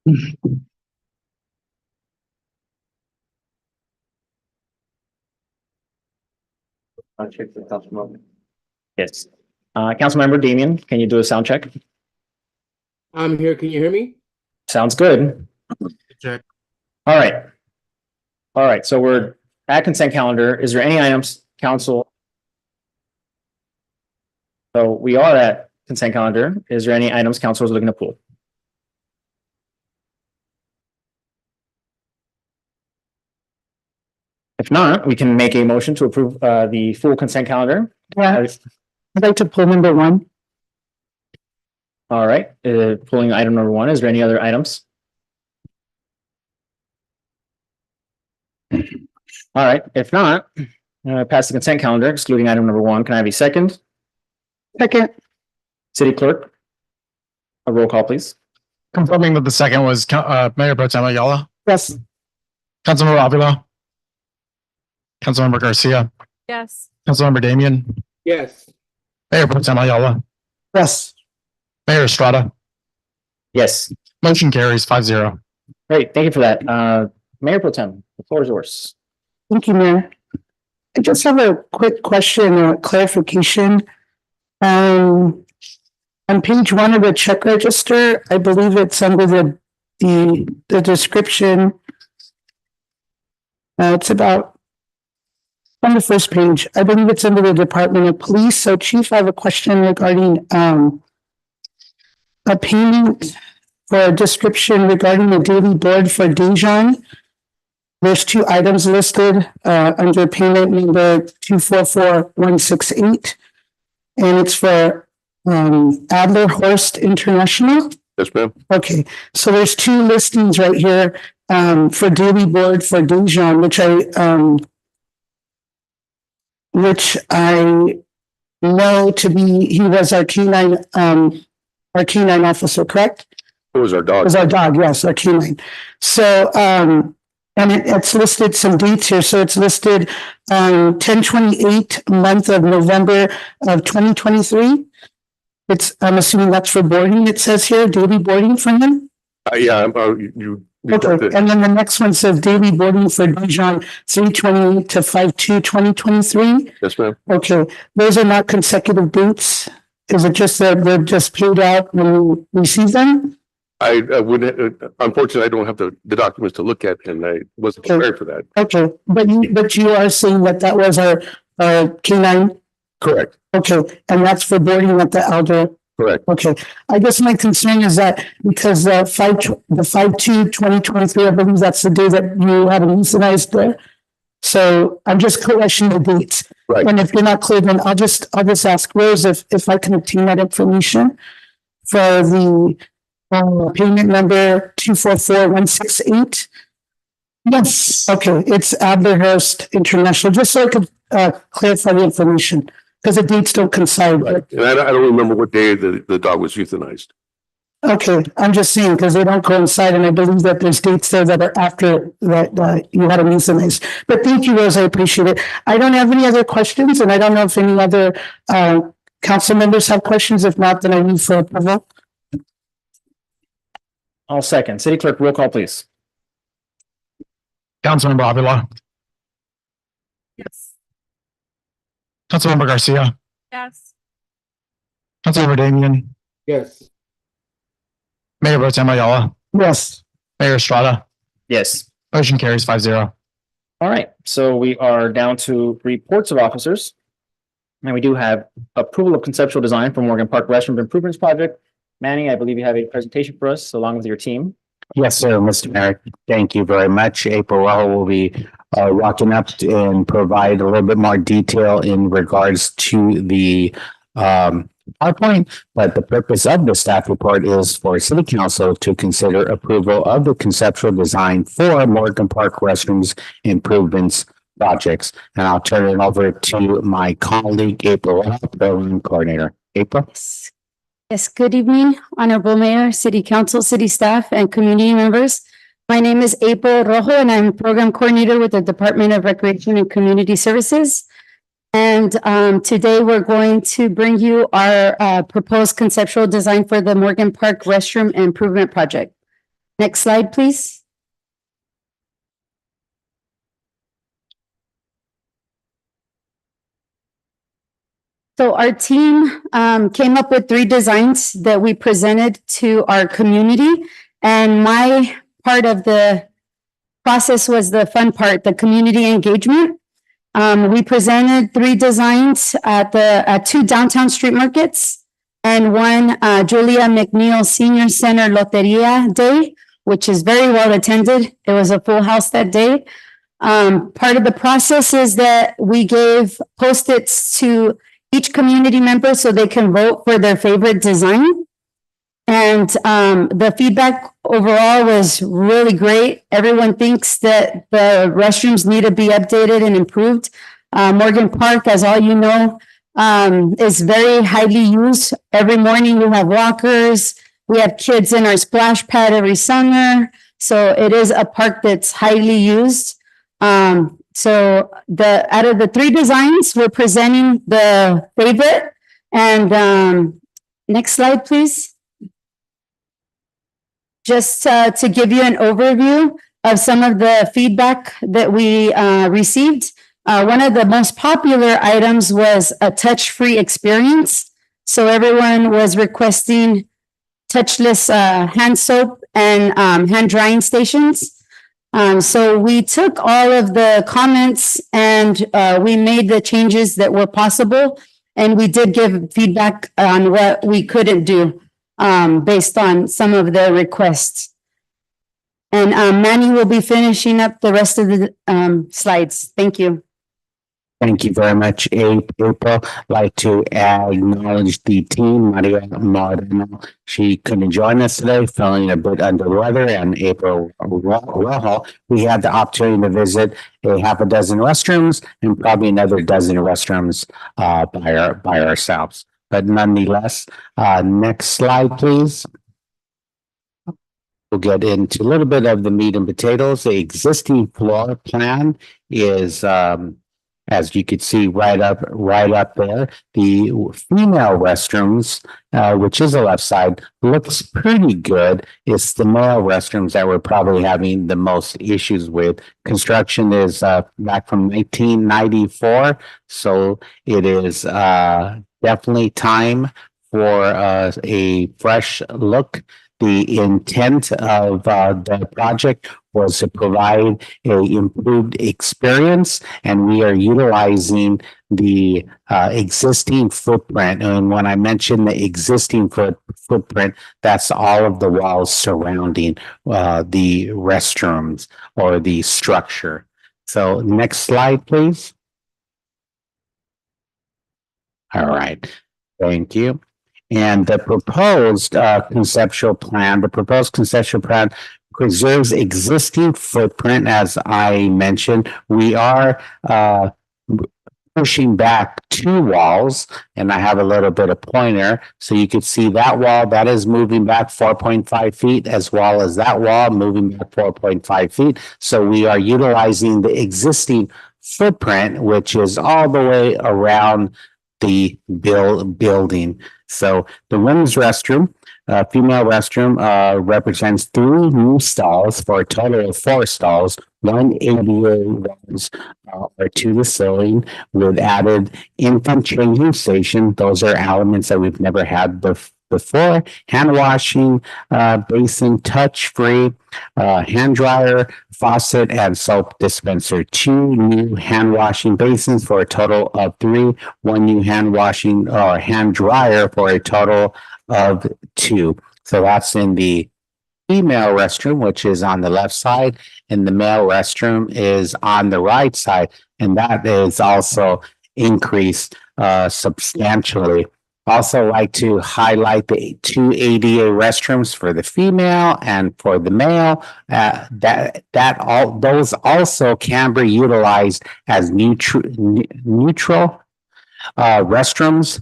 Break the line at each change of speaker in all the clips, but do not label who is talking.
I'll check the Councilmember. Yes. Councilmember Damian, can you do a sound check?
I'm here. Can you hear me?
Sounds good.
Check.
All right. All right, so we're at consent calendar. Is there any items, council? So we are at consent calendar. Is there any items council is looking to pull? If not, we can make a motion to approve the full consent calendar.
Yeah, I'd like to pull number 1.
All right, pulling item number 1. Is there any other items? All right, if not, pass the consent calendar excluding item number 1. Can I have a second?
Second.
City clerk? A roll call, please.
Confirming that the second was Mayor Pro Tem Ayala,
Yes.
Councilmember Avila, Councilmember Garcia,
Yes.
Councilmember Damian,
Yes.
Mayor Pro Tem Ayala,
Yes.
Mayor Estrada.
Yes.
Motion carries 5-0.
Great, thank you for that. Mayor Pro Tem, the floor is yours.
Thank you, Mayor. I just have a quick question or clarification. On page 1 of the check register, I believe it's under the description. It's about on the first page. I believe it's under the Department of Police. So, Chief, I have a question regarding a payment for a description regarding the daily board for Dijon. There's 2 items listed under payment number 244168, and it's for Adler Horst International.
Yes, ma'am.
Okay, so there's 2 listings right here for daily board for Dijon, which I know to be, he was our canine officer, correct?
It was our
It
dog.
was our dog, yes, our canine. So, and it's listed some dates here. So it's listed 10/28 month of November of 2023. I'm assuming that's for boarding. It says here daily boarding for him.
Yeah, you.
Okay, and then the next one says daily boarding for Dijon 3/28 to 5/2/2023.
Yes, ma'am.
Okay, those are not consecutive dates. Is it just that they're just paid out when we receive them?
I wouldn't, unfortunately, I don't have the documents to look at and I wasn't prepared for that.
Okay, but you are saying that was our canine.
Correct,
Okay, and that's for boarding at the Alder.
correct.
Okay, I guess my concern is that because the 5/2/2023, I believe that's the day that you had a euthanized there. So I'm just questioning the dates.
Right.
And if you're not clear, then I'll just ask Rose if I can obtain that information for the payment number 244168. Yes. Okay, it's Adlerhurst International, just so I could clarify the information, because the dates don't coincide.
Right. And I don't remember what day the dog was euthanized.
Okay, I'm just saying, because they don't coincide, and I believe that there's dates there that are after that you had a euthanized. But thank you, Rose, I appreciate it. I don't have any other questions, and I don't know if any other council members have questions. If not, then I move for approval.
I'll second. City clerk, roll call, please.
Councilmember Avila,
Yes.
Councilmember Garcia,
Yes.
Councilmember Damian,
Yes.
Mayor Pro Tem Ayala,
Yes.
Mayor Estrada.
Yes.
Motion carries 5-0.
All right, so we are down to reports of officers. And we do have approval of conceptual design for Morgan Park Restroom Improvements Project. Manny, I believe you have a presentation for us along with your team.
Yes, sir, Mr. Mayor. Thank you very much. April Rojo will be rocking up and provide a little bit more detail in regards to the PowerPoint. But the purpose of the staff report is for City Council to consider approval of the conceptual design for Morgan Park Restrooms Improvements Projects. And I'll turn it over to my colleague, April Rojo, Program Coordinator. April?
Yes, good evening, Honorable Mayor, City Council, City staff, and community members. My name is April Rojo, and I'm Program Coordinator with the Department of Recreation and Community Services. And today we're going to bring you our proposed conceptual design for the Morgan Park Restroom Improvement Project. Next slide, please. So our team came up with 3 designs that we presented to our community. And my part of the process was the fun part, the community engagement. We presented 3 designs at 2 downtown street markets and 1 Julia McNeil Senior Center Loteria Day, which is very well attended. It was a full house that day. Part of the process is that we gave Post-its to each community member so they can vote for their favorite design. And the feedback overall was really great. Everyone thinks that the restrooms need to be updated and improved. Morgan Park, as all you know, is very highly used. Every morning we have walkers. We have kids in our splash pad every summer. So it is a park that's highly used. So out of the 3 designs, we're presenting the favorite. And next slide, please. Just to give you an overview of some of the feedback that we received. One of the most popular items was a touch-free experience. So everyone was requesting touchless hand soap and hand drying stations. So we took all of the comments and we made the changes that were possible. And we did give feedback on what we couldn't do based on some of the requests. And Manny will be finishing up the rest of the slides. Thank you.
Thank you very much, April. I'd like to acknowledge the team, Maria Moreno. She couldn't join us today, feeling a bit under the weather, and April Rojo. We had the opportunity to visit a half a dozen restrooms and probably another dozen restrooms by ourselves. But nonetheless, next slide, please. We'll get into a little bit of the meat and potatoes. The existing floor plan is as you could see right up there, the female restrooms, which is the left side, looks pretty good. It's the male restrooms that we're probably having the most issues with. Construction is back from 1994, so it is definitely time for a fresh look. The intent of the project was to provide an improved experience, and we are utilizing the existing footprint. And when I mention the existing footprint, that's all of the walls surrounding the restrooms or the structure. So next slide, please. All right, thank you. And the proposed conceptual plan preserves existing footprint. As I mentioned, we are pushing back 2 walls, and I have a little bit of pointer. So you can see that wall that is moving back 4.5 feet, as well as that wall moving back 4.5 feet. So we are utilizing the existing footprint, which is all the way around the building. So the women's restroom, female restroom, represents 3 new stalls for a total of 4 stalls. 1 ADA runs are to the ceiling with added infant changing station. Those are elements that we've never had before. Hand washing basin, touch free, hand dryer, faucet, and soap dispenser. 2 new hand washing basins for a total of 3. 1 new hand washing or hand dryer for a total of 2. So that's in the female restroom, which is on the left side, and the male restroom is on the right side, and that is also increased substantially. Also like to highlight the 2 ADA restrooms for the female and for the male. Those also can be utilized as neutral restrooms.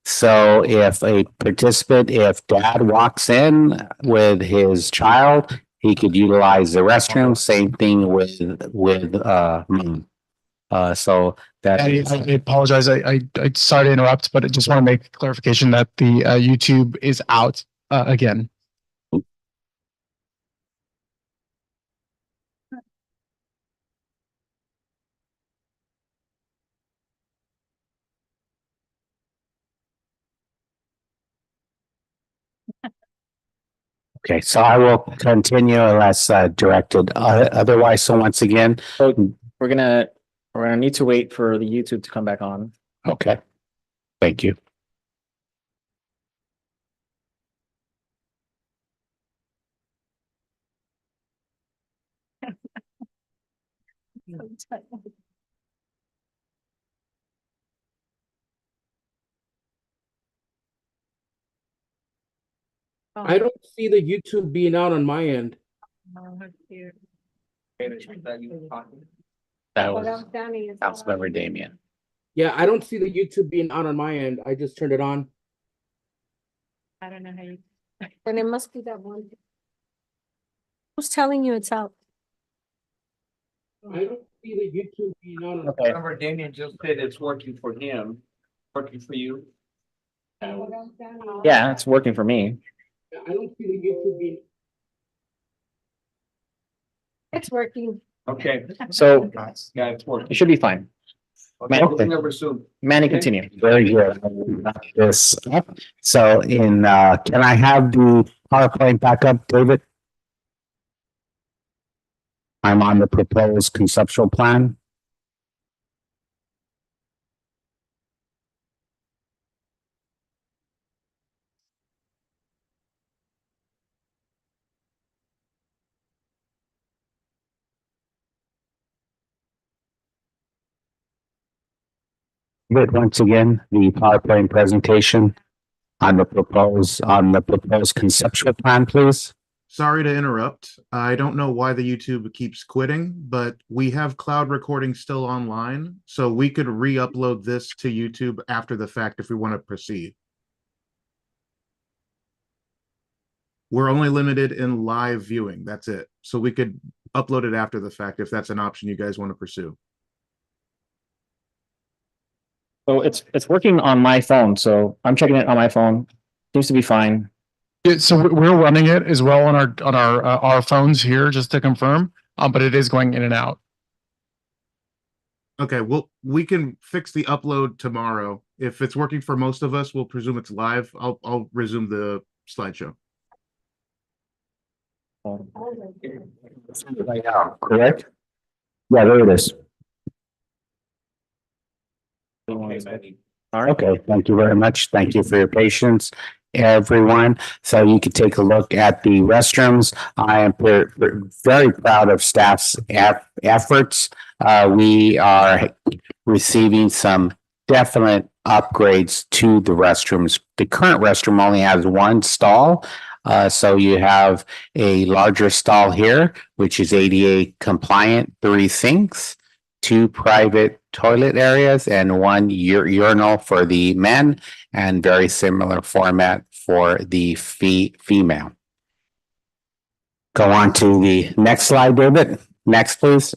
So if a participant, if dad walks in with his child, he could utilize the restroom. Same thing with mom. So that
I apologize. I sorry to interrupt, but I just want to make clarification that the YouTube is out again.
Okay, so I will continue unless directed otherwise. So once again,
So we're gonna need to wait for the YouTube to come back on.
okay. Thank you.
I don't see the YouTube being out on my end.
That was Councilmember Damian.
Yeah, I don't see the YouTube being out on my end. I just turned it on.
I don't know how you.
Then it must be that one. Who's telling you it's out?
I don't see the YouTube being out on.
Okay.
Remember, Damien just said it's working for him, working for you.
Yeah, it's working for me.
I don't see the YouTube being.
It's working.
Okay,
So
yeah, it's working.
it should be fine.
Okay, we'll remember soon.
Manny,
Okay.
continue.
Very good. This up. So can I have the PowerPoint back up, David? I'm on the proposed conceptual plan. But once again, the PowerPoint presentation on the proposed conceptual plan, please.
Sorry to interrupt. I don't know why the YouTube keeps quitting, but we have cloud recording still online, so we could re-upload this to YouTube after the fact if we want to proceed. We're only limited in live viewing, that's it. So we could upload it after the fact if that's an option you guys want to pursue.
So it's working on my phone, so I'm checking it on my phone. Seems to be fine.
Yeah, so we're running it as well on our phones here, just to confirm, but it is going in and out.
Okay, well, we can fix the upload tomorrow. If it's working for most of us, we'll presume it's live. I'll resume the slideshow.
Right now, correct? Yeah, there it is.
All right.
Okay, thank you very much. Thank you for your patience, everyone. So you could take a look at the restrooms. I am very proud of staff's efforts. We are receiving some definite upgrades to the restrooms. The current restroom only has one stall. So you have a larger stall here, which is ADA compliant, 3 sinks, 2 private toilet areas, and 1 urinal for the men, and very similar format for the female. Go on to the next slide, David. Next, please.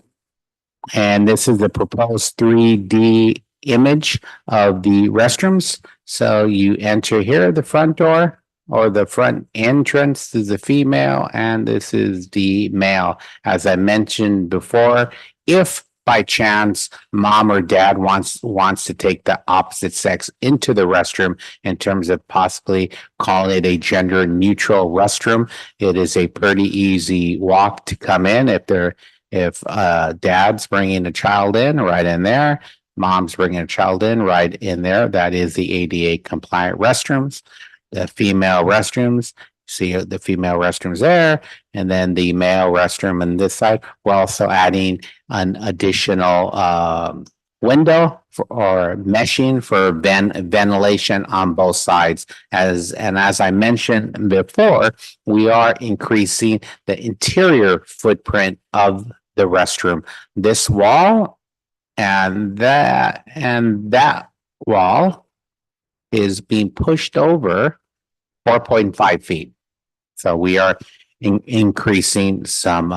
And this is the proposed 3D image of the restrooms. So you enter here, the front door, or the front entrance is the female, and this is the male. As I mentioned before, if by chance mom or dad wants to take the opposite sex into the restroom in terms of possibly calling it a gender neutral restroom, it is a pretty easy walk to come in. If dad's bringing a child in, right in there, mom's bringing a child in, right in there, that is the ADA compliant restrooms. The female restrooms, see the female restrooms there, and then the male restroom on this side. We're also adding an additional window or meshing for ventilation on both sides. As I mentioned before, we are increasing the interior footprint of the restroom. This wall and that wall is being pushed over 4.5 feet. So we are increasing some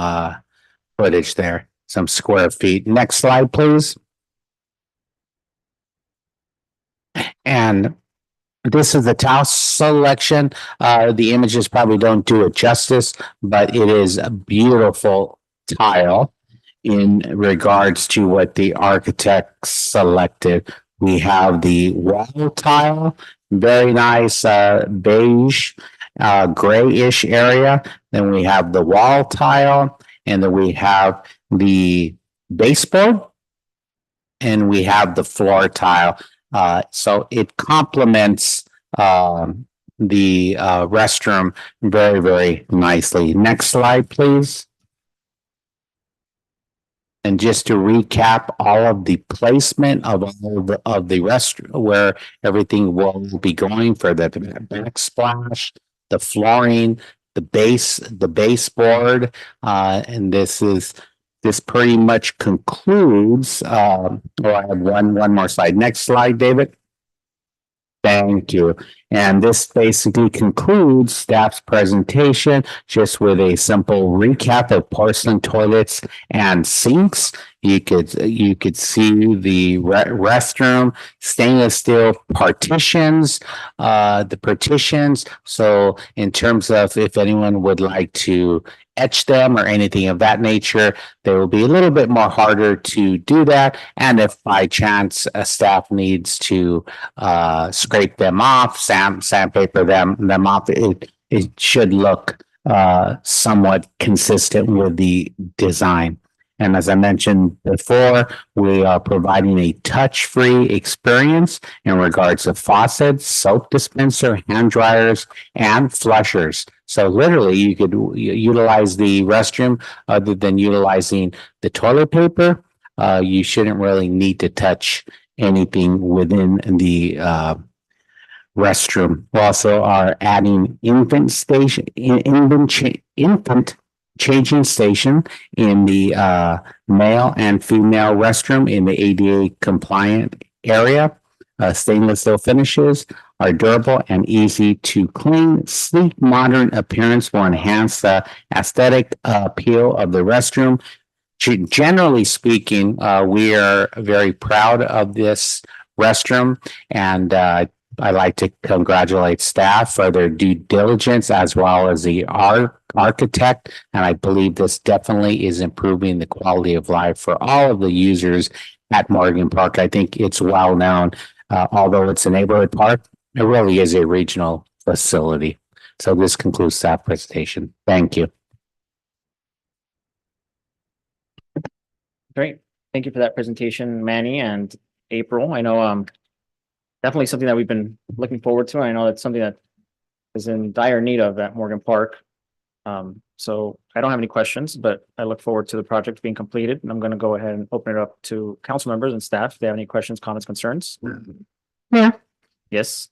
footage there, some square feet. Next slide, please. And this is the tile selection. The images probably don't do it justice, but it is a beautiful tile in regards to what the architect selected. We have the wall tile, very nice beige, grayish area. Then we have the wall tile, and then we have the baseboard, and we have the floor tile. So it complements the restroom very, very nicely. Next slide, please. And just to recap all of the placement of the restroom, where everything will be going for the backsplash, the flooring, the baseboard, and this pretty much concludes. I have one more slide. Next slide, David. Thank you. And this basically concludes staff's presentation, just with a simple recap of porcelain toilets and sinks. You could see the restroom, stainless steel partitions, the partitions. So in terms of if anyone would like to etch them or anything of that nature, they will be a little bit more harder to do that. And if by chance a staff needs to scrape them off, sandpaper them off, it should look somewhat consistent with the design. And as I mentioned before, we are providing a touch-free experience in regards to faucets, soap dispenser, hand dryers, and flushers. So literally, you could utilize the restroom other than utilizing the toilet paper. You shouldn't really need to touch anything within the restroom. We also are adding infant changing station in the male and female restroom in the ADA compliant area. Stainless steel finishes are durable and easy to clean. Sleek, modern appearance will enhance the aesthetic appeal of the restroom. Generally speaking, we are very proud of this restroom, and I'd like to congratulate staff for their due diligence as well as the architect. And I believe this definitely is improving the quality of life for all of the users at Morgan Park. I think it's well known, although it's a neighborhood park, it really is a regional facility. So this concludes staff presentation. Thank you.
Great. Thank you for that presentation, Manny and April. I know definitely something that we've been looking forward to. I know that's something that is in dire need of at Morgan Park. So I don't have any questions, but I look forward to the project being completed. And I'm going to go ahead and open it up to council members and staff if they have any questions, comments, concerns.
Yeah.
Yes.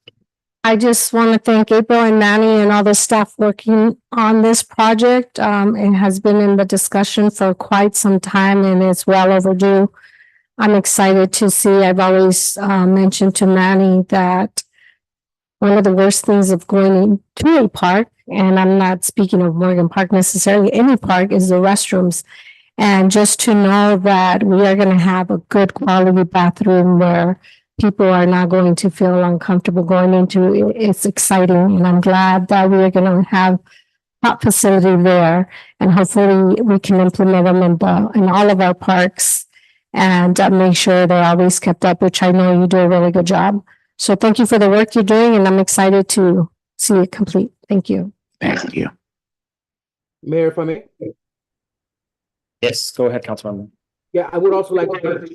I just want to thank April and Manny and all the staff working on this project. It has been in the discussion for quite some time and it's well overdue. I'm excited to see, I've always mentioned to Manny that one of the worst things of going into a park, and I'm not speaking of Morgan Park necessarily, any park, is the restrooms. And just to know that we are going to have a good quality bathroom where people are not going to feel uncomfortable going into it, it's exciting. And I'm glad that we are going to have that facility there. And hopefully we can implement them in all of our parks and make sure they're always kept up, which I know you do a really good job. So thank you for the work you're doing, and I'm excited to see it complete. Thank you.
Thank you.
Mayor, if I may.
Yes, go ahead, Councilmember.
Yeah, I would also like to thank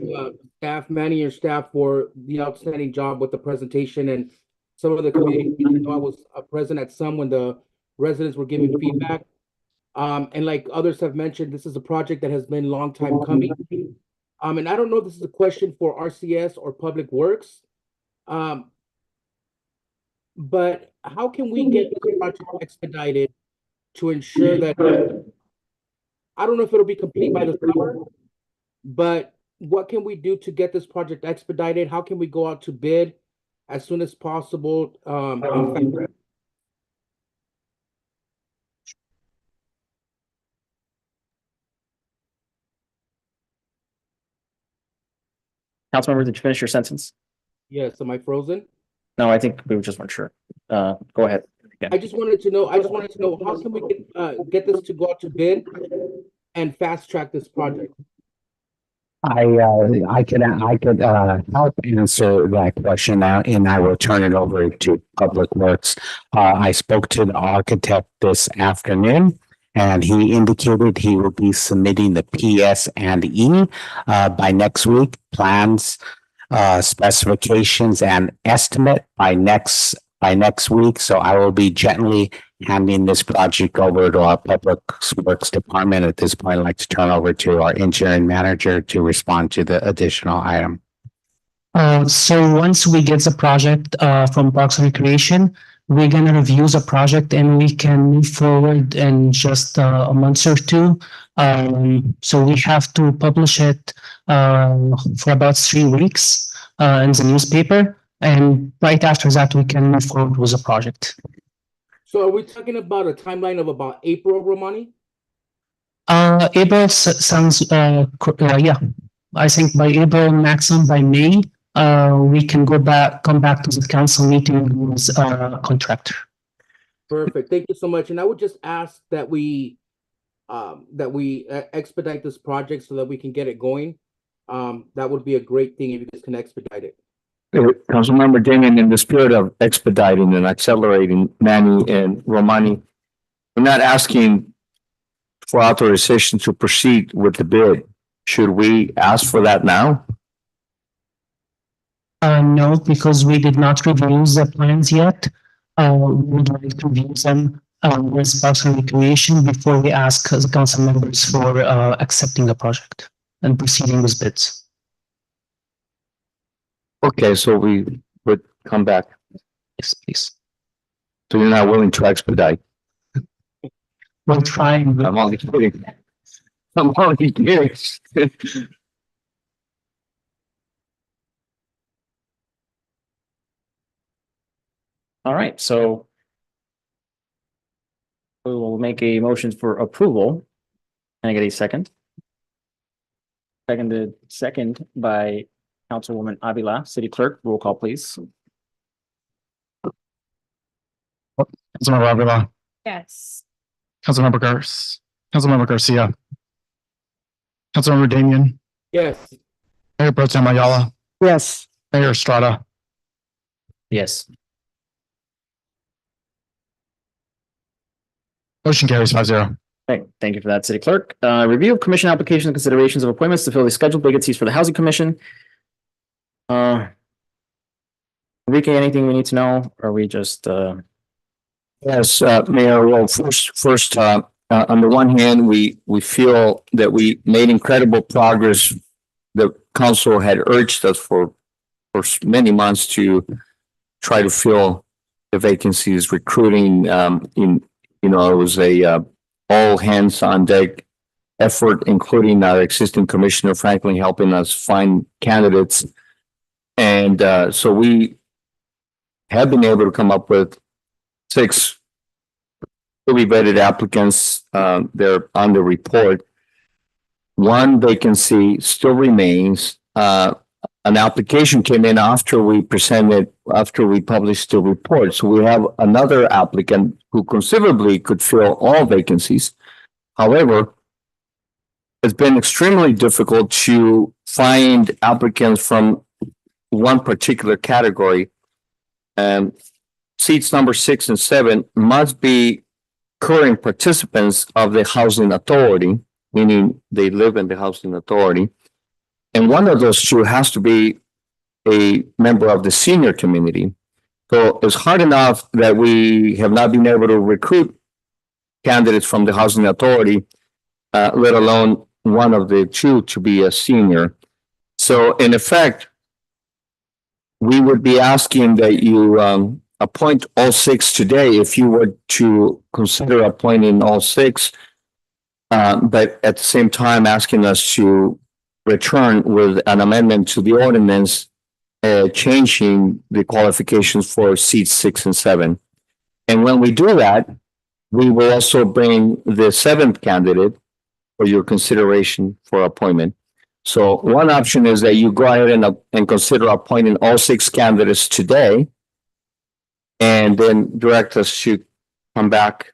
staff, Manny, and staff for the outstanding job with the presentation and some of the community. I was present at some when the residents were giving feedback. And like others have mentioned, this is a project that has been a long time coming. And I don't know if this is a question for RCS or Public Works. But how can we get this project expedited to ensure that, I don't know if it'll be complete by the summer, but what can we do to get this project expedited? How can we go out to bid as soon as possible?
Councilmember, did you finish your sentence?
Yes, am I frozen?
No, I think we just weren't sure. Go ahead. Again.
I just wanted to know how can we get this to go out to bid and fast track this project?
I could help answer that question now, and I will turn it over to Public Works. I spoke to the architect this afternoon, and he indicated he will be submitting the PS and E by next week. Plans, specifications, and estimate by next week. So I will be gently handing this project over to our Public Works Department. At this point, I'd like to turn over to our engineering manager to respond to the additional item.
So once we get the project from Parks and Recreation, we're gonna review the project and we can move forward in just a month or two. So we have to publish it for about 3 weeks in the newspaper. And right after that, we can move forward with the project.
So are we talking about a timeline of about April, Romani?
April sounds, yeah, I think by April, maximum by May, we can come back to the council meeting with contractor.
Perfect. Thank you so much. And I would just ask that we expedite this project so that we can get it going. That would be a great thing if you guys can expedite it.
Councilmember Damian, in the spirit of expediting and accelerating, Manny and Romani, we're not asking for authorization to proceed with the bid. Should we ask for that now?
No, because we did not review the plans yet. We would like to review them with Parks and Recreation before we ask the council members for accepting the project and proceeding with bids.
Okay, so we would come back.
Yes, please.
So you're not willing to expedite?
We're trying.
I'm only kidding. I'm only kidding.
All right, so we will make a motion for approval. Can I get a second? Second by Councilwoman Avila. City Clerk, roll call, please.
Councilmember Avila,
Yes.
Councilmember Garcia, Councilmember Damian,
Yes.
Mayor Pro Tem Ayala,
Yes.
Mayor Estrada.
Yes.
Motion carries 5-0.
Thank you for that, City Clerk. Review of commission applications and considerations of appointments to fill the scheduled vacancies for the Housing Commission. Enrique, anything we need to know? Or are we just
Yes, Mayor, well, first, on the one hand, we feel that we made incredible progress. The council had urged us for many months to try to fill the vacancies, recruiting, it was a all hands on deck effort, including our existing commissioner Franklin helping us find candidates. And so we have been able to come up with 6 fully vetted applicants. They're on the report. 1 vacancy still remains. An application came in after we published the report. So we have another applicant who conceivably could fill all vacancies. However, it's been extremely difficult to find applicants from one particular category. Seats number 6 and 7 must be current participants of the housing authority, meaning they live in the housing authority. And one of those 2 has to be a member of the senior community. So it's hard enough that we have not been able to recruit candidates from the housing authority, let alone one of the 2 to be a senior. So in effect, we would be asking that you appoint all 6 today if you were to consider appointing all 6, but at the same time asking us to return with an amendment to the ordinance changing the qualifications for seats 6 and 7. And when we do that, we will also bring the 7th candidate for your consideration for appointment. So one option is that you go ahead and consider appointing all 6 candidates today, and then direct us to come back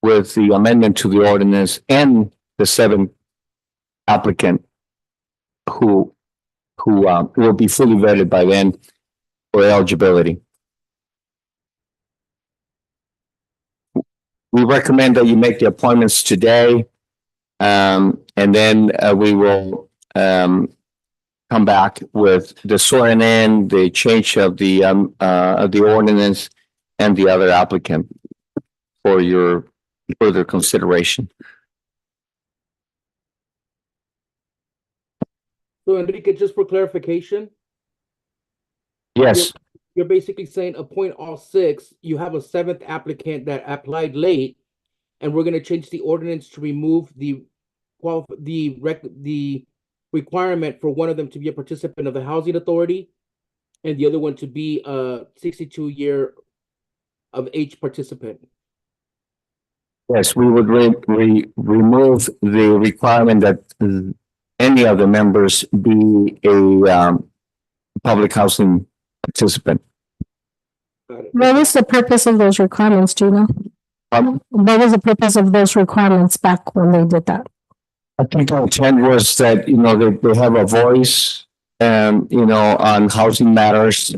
with the amendment to the ordinance and the 7th applicant who will be fully vetted by then for eligibility. We recommend that you make the appointments today. And then we will come back with the swearing in, the change of the ordinance and the other applicant for your further consideration.
So Enrique, just for clarification,
Yes,
you're basically saying appoint all six. You have a seventh applicant that applied late, and we're gonna change the ordinance to remove the requirement for one of them to be a participant of the housing authority and the other one to be a 62-year of age participant.
yes, we would remove the requirement that any of the members be a public housing participant.
Got it.
What was the purpose of those requirements, do you know? What was the purpose of those requirements back when they did that?
I think the intent was that, they have a voice, on housing matters.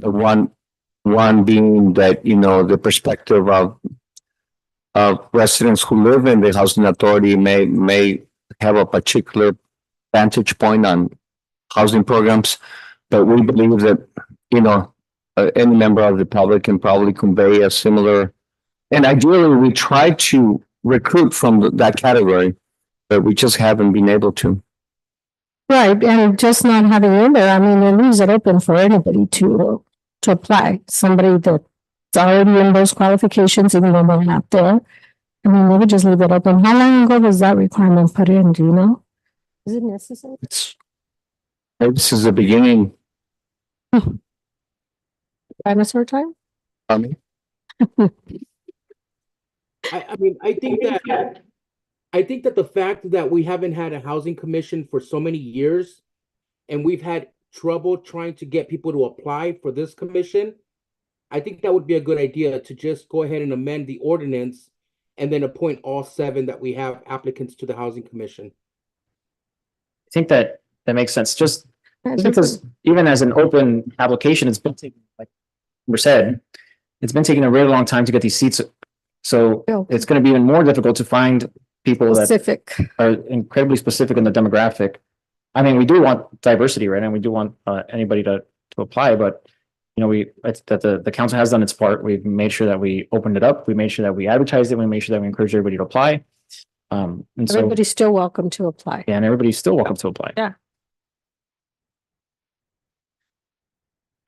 One being that, the perspective of residents who live in the housing authority may have a particular vantage point on housing programs. But we believe that, any member of the public can probably convey a similar, and ideally we try to recruit from that category, but we just haven't been able to.
Right, and just not having it in there, I mean, it leaves it open for anybody to apply. Somebody that's already in those qualifications, even though they're not there. I mean, they would just leave it open. How long ago was that requirement put in, do you know? Is it necessary?
This is the beginning.
Dinosaur time?
I mean,
I mean, I think that the fact that we haven't had a housing commission for so many years and we've had trouble trying to get people to apply for this commission, I think that would be a good idea to just go ahead and amend the ordinance and then appoint all seven that we have applicants to the housing commission.
I think that makes sense. Just because even as an open application, it's been taking, like we said, it's been taking a really long time to get these seats. So it's going to be even more difficult to find people that
Specific.
are incredibly specific in the demographic. I mean, we do want diversity, right? And we do want anybody to apply, but the council has done its part. We've made sure that we opened it up. We made sure that we advertised it. We made sure that we encouraged everybody to apply. And so,
Everybody's still welcome to apply.
and everybody's still welcome to apply.
Yeah.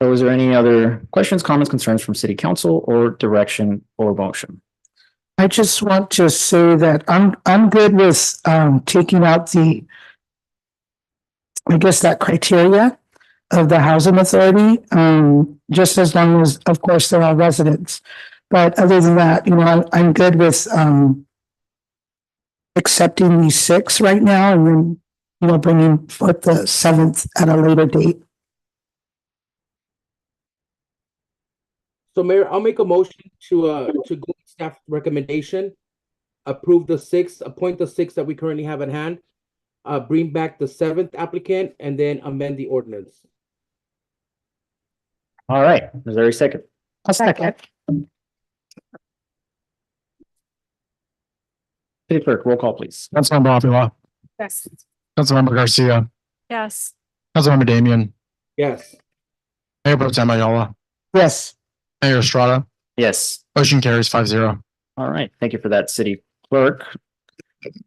So is there any other questions, comments, concerns from city council or direction or motion?
I just want to say that I'm good with taking out that criteria of the housing authority, just as long as, of course, they're all residents. But other than that, I'm good with accepting these six right now and then, bringing forth the seventh at a later date.
So Mayor, I'll make a motion to go with staff recommendation, approve the six, appoint the six that we currently have at hand, bring back the seventh applicant, and then amend the ordinance.
All right, is there a second?
A second.
City clerk, roll call, please.
Councilmember Avila,
Yes.
Councilmember Garcia,
Yes.
Councilmember Damian,
Yes.
Mayor Pro Tem Ayala,
Yes.
Mayor Estrada,
Yes.
motion carries 5-0.
All right, thank you for that, city clerk.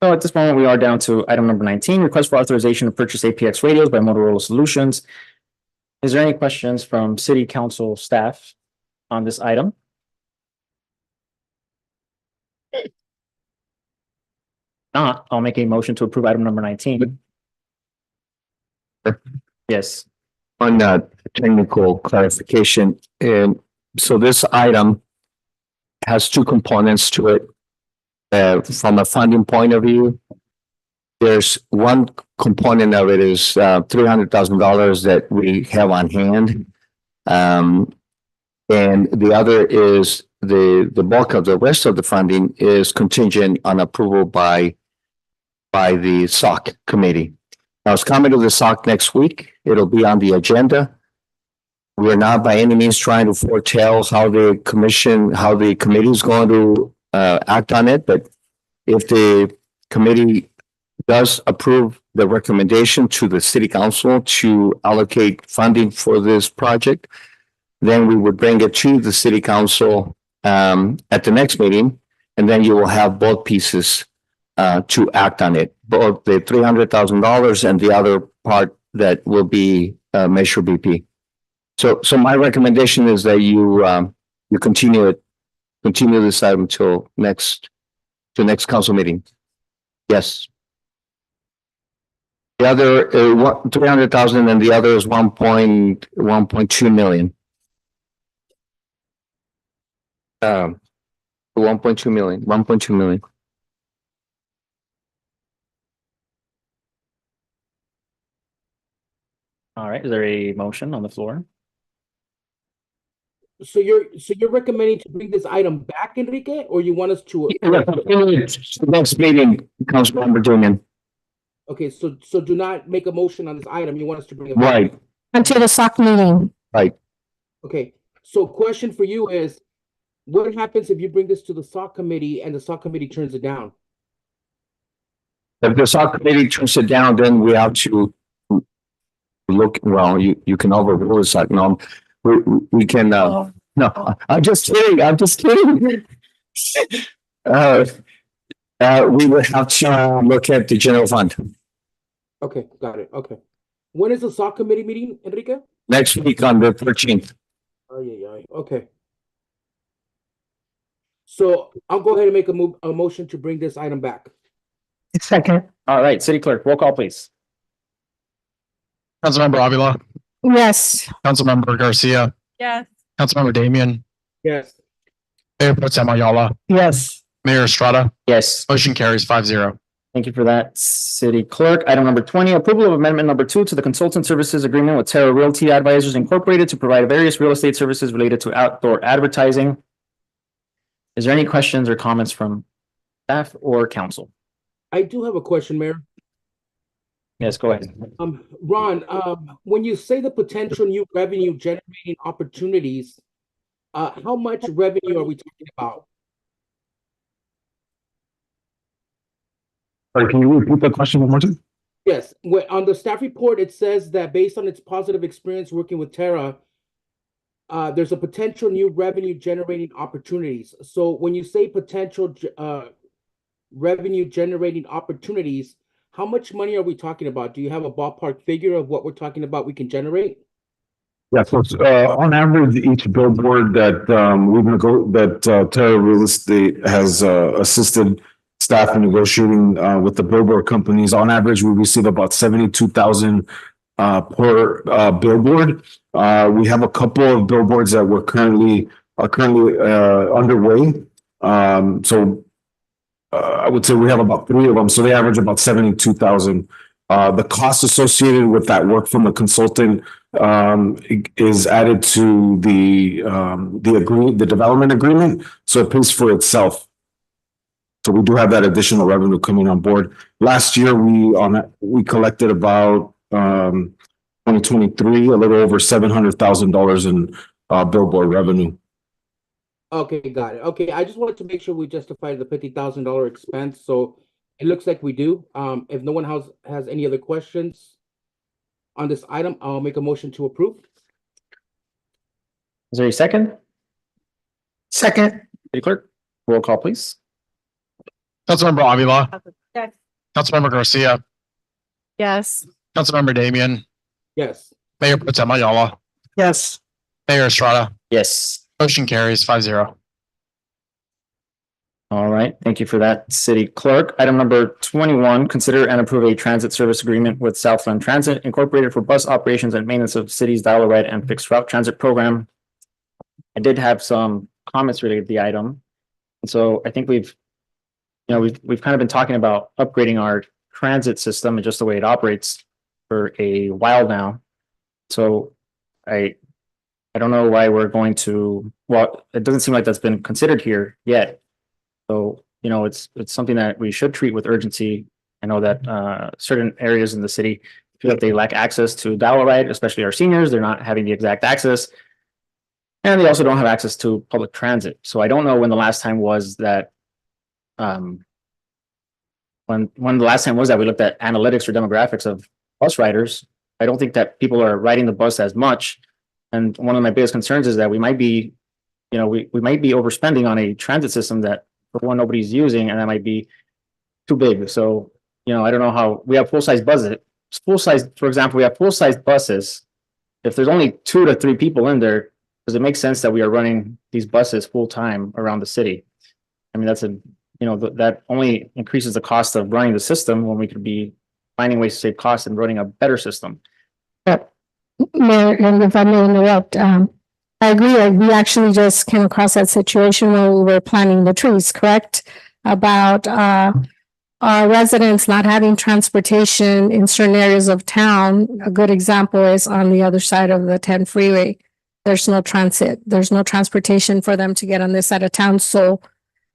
So at this moment, we are down to item number 19, request for authorization to purchase APX radios by Motorola Solutions. Is there any questions from city council staff on this item? Not, I'll make a motion to approve item number 19. Yes,
on technical clarification, so this item has two components to it. From a funding point of view, there's one component of it is $300,000 that we have on hand. And the other is the bulk of the rest of the funding is contingent on approval by the SOC committee. Now it's coming to the SOC next week. It'll be on the agenda. We are not by any means trying to foretell how the committee is going to act on it, but if the committee does approve the recommendation to the city council to allocate funding for this project, then we would bring it to the city council at the next meeting, and then you will have both pieces to act on it, both the $300,000 and the other part that will be Measure BP. So my recommendation is that you continue this item till next council meeting. Yes. The other 300,000 and the other is 1.2 million. 1.2 million.
All right, is there a motion on the floor?
So you're recommending to bring this item back, Enrique, or you want us to?
Next meeting, Councilmember Damian.
Okay, so do not make a motion on this item. You want us to bring it back?
Right,
Until the SOC meeting.
right.
Okay, so question for you is, what happens if you bring this to the SOC committee and the SOC committee turns it down?
If the SOC committee turns it down, then we have to look, well, you can overrule the SOC. No, we can, no, I'm just kidding. We would have to look at the general fund
Okay, got it. Okay. When is the SOC committee meeting, Enrique?
next week on the 13th.
Oh, yeah. Okay. So I'll go ahead and make a motion to bring this item back.
Second.
All right, city clerk, roll call, please.
Councilmember Avila,
Yes.
Councilmember Garcia,
Yes.
Councilmember Damian,
Yes.
Mayor Pro Tem Ayala,
Yes.
Mayor Estrada,
Yes,
motion carries 5-0.
thank you for that, city clerk. Item number 20, approval of amendment number 2 to the consultant services agreement with Terra Realty Advisors Incorporated to provide various real estate services related to outdoor advertising. Is there any questions or comments from staff or council?
I do have a question, Mayor.
Yes, go ahead.
Ron, when you say the potential new revenue generating opportunities, how much revenue are we talking about?
Sorry, can you repeat the question one more time?
Yes, on the staff report, it says that based on its positive experience working with Terra, there's a potential new revenue generating opportunities. So when you say potential revenue generating opportunities, how much money are we talking about? Do you have a ballpark figure of what we're talking about we can generate?
Yeah, so it's, on average, each billboard that Terra Real Estate has assisted staff in negotiating with the billboard companies, on average, we receive about 72,000 per billboard. We have a couple of billboards that are currently underway. So I would say we have about 3 of them, so they average about 72,000. The cost associated with that work from the consultant is added to the development agreement, so it pays for itself. So we do have that additional revenue coming on board. Last year, we collected about 2023, a little over $700,000 in billboard revenue.
Okay, got it. Okay, I just wanted to make sure we justified the $50,000 expense, so it looks like we do. If no one has any other questions on this item, I'll make a motion to approve.
Is there a second?
Second.
City clerk, roll call, please.
Councilmember Avila,
Yes.
Councilmember Garcia,
Yes.
Councilmember Damian,
Yes.
Mayor Pro Tem Ayala,
Yes.
Mayor Estrada,
Yes.
motion carries 5-0.
All right, thank you for that, city clerk. Item number 21, consider and approve a transit service agreement with Southland Transit Incorporated for bus operations and maintenance of city's dial-a-ride and fixed route transit program. I did have some comments related to the item. And so I think we've kind of been talking about upgrading our transit system and just the way it operates for a while now. So I don't know why we're going to, well, it doesn't seem like that's been considered here yet. So, it's something that we should treat with urgency I know that certain areas in the city feel like they lack access to Dial-A-Ride, especially our seniors. They're not having the exact access. And they also don't have access to public transit. So I don't know when the last time was that when the last time was that we looked at analytics or demographics of bus riders. I don't think that people are riding the bus as much. And one of my biggest concerns is that we might be, we might be overspending on a transit system that for one, nobody's using, and that might be too big. So, I don't know how we have full-size buses. For example, we have full-size buses. If there's only 2 to 3 people in there, does it make sense that we are running these buses full-time around the city? I mean, that only increases the cost of running the system when we could be finding ways to save costs and running a better system.
Mayor, and if I may interrupt, I agree. We actually just came across that situation when we were planting the trees, correct? About our residents not having transportation in certain areas of town. A good example is on the other side of the 10 freeway. There's no transit. There's no transportation for them to get on this side of town. So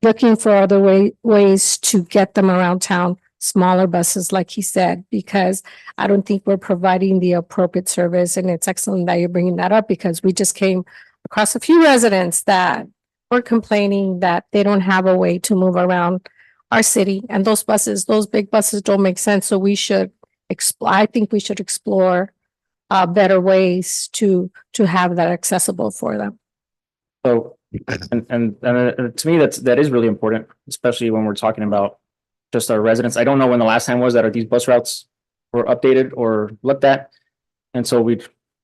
looking for other ways to get them around town, smaller buses, like he said, because I don't think we're providing the appropriate service. And it's excellent that you're bringing that up, because we just came across a few residents that were complaining that they don't have a way to move around our city, and those big buses don't make sense. So I think we should explore better ways to have that accessible for them.
So, and to me, that is really important, especially when we're talking about just our residents. I don't know when the last time was that these bus routes were updated or looked at. And so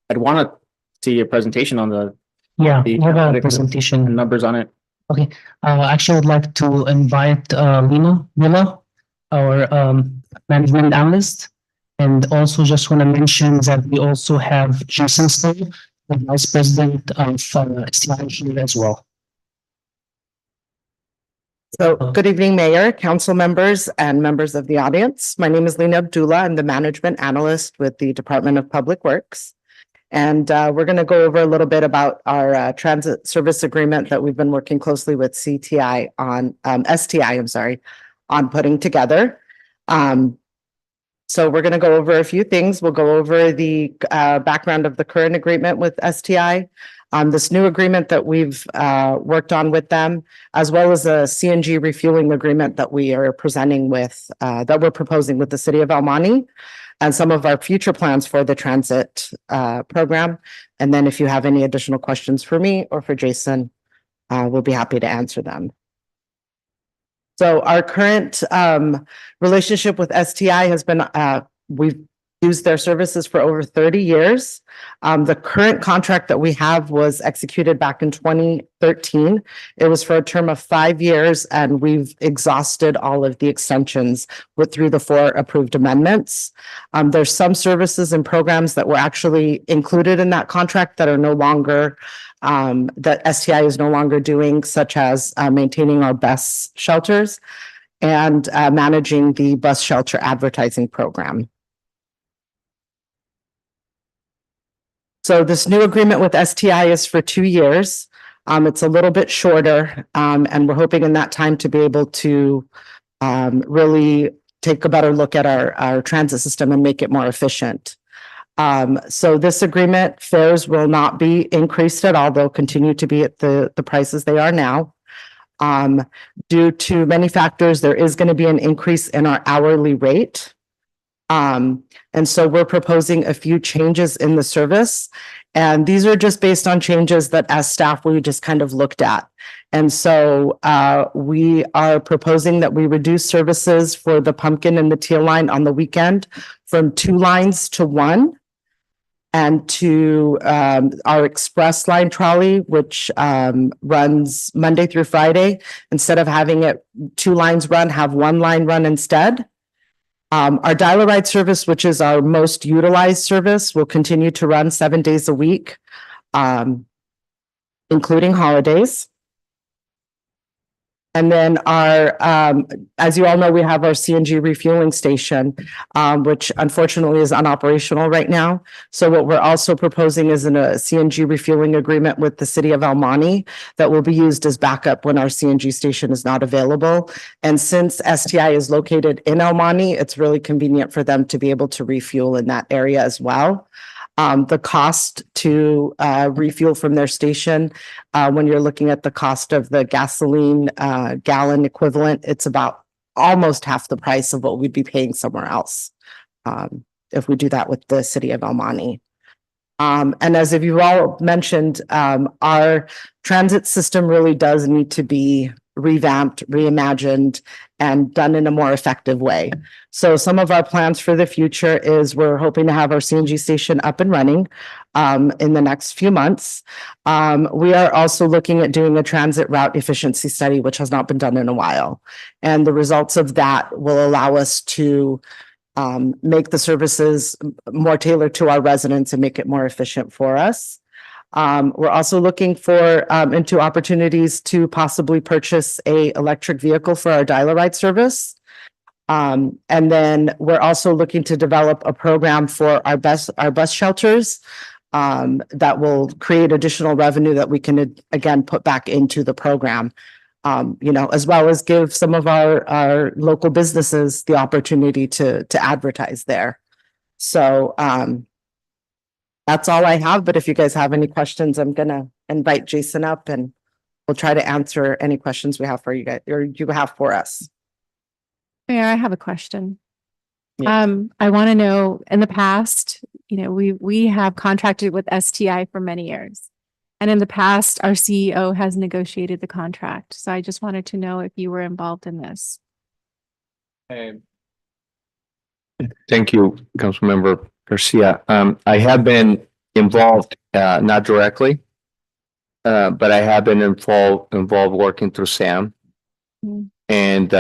I'd want to see a presentation on
we have a presentation
and numbers on it.
Okay, actually, I'd like to invite Lina Villa, our management analyst. And also just want to mention that we also have Jason Stoll, the vice president of STI here as well.
So good evening, Mayor, council members, and members of the audience. My name is Lina Abdullah. I'm the management analyst with the Department of Public Works. And we're going to go over a little bit about our transit service agreement that we've been working closely with STI, on putting together. So we're going to go over a few things. We'll go over the background of the current agreement with STI, this new agreement that we've worked on with them, as well as a CNG refueling agreement that we are presenting with, that we're proposing with the city of El Monte, and some of our future plans for the transit program. And then if you have any additional questions for me or for Jason, we'll be happy to answer them. So our current relationship with STI has been, we've used their services for over 30 years. The current contract that we have was executed back in 2013. It was for a term of 5 years, and we've exhausted all of the extensions through the 4 approved amendments. There's some services and programs that were actually included in that contract that are no longer, that STI is no longer doing, such as maintaining our bus shelters and managing the bus shelter advertising program. So this new agreement with STI is for 2 years. It's a little bit shorter, and we're hoping in that time to be able to really take a better look at our transit system and make it more efficient. So this agreement, fares will not be increased at all. They'll continue to be at the prices they are now. Due to many factors, there is going to be an increase in our hourly rate. And so we're proposing a few changes in the service. And these are just based on changes that as staff, we just kind of looked at. And so we are proposing that we reduce services for the Pumpkin and the Teal line on the weekend from 2 lines to 1. And to our express line trolley, which runs Monday through Friday, instead of having it 2 lines run, have 1 line run instead. Our Dial-A-Ride service, which is our most utilized service, will continue to run 7 days a week, including holidays. And then as you all know, we have our CNG refueling station, which unfortunately is unoperational right now. So what we're also proposing is a CNG refueling agreement with the city of El Monte that will be used as backup when our CNG station is not available. And since STI is located in El Monte, it's really convenient for them to be able to refuel in that area as well. The cost to refuel from their station, when you're looking at the cost of the gasoline gallon equivalent, it's about almost half the price of what we'd be paying somewhere else if we do that with the city of El Monte. And as if you've all mentioned, our transit system really does need to be revamped, reimagined, and done in a more effective way. So some of our plans for the future is we're hoping to have our CNG station up and running in the next few months. We are also looking at doing a transit route efficiency study, which has not been done in a while. And the results of that will allow us to make the services more tailored to our residents and make it more efficient for us. We're also looking into opportunities to possibly purchase a electric vehicle for our dial-a-ride service. And then we're also looking to develop a program for our bus shelters that will create additional revenue that we can again put back into the program. As well as give some of our local businesses the opportunity to advertise there. So that's all I have, but if you guys have any questions, I'm gonna invite Jason up and we'll try to answer any questions we have for you guys, or you have for us.
Mayor, I have a question.
Yes.
I want to know, in the past, we have contracted with STI for many years. And in the past, our CEO has negotiated the contract. So I just wanted to know if you were involved in this.
Thank you, Councilmember Garcia. I have been involved, not directly, but I have been involved working through Sam.
Mhm.
And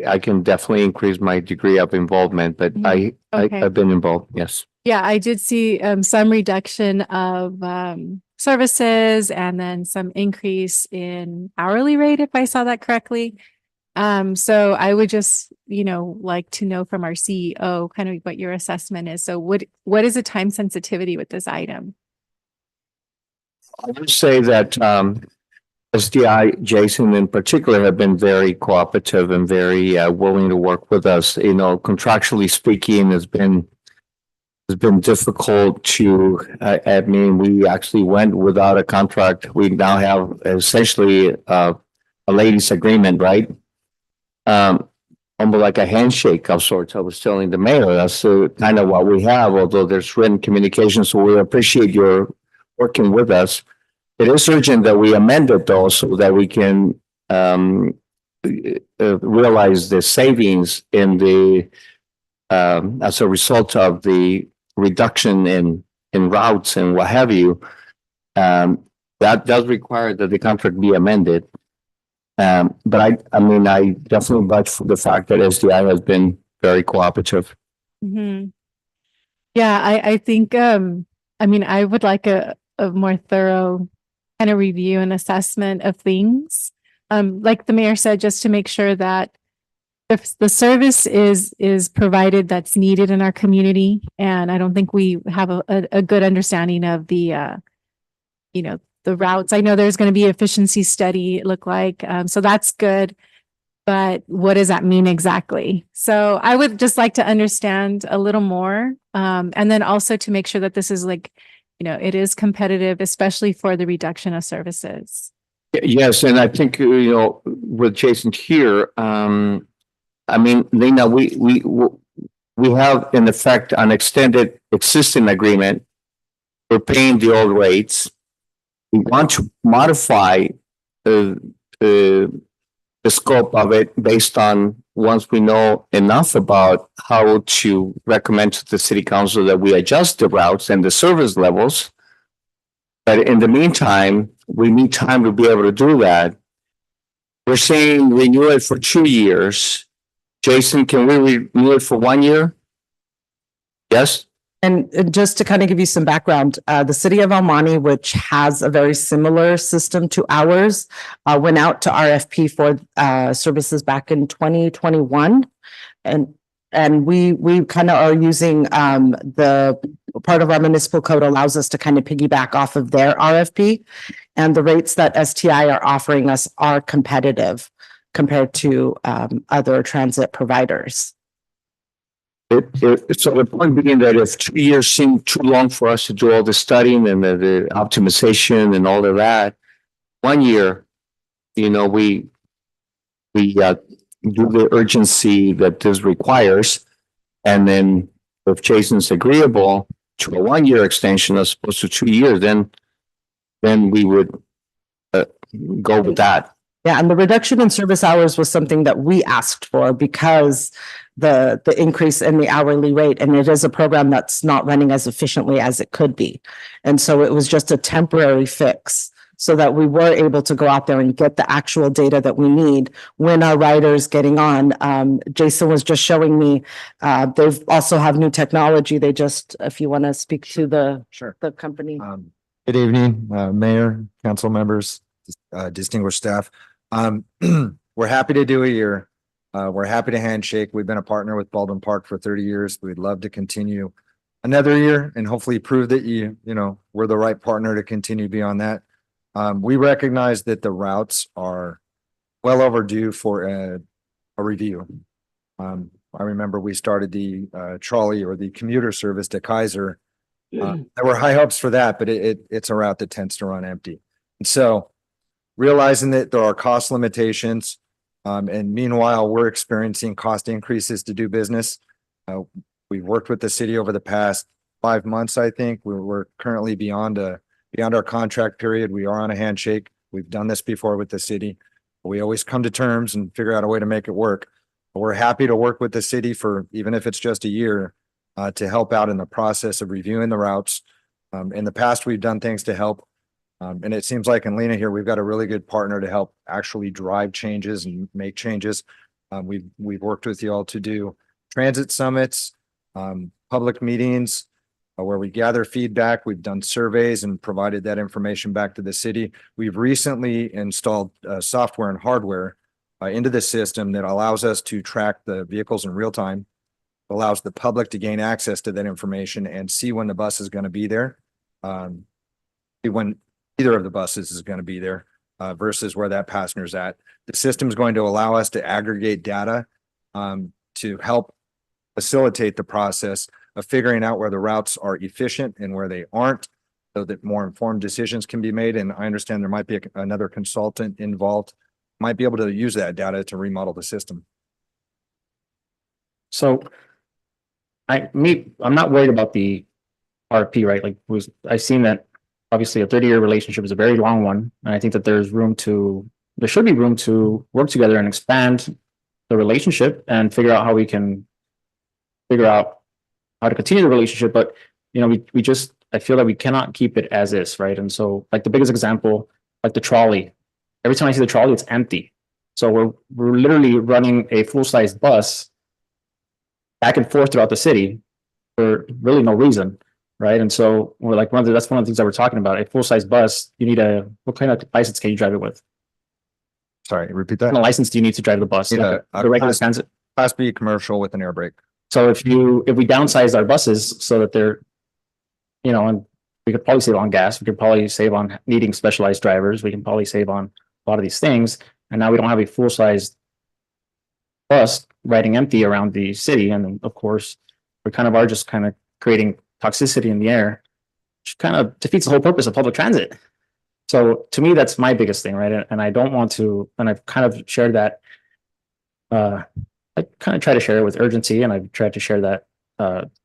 I can definitely increase my degree of involvement, but
Okay.
I've been involved, yes.
Yeah, I did see some reduction of services and then some increase in hourly rate, if I saw that correctly. So I would just, like to know from our CEO kind of what your assessment is. So what is the time sensitivity with this item?
I would say that SDI, Jason in particular, have been very cooperative and very willing to work with us. Contractually speaking, it's been difficult to, we actually went without a contract. We now have essentially a ladies agreement, right? Almost like a handshake of sorts. I was telling the mayor, that's kind of what we have, although there's written communication. So we appreciate your working with us. It is urgent that we amend it though, so that we can realize the savings in the as a result of the reduction in routes and what have you. That does require that the contract be amended. But I definitely vouch for the fact that SDI has been very cooperative.
Mm-hmm. Yeah, I think, I would like a more thorough kind of review and assessment of things. Like the mayor said, just to make sure that if the service is provided that's needed in our community. And I don't think we have a good understanding of the routes. I know there's going to be efficiency study, it looked like, so that's good. But what does that mean exactly? So I would just like to understand a little more. And then also to make sure that this is it is competitive, especially for the reduction of services.
Yes, and I think, with Jason here, Lena, we have in effect an extended existing agreement. We're paying the old rates. We want to modify the scope of it based on once we know enough about how to recommend to the city council that we adjust the routes and the service levels. But in the meantime, we need time to be able to do that. We're saying renew it for 2 years. Jason, can we renew it for 1 year? Yes?
And just to kind of give you some background, the city of El Monte, which has a very similar system to ours, went out to RFP for services back in 2021. And we kind of are using the part of our municipal code allows us to kind of piggyback off of their RFP. And the rates that STI are offering us are competitive compared to other transit providers.
So the point being that if 2 years seem too long for us to do all the studying and the optimization and all of that, 1 year, you know, we do the urgency that this requires. And then if Jason's agreeable to a 1 year extension as opposed to 2 years, then we would go with that.
Yeah, and the reduction in service hours was something that we asked for because the increase in the hourly rate, and it is a program that's not running as efficiently as it could be. And so it was just a temporary fix so that we were able to go out there and get the actual data that we need when our riders getting on. Jason was just showing me, they've also have new technology. They just, if you want to speak to the company.
Good evening, Mayor, council members, distinguished staff. We're happy to do a year. We're happy to handshake. We've been a partner with Baldwin Park for 30 years. We'd love to continue another year and hopefully prove that we're the right partner to continue beyond that. We recognize that the routes are well overdue for a review. I remember we started the trolley or the commuter service to Kaiser. There were high hopes for that, but it's a route that tends to run empty. And so realizing that there are cost limitations, and meanwhile, we're experiencing cost increases to do business. We've worked with the city over the past 5 months, I think. We're currently beyond our contract period. We are on a handshake. We've done this before with the city. We always come to terms and figure out a way to make it work. But we're happy to work with the city for, even if it's just a year, to help out in the process of reviewing the routes. In the past, we've done things to help. And it seems like in Lena here, we've got a really good partner to help actually drive changes and make changes. We've worked with you all to do transit summits, public meetings, where we gather feedback. We've done surveys and provided that information back to the city. We've recently installed software and hardware into the system that allows us to track the vehicles in real time, allows the public to gain access to that information and see when the bus is going to be there, when either of the buses is going to be there versus where that passenger's at. The system is going to allow us to aggregate data to help facilitate the process of figuring out where the routes are efficient and where they aren't, so that more informed decisions can be made. And I understand there might be another consultant involved, might be able to use that data to remodel the system.
So I'm not worried about the RFP, right? Like I've seen that obviously a 30-year relationship is a very long one. And I think that there should be room to work together and expand the relationship and figure out how we can figure out how to continue the relationship. But, I feel that we cannot keep it as is, right? And so like the biggest example, like the trolley, every time I see the trolley, it's empty. So we're literally running a full-size bus back and forth throughout the city for really no reason. Right. And so we're like, that's one of the things that we're talking about. A full-size bus, you need what kind of license can you drive it with?
Sorry, repeat that.
What kind of license do you need to drive the bus?
The
regular transit?
Class B commercial with an air brake.
So if we downsize our buses so that they're, and we could probably save on gas, we could probably save on needing specialized drivers, we can probably save on a lot of these things. And now we don't have a full-size bus riding empty around the city. And then, of course, we are just creating toxicity in the air, which kind of defeats the whole purpose of public transit. So to me, that's my biggest thing, right? And I don't want to, and I've kind of shared that, I kind of try to share it with urgency, and I've tried to share that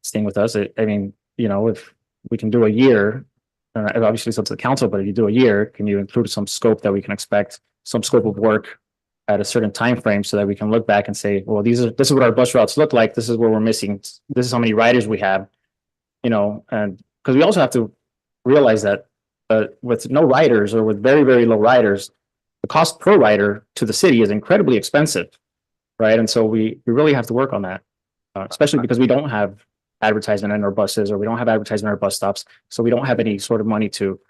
staying with us. If we can do a year, obviously it's up to the council, but if you do a year, can you include some scope that we can expect, some scope of work at a certain time frame, so that we can look back and say, well, this is what our bus routes look like. This is where we're missing. This is how many riders we have. And because we also have to realize that with no riders or with very, very low riders, the cost per rider to the city is incredibly expensive, right? And so we really have to work on that, especially because we don't have advertisement in our buses, or we don't have advertisement in our bus stops. So we don't have any sort of money to,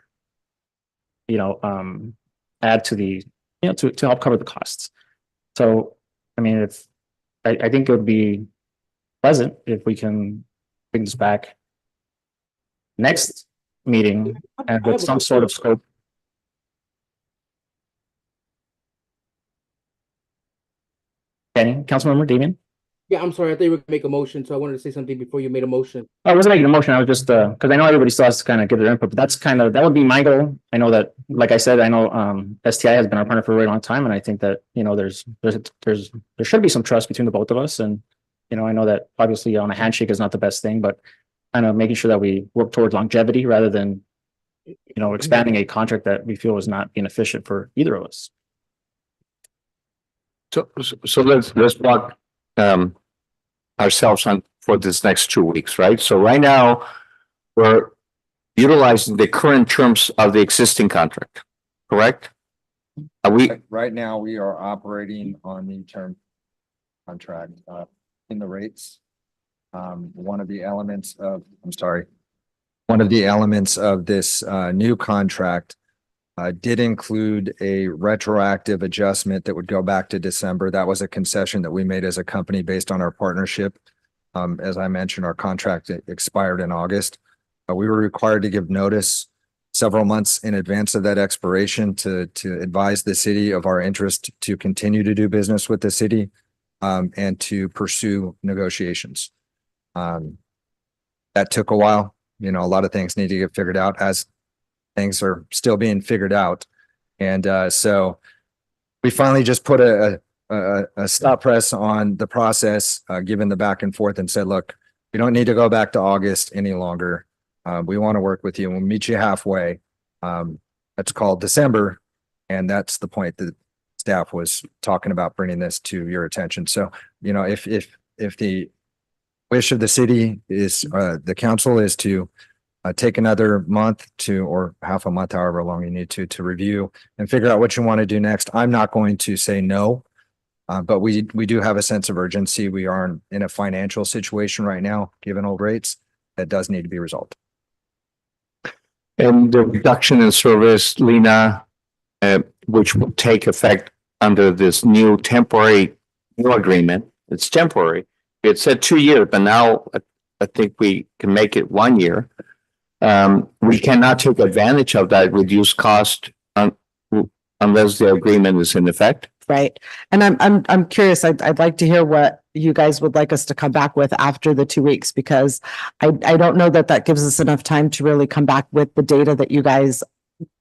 add to the, to help cover the costs. So, I mean, I think it would be pleasant if we can bring this back next meeting and with some sort of scope. Kenny, Councilmember Damian?
Yeah, I'm sorry. I thought you were gonna make a motion, so I wanted to say something before you made a motion.
I wasn't making a motion. I was just, because I know everybody still has to kind of give their input, but that would be my goal. I know that, like I said, I know STI has been our partner for a very long time, and I think that, there should be some trust between the both of us. And, I know that obviously on a handshake is not the best thing, but kind of making sure that we work towards longevity rather than, expanding a contract that we feel is not being efficient for either of us.
So let's walk ourselves on for this next 2 weeks, right? So right now, we're utilizing the current terms of the existing contract, correct? Are we?
Right now, we are operating on the term contract in the rates. One of the elements of this new contract did include a retroactive adjustment that would go back to December. That was a concession that we made as a company based on our partnership. As I mentioned, our contract expired in August. We were required to give notice several months in advance of that expiration to advise the city of our interest to continue to do business with the city and to pursue negotiations. That took a while. A lot of things need to get figured out as things are still being figured out. And so we finally just put a stop press on the process, given the back and forth, and said, look, we don't need to go back to August any longer. We want to work with you and we'll meet you halfway. That's called December. And that's the point that staff was talking about bringing this to your attention. So, if the wish of the city is, the council is to take another month or half a month, however long you need to review and figure out what you want to do next. I'm not going to say no, but we do have a sense of urgency. We are in a financial situation right now, given old rates, that does need to be resolved.
And the reduction in service, Lena, which will take effect under this new agreement. It's temporary. It said 2 years, but now I think we can make it 1 year. We cannot take advantage of that reduced cost unless the agreement is in effect.
Right. And I'm curious, I'd like to hear what you guys would like us to come back with after the 2 weeks, because I don't know that gives us enough time to really come back with the data that you guys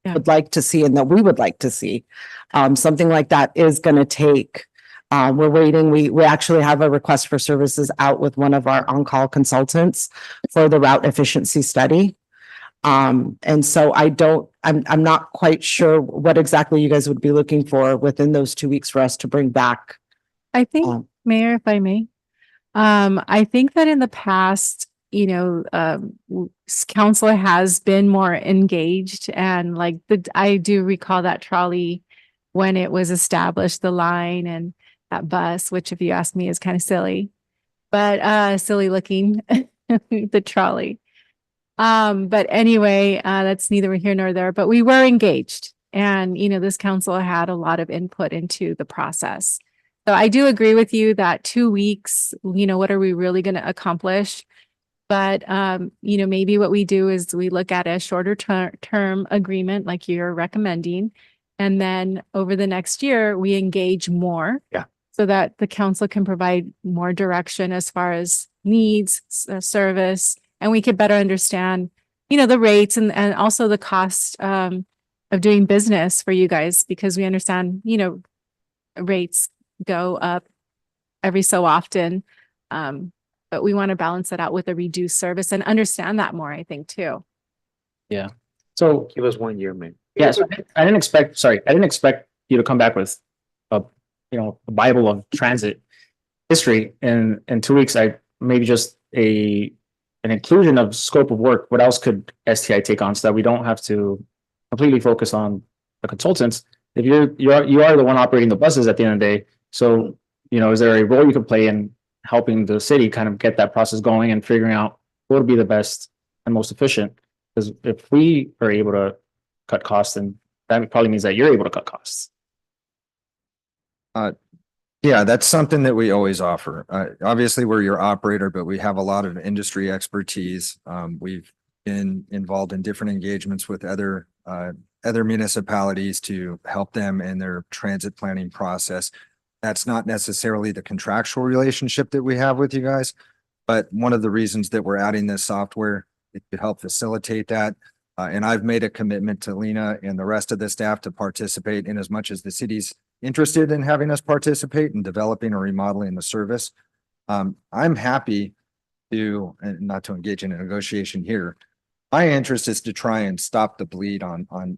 would like to see and that we would like to see. Something like that is going to take, we're waiting. We actually have a request for services out with one of our on-call consultants for the route efficiency study. And so I'm not quite sure what exactly you guys would be looking for within those 2 weeks for us to bring back.
I think, Mayor, if I may, I think that in the past, council has been more engaged, and I do recall that trolley when it was established, the line and that bus, which if you ask me is kind of silly, but silly looking, the trolley. But anyway, that's neither here nor there, but we were engaged, and, this council had a lot of input into the process. So I do agree with you that 2 weeks, what are we really going to accomplish? But, maybe what we do is we look at a shorter term agreement like you're recommending. And then over the next year, we engage more.
Yeah.
So that the council can provide more direction as far as needs, service, and we could better understand, the rates and also the cost of doing business for you guys, because we understand, rates go up every so often. But we want to balance it out with a reduced service and understand that more, I think, too.
Yeah. So
give us 1 year, man.
Yes, I didn't expect you to come back with a Bible of transit history in 2 weeks. I maybe just an inclusion of scope of work. What else could STI take on so that we don't have to completely focus on the consultants? If you are the one operating the buses at the end of the day. So, is there a role you could play in helping the city kind of get that process going and figuring out what would be the best and most efficient? Because if we are able to cut costs, then that probably means that you're able to cut costs.
Yeah, that's something that we always offer. Obviously, we're your operator, but we have a lot of industry expertise. We've been involved in different engagements with other municipalities to help them in their transit planning process. That's not necessarily the contractual relationship that we have with you guys, but one of the reasons that we're adding this software, it could help facilitate that. And I've made a commitment to Lena and the rest of the staff to participate in as much as the city's interested in having us participate in developing or remodeling the service. I'm happy to, and not to engage in a negotiation here. My interest is to try and stop the bleed on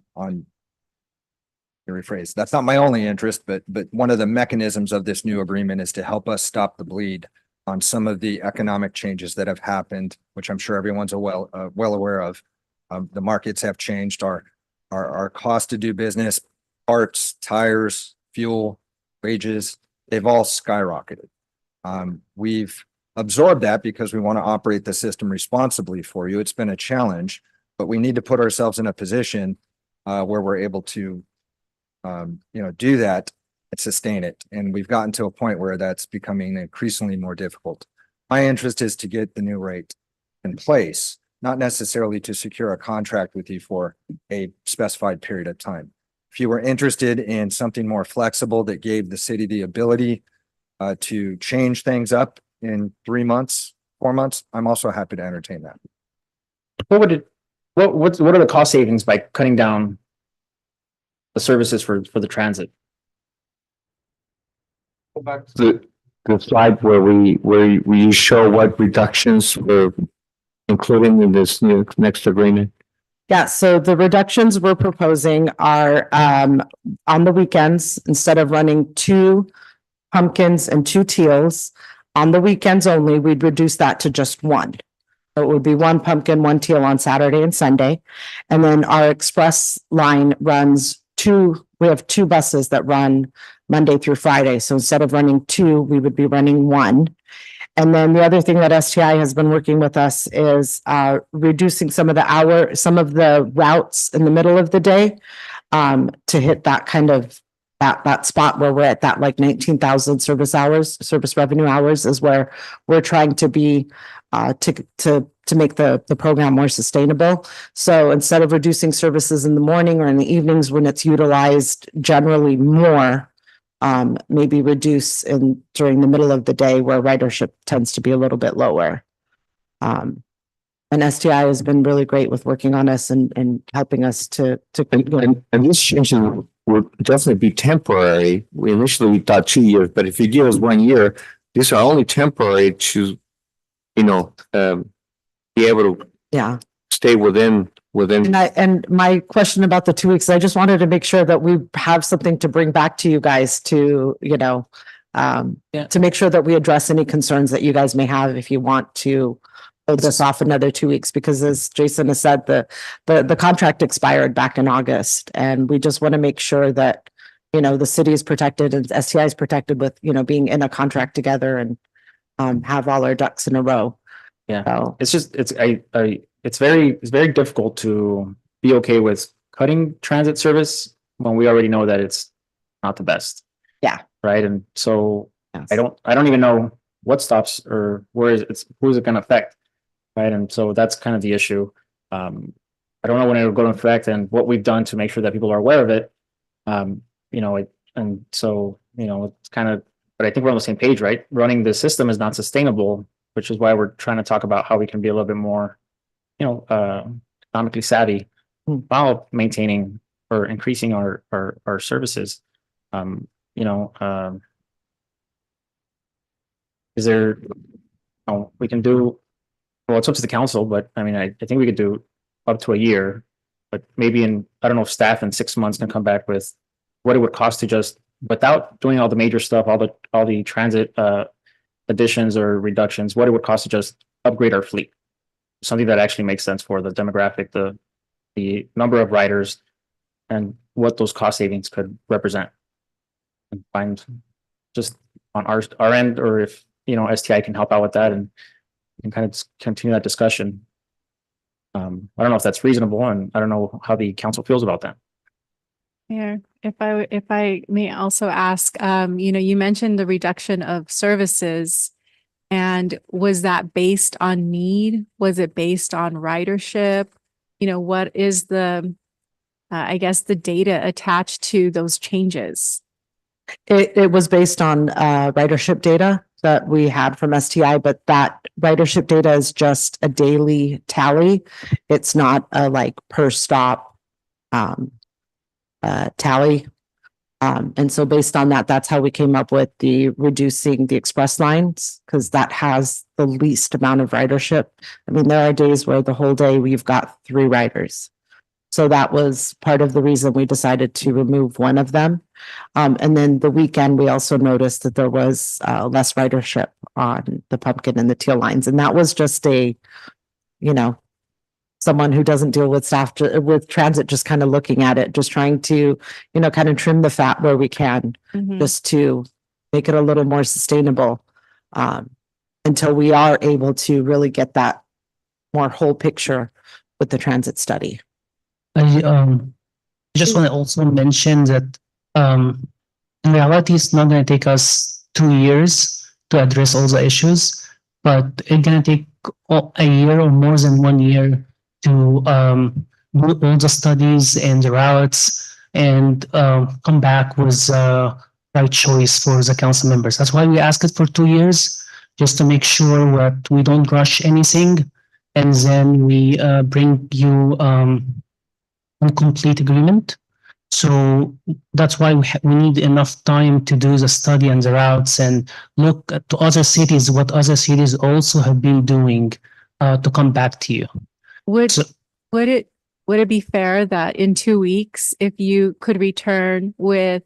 rephrase. That's not my only interest, but one of the mechanisms of this new agreement is to help us stop the bleed on some of the economic changes that have happened, which I'm sure everyone's well aware of. The markets have changed. Our cost to do business, parts, tires, fuel, wages, they've all skyrocketed. We've absorbed that because we want to operate the system responsibly for you. It's been a challenge, but we need to put ourselves in a position where we're able to do that and sustain it. And we've gotten to a point where that's becoming increasingly more difficult. My interest is to get the new rate in place, not necessarily to secure a contract with you for a specified period of time. If you were interested in something more flexible that gave the city the ability to change things up in 3 months, 4 months, I'm also happy to entertain that.
What are the cost savings by cutting down the services for the transit?
Go back to the slide where we show what reductions we're including in this new next agreement.
Yeah, so the reductions we're proposing are on the weekends, instead of running 2 pumpkins and 2 teals, on the weekends only, we'd reduce that to just 1. So it would be 1 pumpkin, 1 teal on Saturday and Sunday. And then our express line runs 2, we have 2 buses that run Monday through Friday. So instead of running 2, we would be running 1. And then the other thing that STI has been working with us is reducing some of the routes in the middle of the day to hit that kind of that spot where we're at that like 19,000 service revenue hours is where we're trying to be to make the program more sustainable. So instead of reducing services in the morning or in the evenings when it's utilized generally more, maybe reduce during the middle of the day where ridership tends to be a little bit lower. And STI has been really great with working on us and helping us to.
And these changes will definitely be temporary. Initially we thought 2 years, but if you give us 1 year, these are only temporary to, be able to stay within.
And my question about the 2 weeks, I just wanted to make sure that we have something to bring back to you guys to, to make sure that we address any concerns that you guys may have if you want to hold this off another 2 weeks, because as Jason has said, the contract expired back in August, and we just want to make sure that, the city is protected and STI is protected with, being in a contract together and have all our ducks in a row.
Yeah,
So
it's just, it's very difficult to be okay with cutting transit service when we already know that it's not the best.
Yeah.
Right. And so
Yes.
I don't even know what stops or who's it going to affect. Right. And so that's kind of the issue. I don't know when it'll go into effect and what we've done to make sure that people are aware of it. And so, it's kind of, but I think we're on the same page, right? Running the system is not sustainable, which is why we're trying to talk about how we can be a little bit more, economically savvy while maintaining or increasing our services. Is there, we can do, well, it's up to the council, but I mean, I think we could do up to a year, but maybe I don't know if staff in 6 months can come back with what it would cost to just, without doing all the major stuff, all the transit additions or reductions, what it would cost to just upgrade our fleet. Something that actually makes sense for the demographic, the number of riders, and what those cost savings could represent. And find just on our end, or if STI can help out with that, and and kind of just continue that discussion. I don't know if that's reasonable, and I don't know how the council feels about that.
Mayor, if I may also ask, you mentioned the reduction of services. And was that based on need? Was it based on ridership? What is the, I guess, the data attached to those changes?
It was based on ridership data that we had from STI, but that ridership data is just a daily tally. It's not a like per stop tally. And so based on that, that's how we came up with the reducing the express lines, because that has the least amount of ridership. I mean, there are days where the whole day we've got 3 riders. So that was part of the reason we decided to remove one of them. And then the weekend, we also noticed that there was less ridership on the Pumpkin and the Teal lines. And that was just someone who doesn't deal with with transit, just kind of looking at it, just trying to, kind of trim the fat where we can, just to make it a little more sustainable until we are able to really get that more whole picture with the transit study.
I just want to also mention that in reality, it's not going to take us 2 years to address all the issues, but it's going to take a year or more than 1 year to do all the studies and the routes and come back with the right choice for the council members. That's why we ask it for 2 years, just to make sure that we don't rush anything, and then we bring you a complete agreement. So that's why we need enough time to do the study and the routes and look at other cities, what other cities also have been doing to come back to you.
Would it be fair that in 2 weeks, if you could return with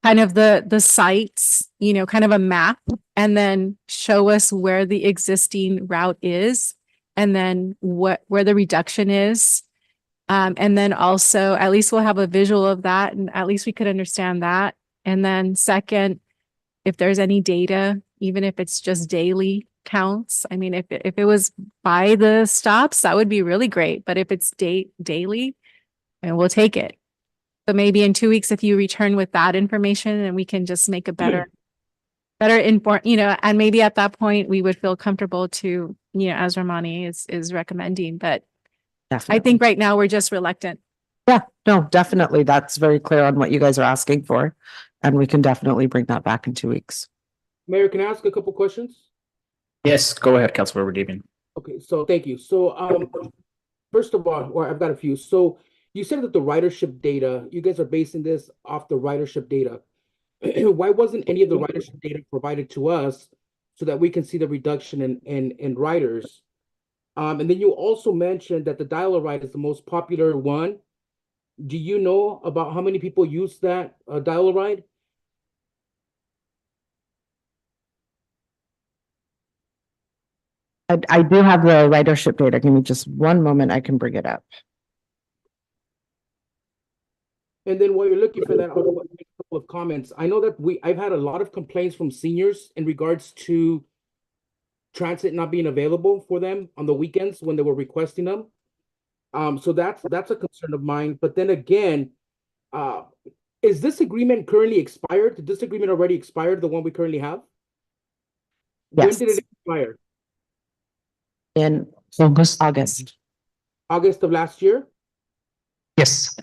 kind of the sites, kind of a map, and then show us where the existing route is, and then where the reduction is? And then also, at least we'll have a visual of that, and at least we could understand that. And then second, if there's any data, even if it's just daily counts. I mean, if it was by the stops, that would be really great. But if it's daily, and we'll take it. So maybe in 2 weeks, if you return with that information, and we can just make a better inform, and maybe at that point we would feel comfortable to, as Romani is recommending. But
Definitely.
I think right now we're just reluctant.
Yeah, no, definitely. That's very clear on what you guys are asking for. And we can definitely bring that back in 2 weeks.
Mayor, can I ask a couple questions?
Yes, go ahead, Councilmember Damian.
Okay, so thank you. So first of all, well, I've got a few. So you said that the ridership data, you guys are basing this off the ridership data. Why wasn't any of the ridership data provided to us so that we can see the reduction in riders? And then you also mentioned that the Dial-A-Ride is the most popular one. Do you know about how many people use that Dial-A-Ride?
I do have the ridership data. Give me just one moment. I can bring it up.
And then while you're looking for that, I'll make a couple of comments. I know that I've had a lot of complaints from seniors in regards to transit not being available for them on the weekends when they were requesting them. So that's a concern of mine. But then again, is this agreement currently expired? Did this agreement already expired, the one we currently have?
Yes.
When did it expire?
In
August.
August of last year?
Yes.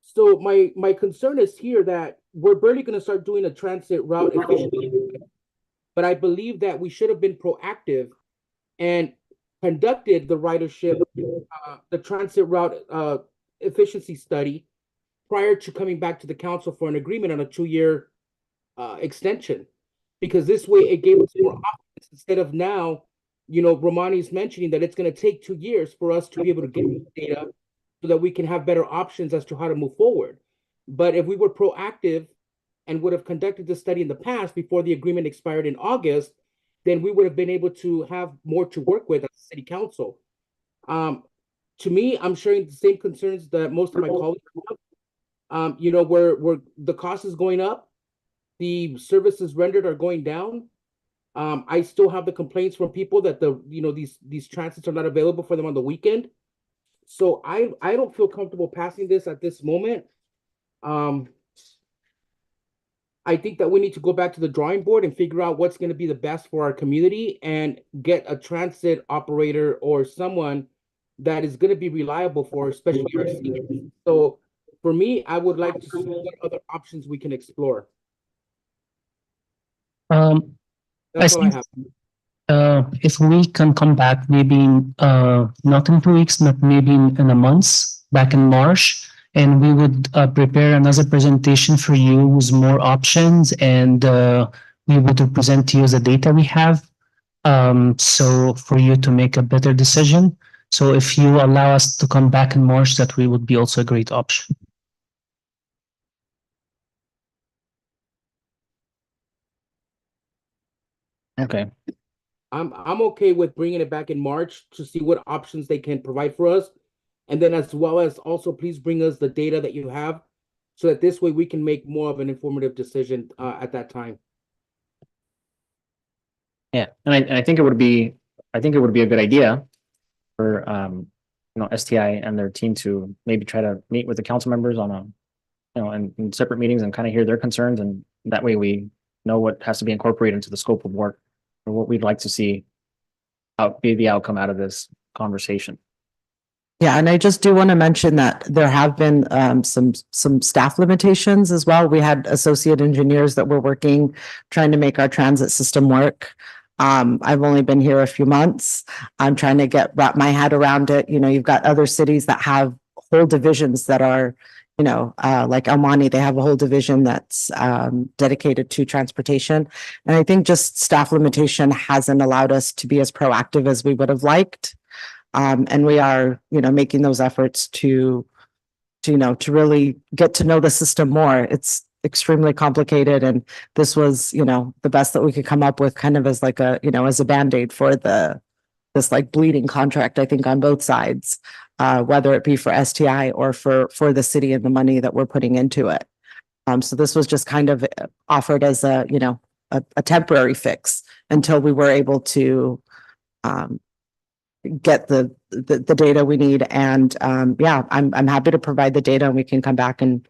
So my concern is here that we're barely going to start doing a transit route efficiently. But I believe that we should have been proactive and conducted the ridership, the transit route efficiency study prior to coming back to the council for an agreement on a 2-year extension. Because this way it gave us more options instead of now, Romani's mentioning that it's going to take 2 years for us to be able to get the data so that we can have better options as to how to move forward. But if we were proactive and would have conducted this study in the past before the agreement expired in August, then we would have been able to have more to work with as a city council. To me, I'm sharing the same concerns that most of my colleagues have. Where the cost is going up, the services rendered are going down, I still have the complaints from people that these transits are not available for them on the weekend. So I don't feel comfortable passing this at this moment. I think that we need to go back to the drawing board and figure out what's going to be the best for our community and get a transit operator or someone that is going to be reliable for, especially our seniors. So for me, I would like to see what other options we can explore. That's all I have.
If we can come back, maybe, not in 2 weeks, but maybe in a month, back in March, and we would, prepare another presentation for you with more options, and, we would present to you the data we have. So for you to make a better decision. So if you allow us to come back in March, that we would be also a great option.
Okay.
I'm okay with bringing it back in March to see what options they can provide for us. And then as well as also please bring us the data that you have so that this way we can make more of an informative decision at that time.
Yeah, and I think it would be a good idea for STI and their team to maybe try to meet with the council members on in separate meetings and kind of hear their concerns, and that way we know what has to be incorporated into the scope of work or what we'd like to see be the outcome out of this conversation.
Yeah, and I just do want to mention that there have been some staff limitations as well. We had associate engineers that were working, trying to make our transit system work. I've only been here a few months. I'm trying to wrap my head around it. You've got other cities that have whole divisions that are, like El Monte, they have a whole division that's dedicated to transportation. And I think just staff limitation hasn't allowed us to be as proactive as we would have liked. And we are, making those efforts to really get to know the system more. It's extremely complicated, and this was, the best that we could come up with, kind of as like as a Band-Aid for this like bleeding contract, I think, on both sides, whether it be for STI or for the city and the money that we're putting into it. So this was just kind of offered as a temporary fix until we were able to get the data we need. And yeah, I'm happy to provide the data, and we can come back and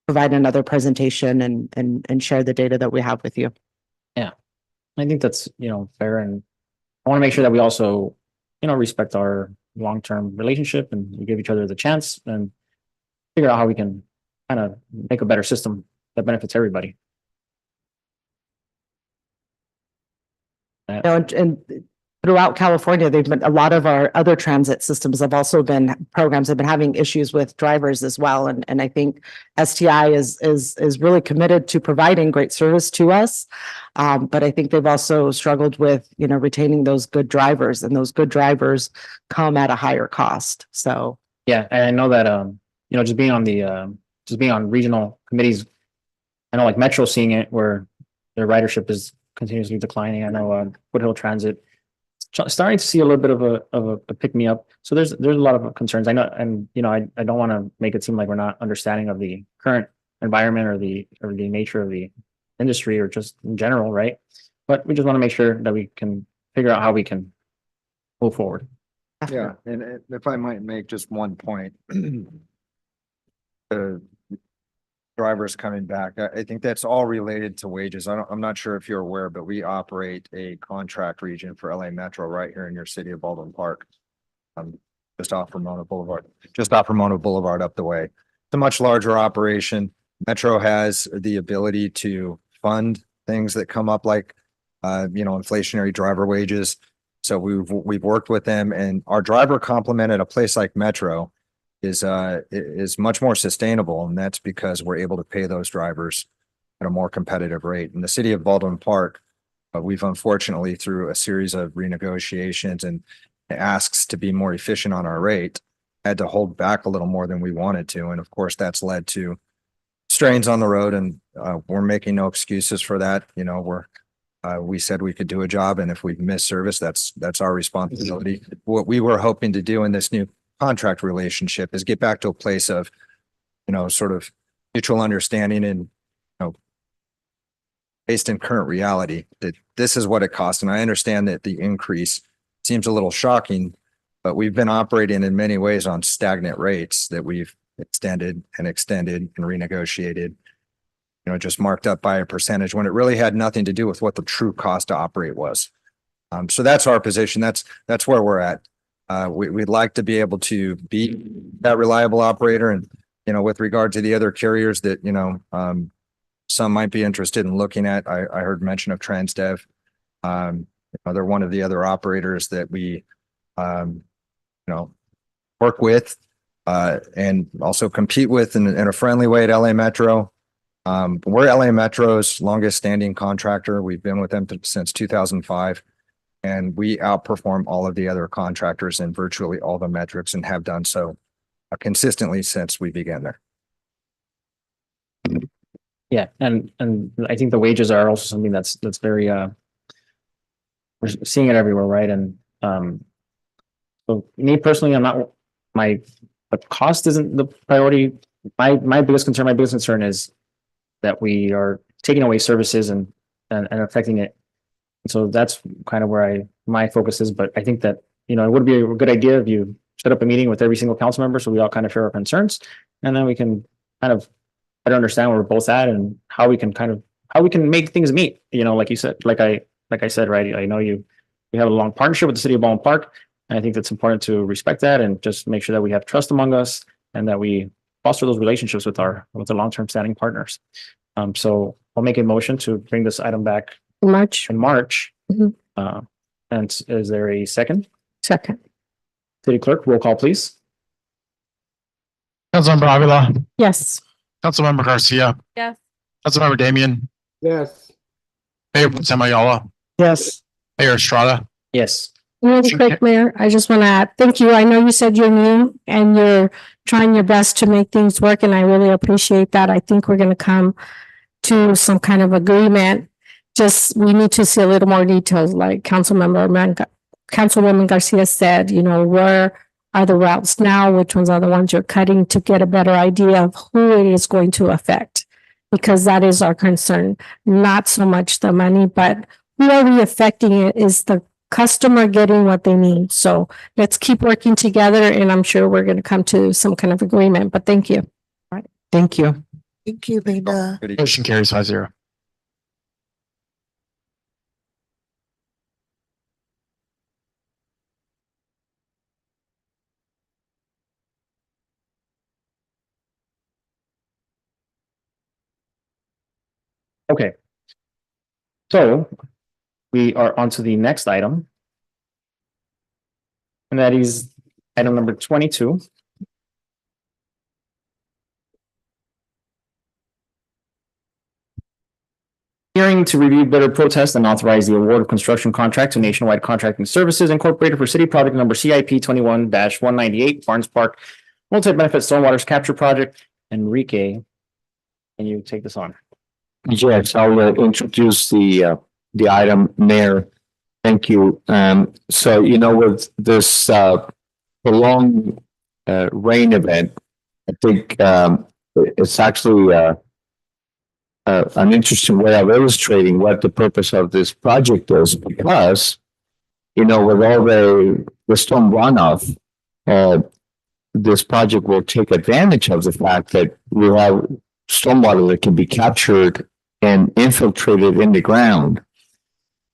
provide another presentation and share the data that we have with you.
Yeah, I think that's fair, and I want to make sure that we also respect our long-term relationship and we give each other the chance and figure out how we can kind of make a better system that benefits everybody.
And throughout California, a lot of our other transit systems have also been programs have been having issues with drivers as well. And I think STI is really committed to providing great service to us. But I think they've also struggled with, retaining those good drivers, and those good drivers come at a higher cost. So
yeah, and I know that just being on regional committees, I know like Metro seeing it where their ridership is continuously declining. I know Foothill Transit starting to see a little bit of a pick me up. So there's a lot of concerns. I know, and I don't want to make it seem like we're not understanding of the current environment or the nature of the industry or just in general, right? But we just want to make sure that we can figure out how we can move forward.
Yeah, and if I might make just one point. The drivers coming back, I think that's all related to wages. I'm not sure if you're aware, but we operate a contract region for LA Metro right here in your city of Baldwin Park. Just off Ramona Boulevard up the way. It's a much larger operation. Metro has the ability to fund things that come up like, inflationary driver wages. So we've worked with them, and our driver complement at a place like Metro is much more sustainable, and that's because we're able to pay those drivers at a more competitive rate. In the city of Baldwin Park, we've unfortunately, through a series of renegotiations and asks to be more efficient on our rate, had to hold back a little more than we wanted to. And of course, that's led to strains on the road, and we're making no excuses for that. We said we could do a job, and if we miss service, that's our responsibility. What we were hoping to do in this new contract relationship is get back to a place of, sort of mutual understanding and, based in current reality, that this is what it costs. And I understand that the increase seems a little shocking, but we've been operating in many ways on stagnant rates that we've extended and renegotiated, just marked up by a percentage when it really had nothing to do with what the true cost to operate was. So that's our position. That's where we're at. We'd like to be able to be that reliable operator. And, with regard to the other carriers that, some might be interested in looking at, I heard mention of Transdev. They're one of the other operators that we, work with, and also compete with in a friendly way at LA Metro. We're LA Metro's longest standing contractor. We've been with them since 2005. And we outperform all of the other contractors in virtually all the metrics and have done so consistently since we began there.
Yeah, and I think the wages are also something that's very we're seeing it everywhere, right? And so me personally, the cost isn't the priority. My biggest concern is that we are taking away services and affecting it. So that's kind of where my focus is. But I think that, it would be a good idea if you set up a meeting with every single council member so we all kind of share our concerns, and then we can kind of better understand where we're both at and how we can make things meet. Like you said, like I said, right? I know we have a long partnership with the city of Baldwin Park, and I think that's important to respect that and just make sure that we have trust among us and that we foster those relationships with the long-term standing partners. So I'll make a motion to bring this item back in March.
Mhm.
And is there a second?
Second.
City Clerk, roll call, please.
Councilmember Avila,
Yes.
Councilmember Garcia,
Yes.
Councilmember Damian,
Yes.
Mayor Pro Tem Ayala,
Yes.
Mayor Estrada.
Yes.
Really quick, Mayor, I just want to add, thank you. I know you said you're new and you're trying your best to make things work, and I really appreciate that. I think we're going to come to some kind of agreement. Just, we need to see a little more details, like Councilwoman Garcia said, where are the routes now? Which ones are the ones you're cutting, to get a better idea of who it is going to affect? Because that is our concern, not so much the money, but who are we affecting? It is the customer getting what they need. So let's keep working together, and I'm sure we're going to come to some kind of agreement, but thank you.
Thank you.
Thank you, Linda.
Motion carries 5-0.
Okay. So we are on to the next item. And that is item number 22. Hearing to review bidder protest and authorize the award of construction contract to Nationwide Contracting Services Incorporated for city project number CIP 21-198 Barnes Park Multi-Benefit Stormwater Capture Project. Enrique, can you take this on?
Yes, I'll introduce the item, Mayor. Thank you. So, with this prolonged rain event, I think it's actually an interesting way of illustrating what the purpose of this project is, because, with all the storm runoff, this project will take advantage of the fact that we have stormwater that can be captured and infiltrated in the ground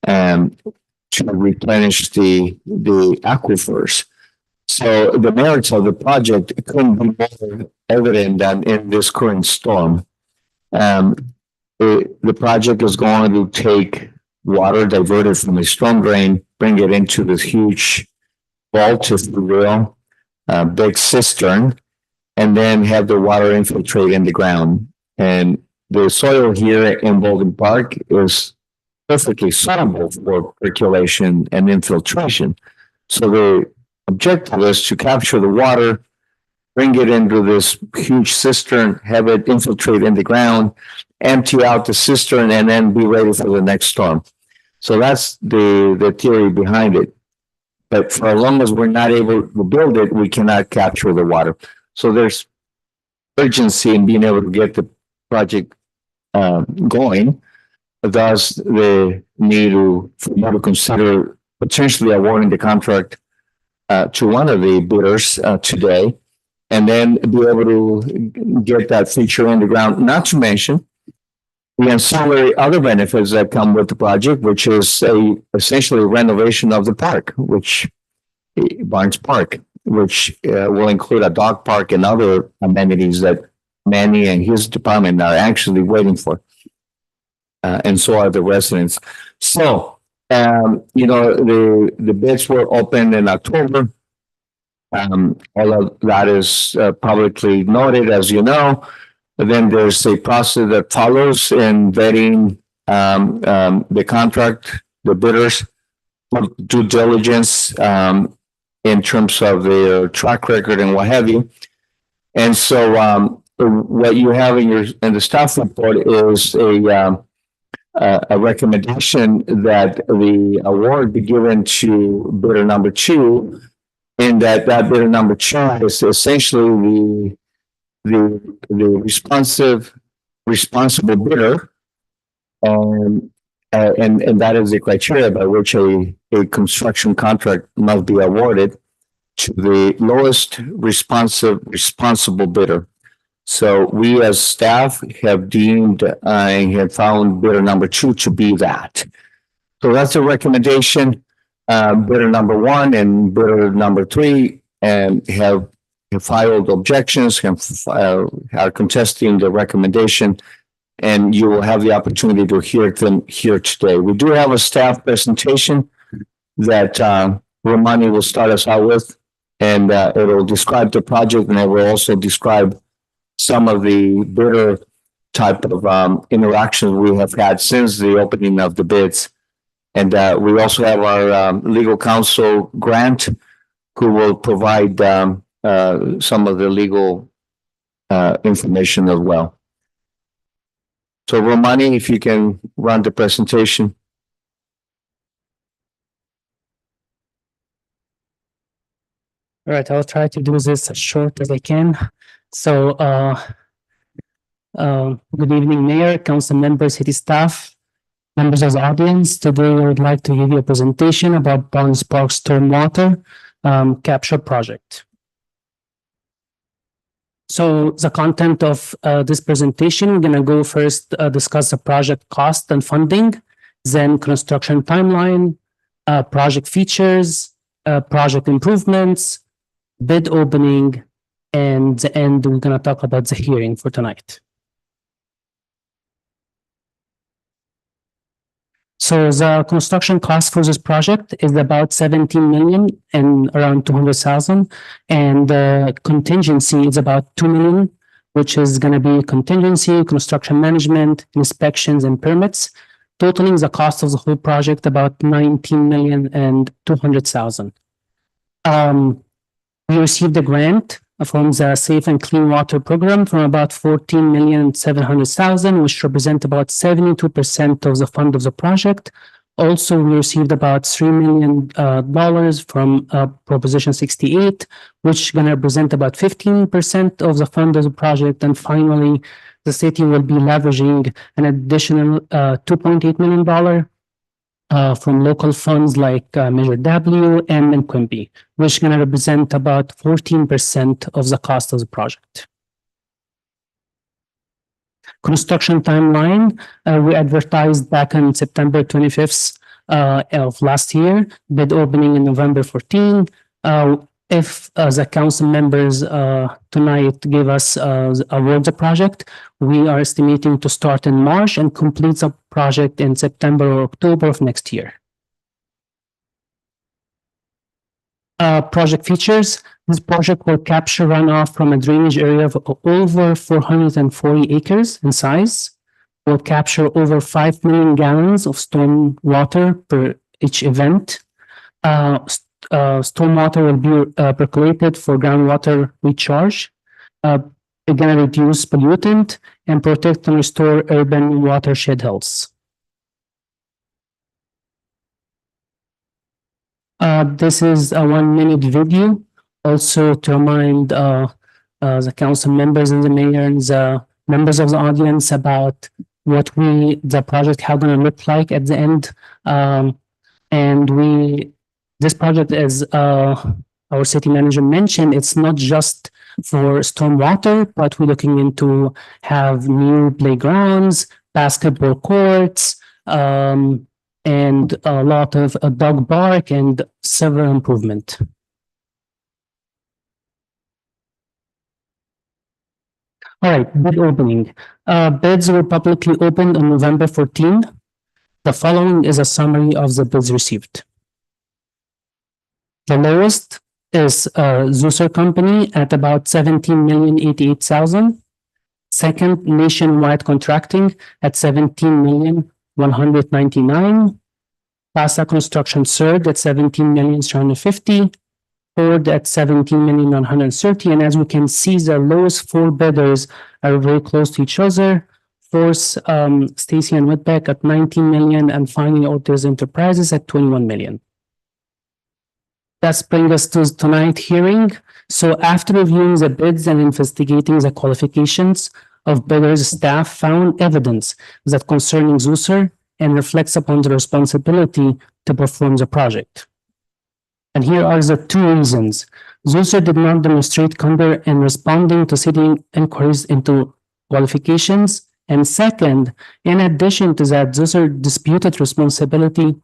to replenish the aquifers. So the merits of the project couldn't be more evident than in this current storm. The project is going to take water diverted from a storm drain, bring it into this huge vault, if you will, big cistern, and then have the water infiltrate in the ground. And the soil here in Baldwin Park is perfectly suitable for percolation and infiltration. So the objective is to capture the water, bring it into this huge cistern, have it infiltrate in the ground, empty out the cistern, and then be ready for the next storm. So that's the theory behind it. But for as long as we're not able to build it, we cannot capture the water. So there's urgency in being able to get the project going. thus the need for you to consider potentially awarding the contract to one of the bidders today, and then be able to get that feature on the ground, not to mention the ancillary other benefits that come with the project, which is essentially renovation of the park, which Barnes Park, which will include a dog park and other amenities that Manny and his department are actually waiting for. And so are the residents. So, the bids were opened in October. All of that is publicly noted, as you know. But then there's a process that follows in vetting the contract, the bidders, due diligence in terms of their track record and what have you. And so what you have in the staff report is a recommendation that the award be given to bidder number 2, and that bidder number 2 is essentially the responsible bidder, and that is the criteria by which a construction contract must be awarded to the lowest responsible bidder. So we as staff have deemed and have found bidder number 2 to be that. So that's a recommendation. Bidder number 1 and bidder number 3 have filed objections, are contesting the recommendation, and you will have the opportunity to hear them here today. We do have a staff presentation that Romani will start us out with, and it will describe the project, and it will also describe some of the bidder type of interactions we have had since the opening of the bids. And we also have our legal counsel, Grant, who will provide some of the legal information as well. So Romani, if you can run the presentation.
All right, I'll try to do this as short as I can. So, good evening, Mayor, Council members, city staff, members of the audience. Today, I would like to give you a presentation about Barnes Park Stormwater Capture Project. So, the content of this presentation, we're going to go first discuss the project cost and funding, then construction timeline, project features, project improvements, bid opening, and the end, we're going to talk about the hearing for tonight. So the construction cost for this project is about 17 million and around 200,000. And the contingency is about 2 million, which is going to be contingency, construction management, inspections, and permits, totaling the cost of the whole project about 19 million and 200,000. We received a grant from the Safe and Clean Water Program from about 14,700,000, which represent about 72% of the fund of the project. Also, we received about $3 million from Proposition 68, which is going to represent about 15% of the fund of the project. And finally, the city will be leveraging an additional $2.8 million from local funds like Measure W, M, and Quimby, which is going to represent about 14% of the cost of the project. Construction timeline, we advertised back on September 25th of last year, bid opening in November 14. If the council members tonight give us award the project, we are estimating to start in March and complete the project in September or October of next year. Project features. This project will capture runoff from a drainage area of over 440 acres in size. Will capture over 5 million gallons of storm water per each event. Stormwater will be percolated for groundwater recharge. Again, reduce pollutant and protect and restore urban watershed health. This is a 1-minute video, also to remind the council members and the mayor and the members of the audience about the project, how gonna look like at the end. And this project, as our city manager mentioned, it's not just for stormwater, but we're looking into have new playgrounds, basketball courts, and a lot of dog park and several improvement. All right, bid opening. Bids were publicly opened on November 14. The following is a summary of the bids received. The lowest is Zuser Company at about 17,088,000. Second, Nationwide Contracting at 17,199,000. Pasa Construction Third at 17,350,000. Ford at 17,130,000. And as we can see, the lowest four bidders are very close to each other. Force, Stacy and Whitbeck at 19 million, and finally Ortiz Enterprises at 21 million. That's brings us to tonight's hearing. So after reviewing the bids and investigating the qualifications of bidders, staff found evidence that concerning Zuser and reflects upon the responsibility to perform the project. And here are the two reasons. Zuser did not demonstrate candor in responding to city inquiries into qualifications. And second, in addition to that, Zuser disputed responsibility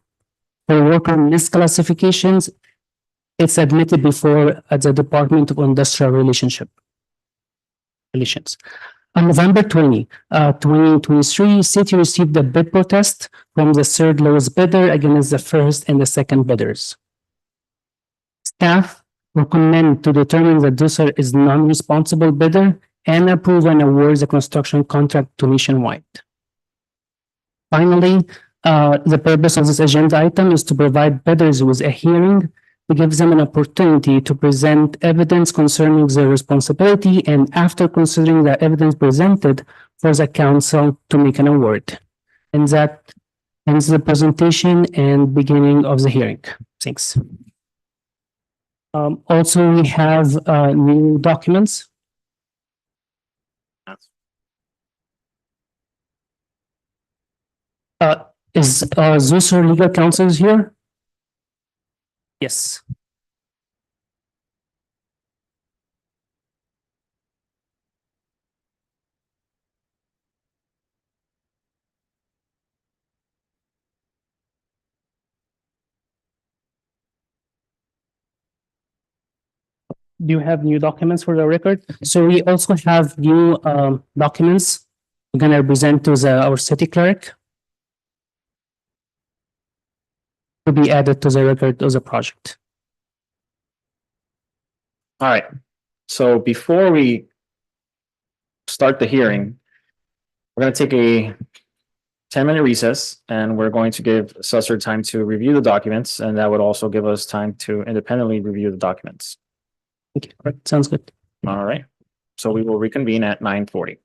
for worker misclassifications. It's admitted before at the Department of Industrial Relations. On November 20, 2023, city received a bid protest from the third lowest bidder against the first and the second bidders. Staff recommend to determine that Zuser is non-responsible bidder and approve and award the construction contract to Nationwide. Finally, the purpose of this agenda item is to provide bidders with a hearing to give them an opportunity to present evidence concerning their responsibility, and after considering the evidence presented, for the council to make an award. And that ends the presentation and beginning of the hearing. Thanks. Also, we have new documents. Is Zuser legal counsel here? Yes. Do you have new documents for the record? So we also have new documents we're gonna present to our city clerk to be added to the record of the project.
All right. So before we start the hearing, we're going to take a 10-minute recess, and we're going to give Susser time to review the documents, and that would also give us time to independently review the documents.
Okay, all right, sounds good.
All right. So we will reconvene at 9:40.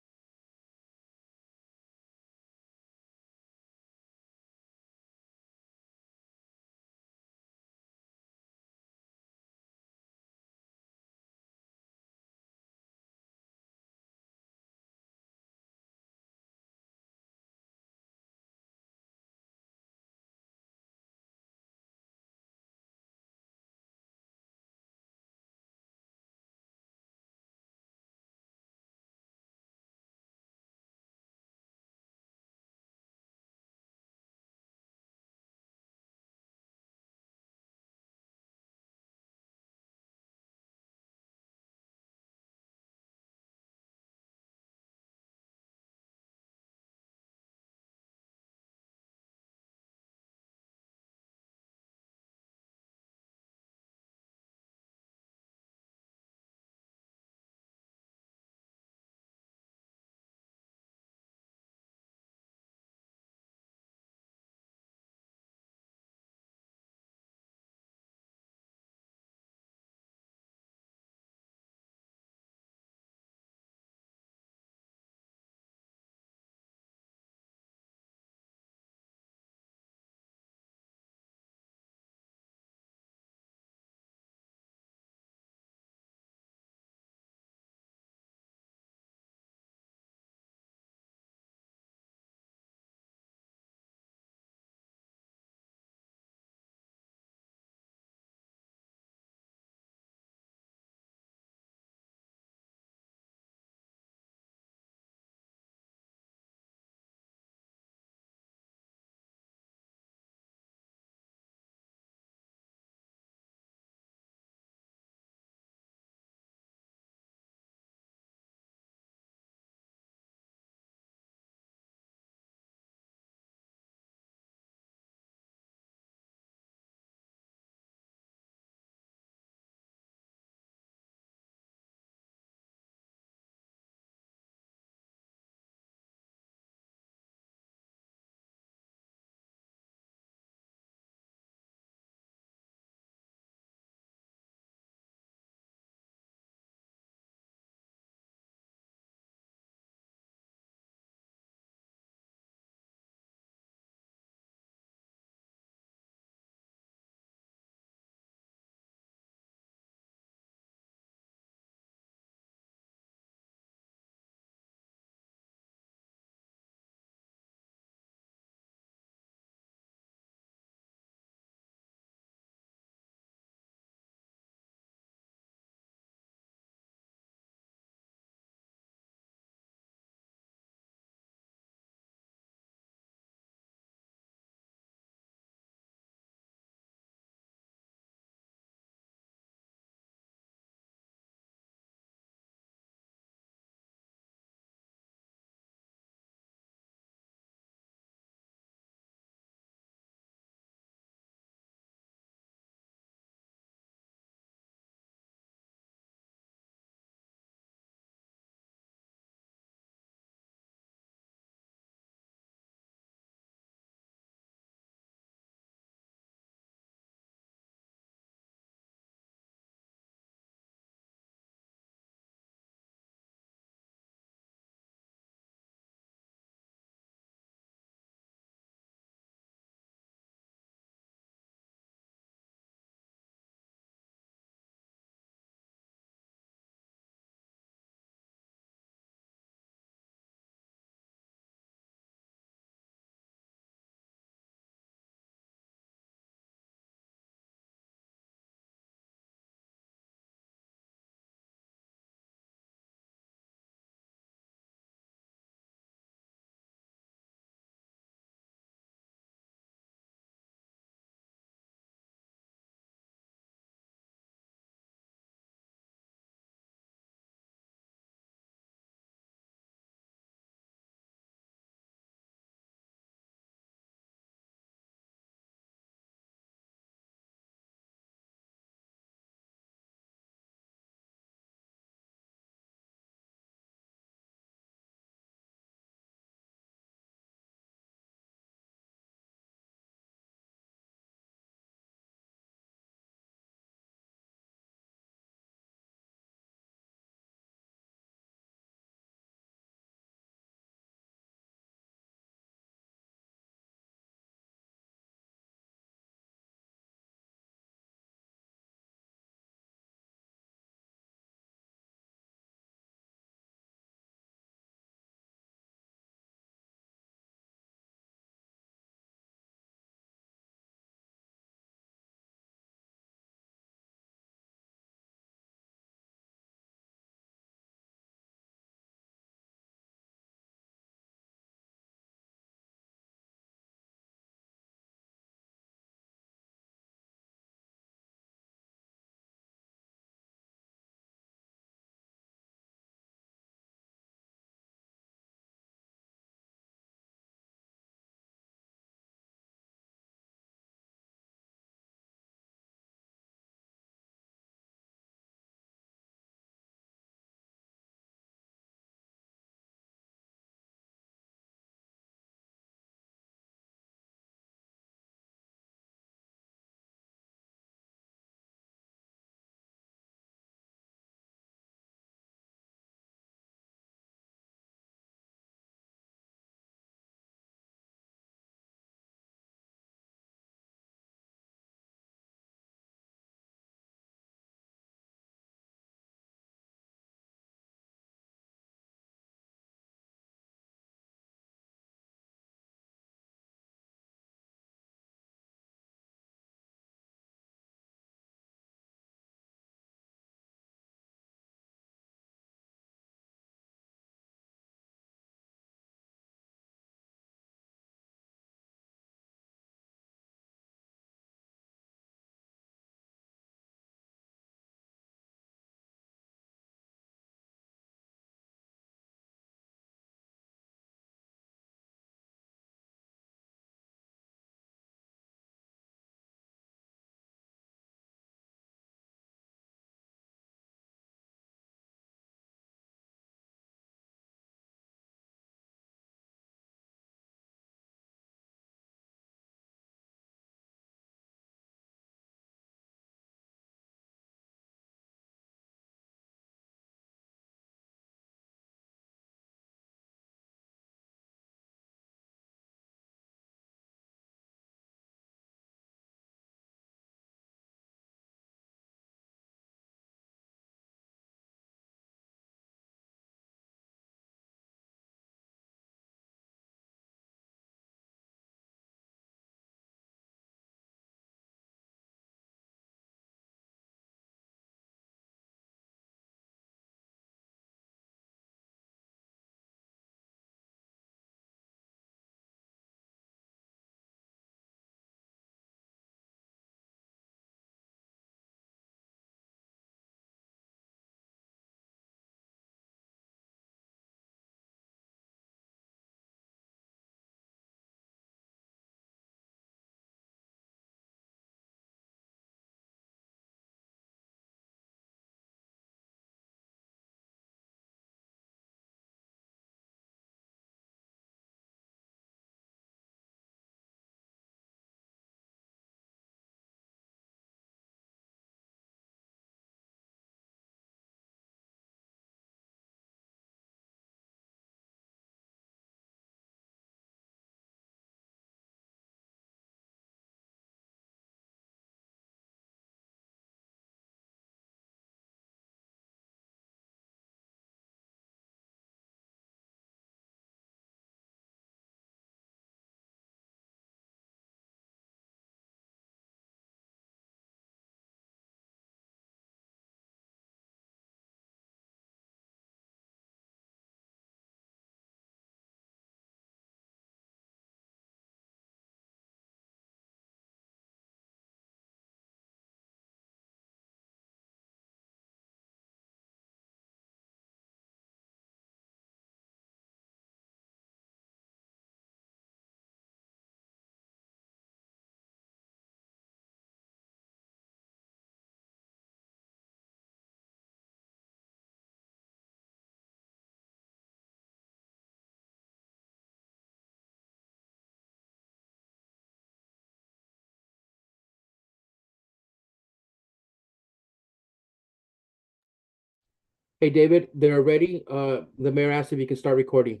Hey, David, they're ready. The mayor asked if you can start recording.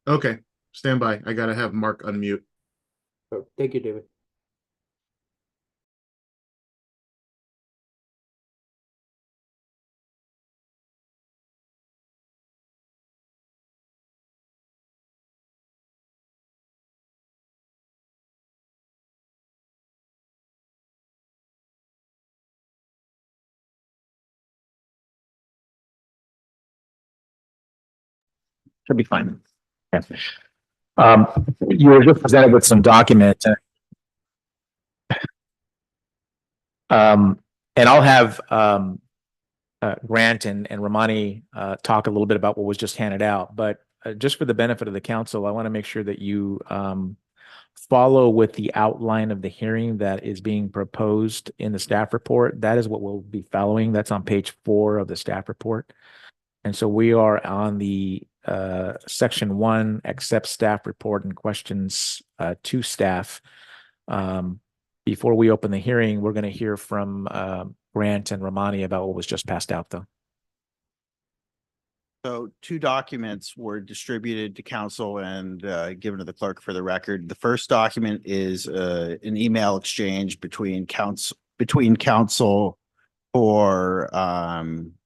Okay, stand by. I gotta have Mark unmute.
Thank you, David.
Should be fine. Okay.
You were just presented with some documents. And I'll have Grant and Ramani talk a little bit about what was just handed out. But just for the benefit of the council, I want to make sure that you follow with the outline of the hearing that is being proposed in the staff report. That is what we'll be following. That's on page 4 of the staff report. And so we are on the section 1, accept staff report and questions to staff. Before we open the hearing, we're going to hear from Grant and Ramani about what was just passed out, though.
So 2 documents were distributed to council and given to the clerk for the record. The first document is an email exchange between council for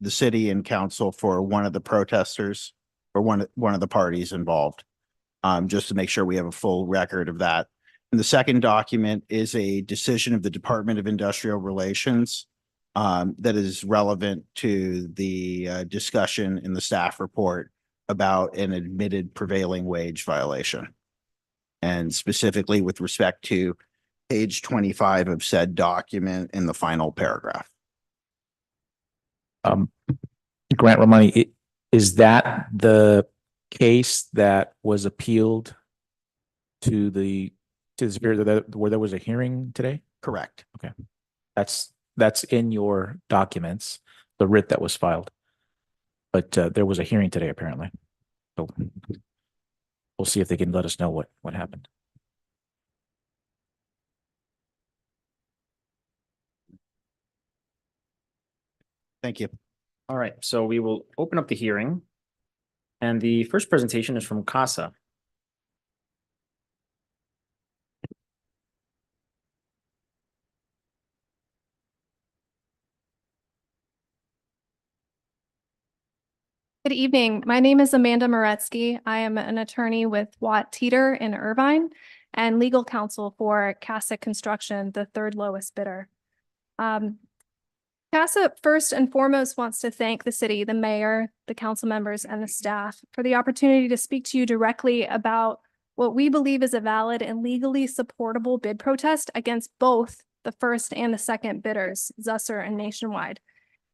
the city and council for one of the protesters or one of the parties involved, just to make sure we have a full record of that. And the second document is a decision of the Department of Industrial Relations that is relevant to the discussion in the staff report about an admitted prevailing wage violation. And specifically with respect to page 25 of said document in the final paragraph.
Grant, Ramani, is that the case that was appealed to the Superior where there was a hearing today?
Correct.
Okay. That's in your documents, the writ that was filed. But there was a hearing today, apparently. So we'll see if they can let us know what happened.
Thank you.
All right, so we will open up the hearing. And the first presentation is from CASA.
Good evening. My name is Amanda Moretsky. I am an attorney with Watt Teeter in Irvine and legal counsel for CASA Construction, the 3rd lowest bidder. CASA first and foremost wants to thank the city, the mayor, the council members, and the staff for the opportunity to speak to you directly about what we believe is a valid and legally supportable bid protest against both the first and the second bidders, Zusser and Nationwide.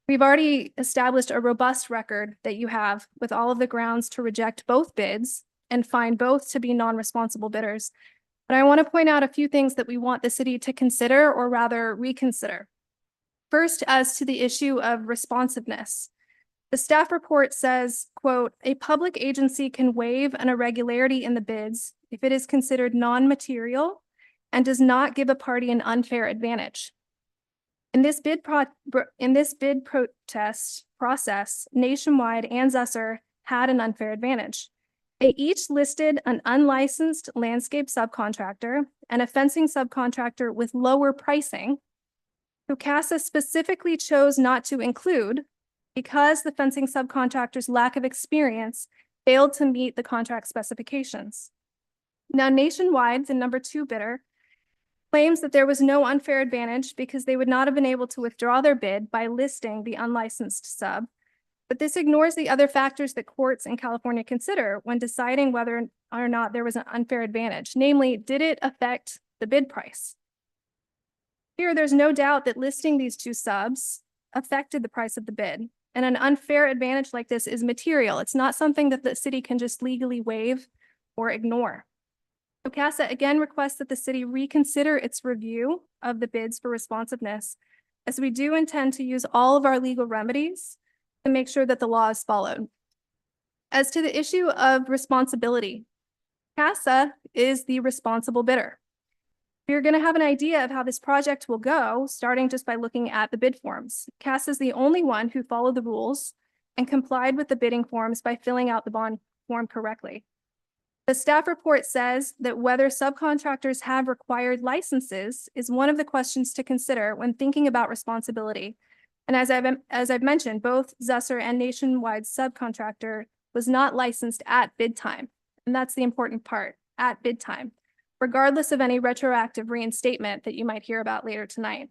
We've already established a robust record that you have with all of the grounds to reject both bids and find both to be non-responsible bidders. But I want to point out a few things that we want the city to consider, or rather reconsider. First, as to the issue of responsiveness. The staff report says, quote, "A public agency can waive an irregularity in the bids if it is considered non-material and does not give a party an unfair advantage." In this bid protest process, Nationwide and Zusser had an unfair advantage. They each listed an unlicensed landscape subcontractor and a fencing subcontractor with lower pricing, who CASA specifically chose not to include because the fencing subcontractor's lack of experience failed to meet the contract specifications. Now, Nationwide, the number 2 bidder, claims that there was no unfair advantage because they would not have been able to withdraw their bid by listing the unlicensed sub. But this ignores the other factors that courts in California consider when deciding whether or not there was an unfair advantage. Namely, did it affect the bid price? Here, there's no doubt that listing these 2 subs affected the price of the bid. And an unfair advantage like this is material. It's not something that the city can just legally waive or ignore. So CASA again requests that the city reconsider its review of the bids for responsiveness, as we do intend to use all of our legal remedies to make sure that the law is followed. As to the issue of responsibility, CASA is the responsible bidder. You're going to have an idea of how this project will go, starting just by looking at the bid forms. CAS is the only one who followed the rules and complied with the bidding forms by filling out the bond form correctly. The staff report says that whether subcontractors have required licenses is one of the questions to consider when thinking about responsibility. And as I've mentioned, both Zusser and Nationwide subcontractor was not licensed at bid time. And that's the important part, at bid time, regardless of any retroactive reinstatement that you might hear about later tonight.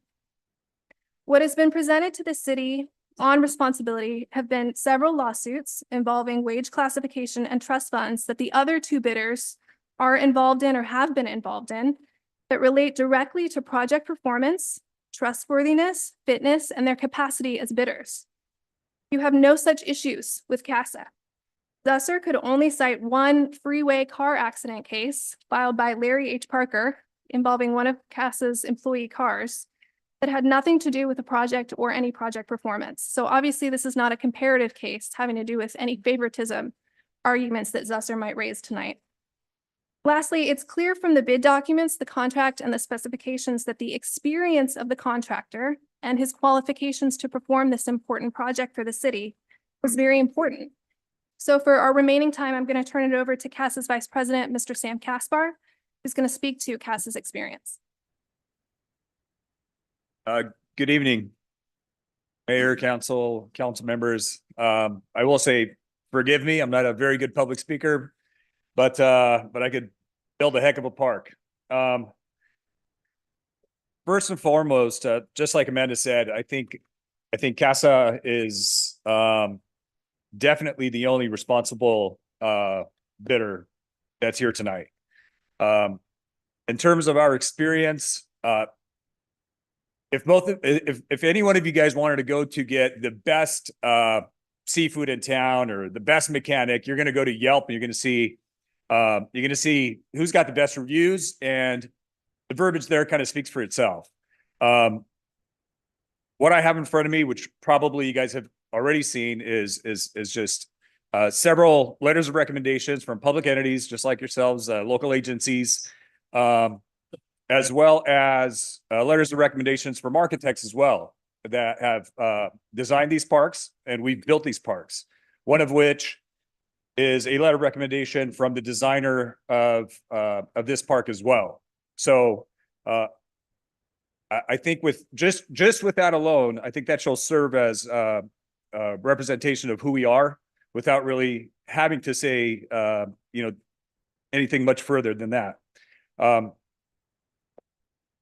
What has been presented to the city on responsibility have been several lawsuits involving wage classification and trust funds that the other two bidders are involved in or have been involved in that relate directly to project performance, trustworthiness, fitness, and their capacity as bidders. You have no such issues with CASA. Zusser could only cite one freeway car accident case filed by Larry H. Parker involving one of CASA's employee cars that had nothing to do with the project or any project performance. So obviously this is not a comparative case having to do with any favoritism arguments that Zusser might raise tonight. Lastly, it's clear from the bid documents, the contract, and the specifications that the experience of the contractor and his qualifications to perform this important project for the city was very important. So for our remaining time, I'm going to turn it over to CASA's Vice President, Mr. Sam Kaspar, who's going to speak to CASA's experience.
Good evening, Mayor, council members. I will say, forgive me, I'm not a very good public speaker, but I could build a heck of a park. First and foremost, just like Amanda said, I think CASA is definitely the only responsible bidder that's here tonight. In terms of our experience, if any one of you guys wanted to go to get the best seafood in town or the best mechanic, you're going to go to Yelp and you're going to see who's got the best reviews, and the verbiage there kind of speaks for itself. What I have in front of me, which probably you guys have already seen, is just several letters of recommendations from public entities, just like yourselves, local agencies, as well as letters of recommendations from architects as well that have designed these parks, and we've built these parks. One of which is a letter of recommendation from the designer of this park as well. So I think with just with that alone, I think that shall serve as a representation of who we are without really having to say anything much further than that.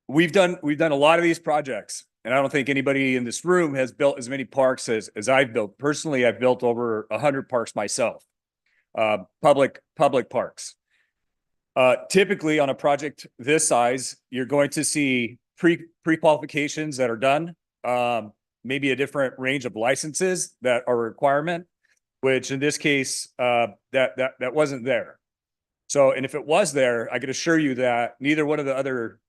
We've done a lot of these projects, and I don't think anybody in this room has built as many parks as I've built. Personally, I've built over 100 parks myself, public parks. Typically on a project this size, you're going to see pre-qualifications that are done, maybe a different range of licenses that are a requirement, which in this case, that wasn't there. So, and if it was there, I could assure you that neither one of the other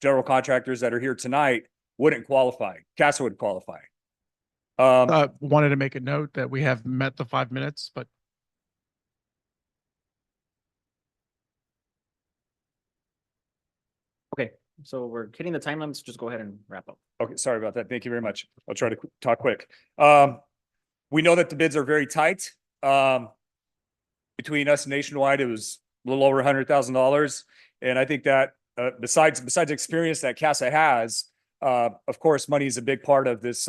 general contractors that are here tonight wouldn't qualify. CASA would qualify.
Wanted to make a note that we have met the 5 minutes, but
Okay, so we're hitting the time limits. Just go ahead and wrap up.
Okay, sorry about that. Thank you very much. I'll try to talk quick. We know that the bids are very tight. Between us and Nationwide, it was a little over $100,000. And I think that besides experience that CASA has, of course, money is a big part of this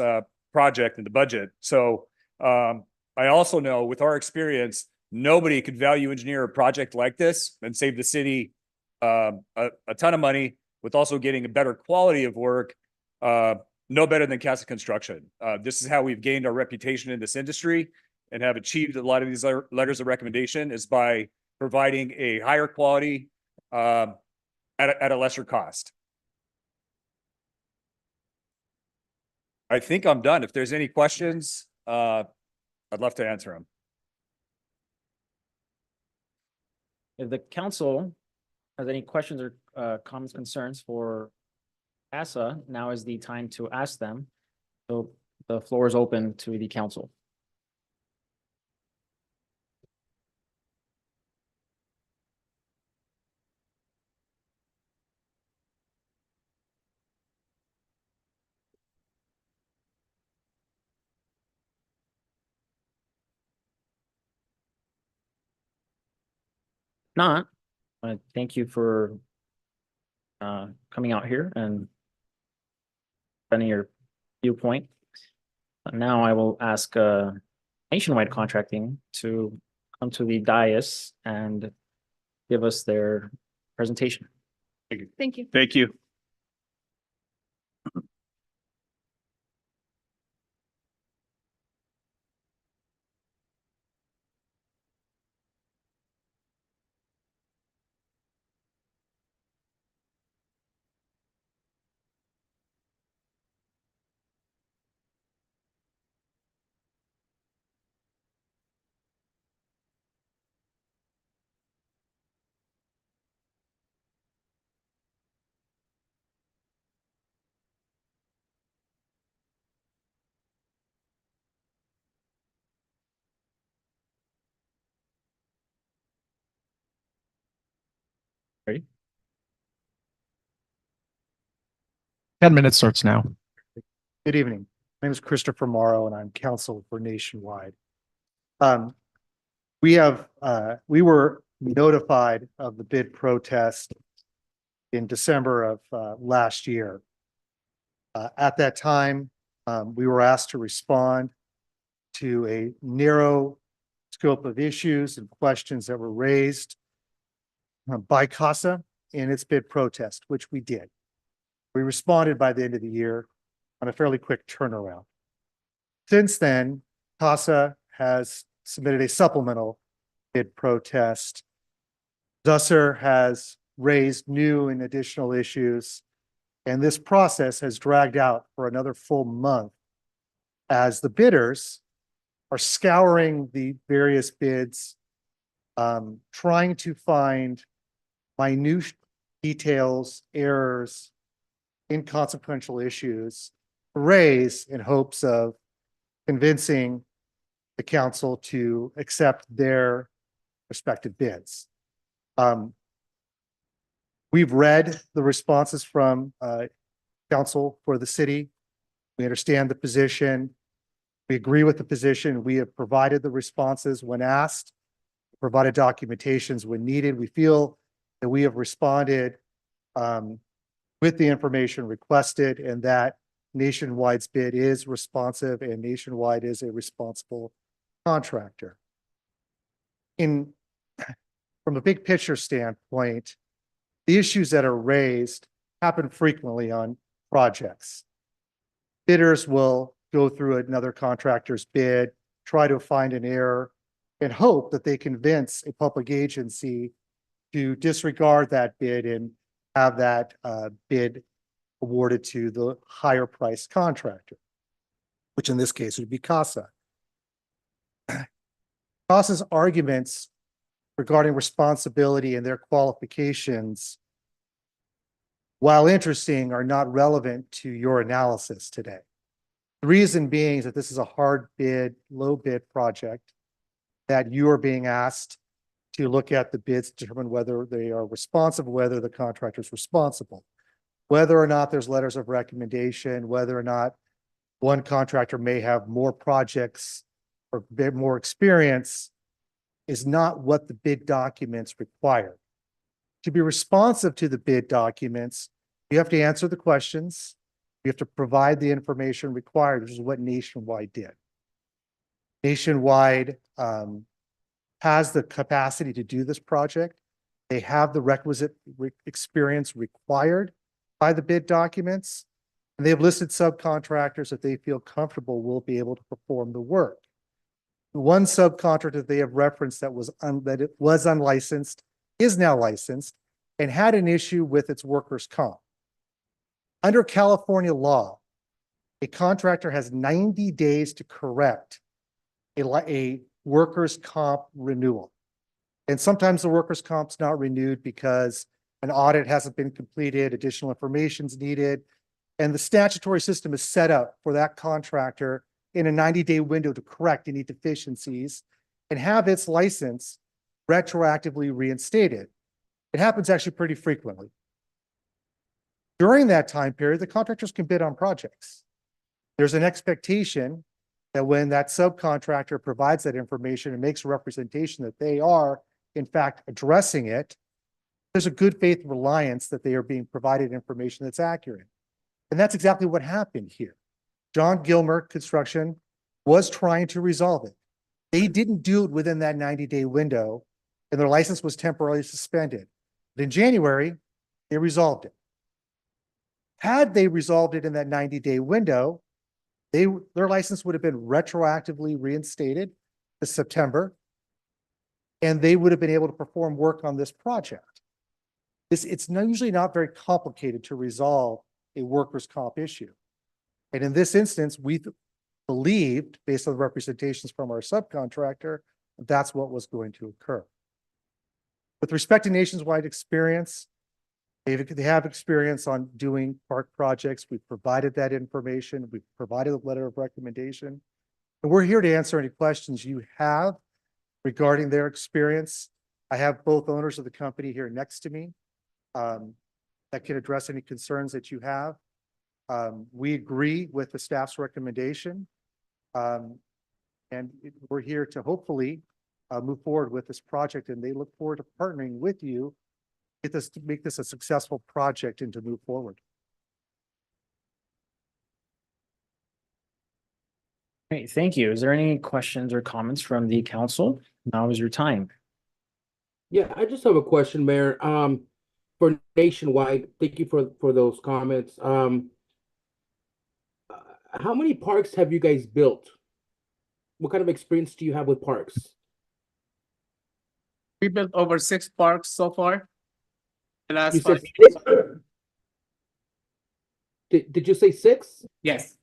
project and the budget. So I also know with our experience, nobody could value engineer a project like this and save the city a ton of money with also getting a better quality of work, no better than CASA Construction. This is how we've gained our reputation in this industry and have achieved a lot of these letters of recommendation, is by providing a higher quality at a lesser cost. I think I'm done. If there's any questions, I'd love to answer them.
If the council has any questions or comments, concerns for CASA, now is the time to ask them. So the floor is open to the council. not, I thank you for coming out here and spending your viewpoint. Now I will ask Nationwide Contracting to come to the dais and give us their presentation.
Thank you.
Thank you.
Ready?
10 minutes starts now.
Good evening. My name is Christopher Morrow and I'm counsel for Nationwide. We were notified of the bid protest in December of last year. At that time, we were asked to respond to a narrow scope of issues and questions that were raised by CASA in its bid protest, which we did. We responded by the end of the year on a fairly quick turnaround. Since then, CASA has submitted a supplemental bid protest. Zusser has raised new and additional issues, and this process has dragged out for another full month as the bidders are scouring the various bids, trying to find minute details, errors, inconsequential issues raised in hopes of convincing the council to accept their respective bids. We've read the responses from council for the city. We understand the position. We agree with the position. We have provided the responses when asked, provided documentations when needed. We feel that we have responded with the information requested and that Nationwide's bid is responsive and Nationwide is a responsible contractor. From a big picture standpoint, the issues that are raised happen frequently on projects. Bidders will go through another contractor's bid, try to find an error, and hope that they convince a public agency to disregard that bid and have that bid awarded to the higher priced contractor, which in this case would be CASA. CASA's arguments regarding responsibility and their qualifications, while interesting, are not relevant to your analysis today. The reason being is that this is a hard bid, low bid project that you are being asked to look at the bids, determine whether they are responsive, whether the contractor is responsible, whether or not there's letters of recommendation, whether or not one contractor may have more projects or a bit more experience is not what the bid documents require. To be responsive to the bid documents, you have to answer the questions. You have to provide the information required, which is what Nationwide did. Nationwide has the capacity to do this project. They have the requisite experience required by the bid documents, and they have listed subcontractors that they feel comfortable will be able to perform the work. The one subcontractor they have referenced that was unlicensed is now licensed and had an issue with its workers' comp. Under California law, a contractor has 90 days to correct a workers' comp renewal. And sometimes the workers' comp's not renewed because an audit hasn't been completed, additional information is needed, and the statutory system is set up for that contractor in a 90-day window to correct any deficiencies and have its license retroactively reinstated. It happens actually pretty frequently. During that time period, the contractors can bid on projects. There's an expectation that when that subcontractor provides that information and makes a representation that they are in fact addressing it, there's a good faith reliance that they are being provided information that's accurate. And that's exactly what happened here. John Gilmer Construction was trying to resolve it. They didn't do it within that 90-day window, and their license was temporarily suspended. But in January, they resolved it. Had they resolved it in that 90-day window, their license would have been retroactively reinstated to September, and they would have been able to perform work on this project. It's usually not very complicated to resolve a workers' comp issue. And in this instance, we believed, based on the representations from our subcontractor, that's what was going to occur. With respect to nationwide experience, they have experience on doing park projects. We've provided that information. We've provided a letter of recommendation. And we're here to answer any questions you have regarding their experience. I have both owners of the company here next to me that can address any concerns that you have. We agree with the staff's recommendation. We're here to hopefully move forward with this project, and they look forward to partnering with you to make this a successful project and to move forward.
Great, thank you. Is there any questions or comments from the council? Now is your time.
Yeah, I just have a question, Mayor. For Nationwide, thank you for those comments. How many parks have you guys built? What kind of experience do you have with parks?
We built over 6 parks so far. The last
You said
5
6? Did you say 6?
Yes.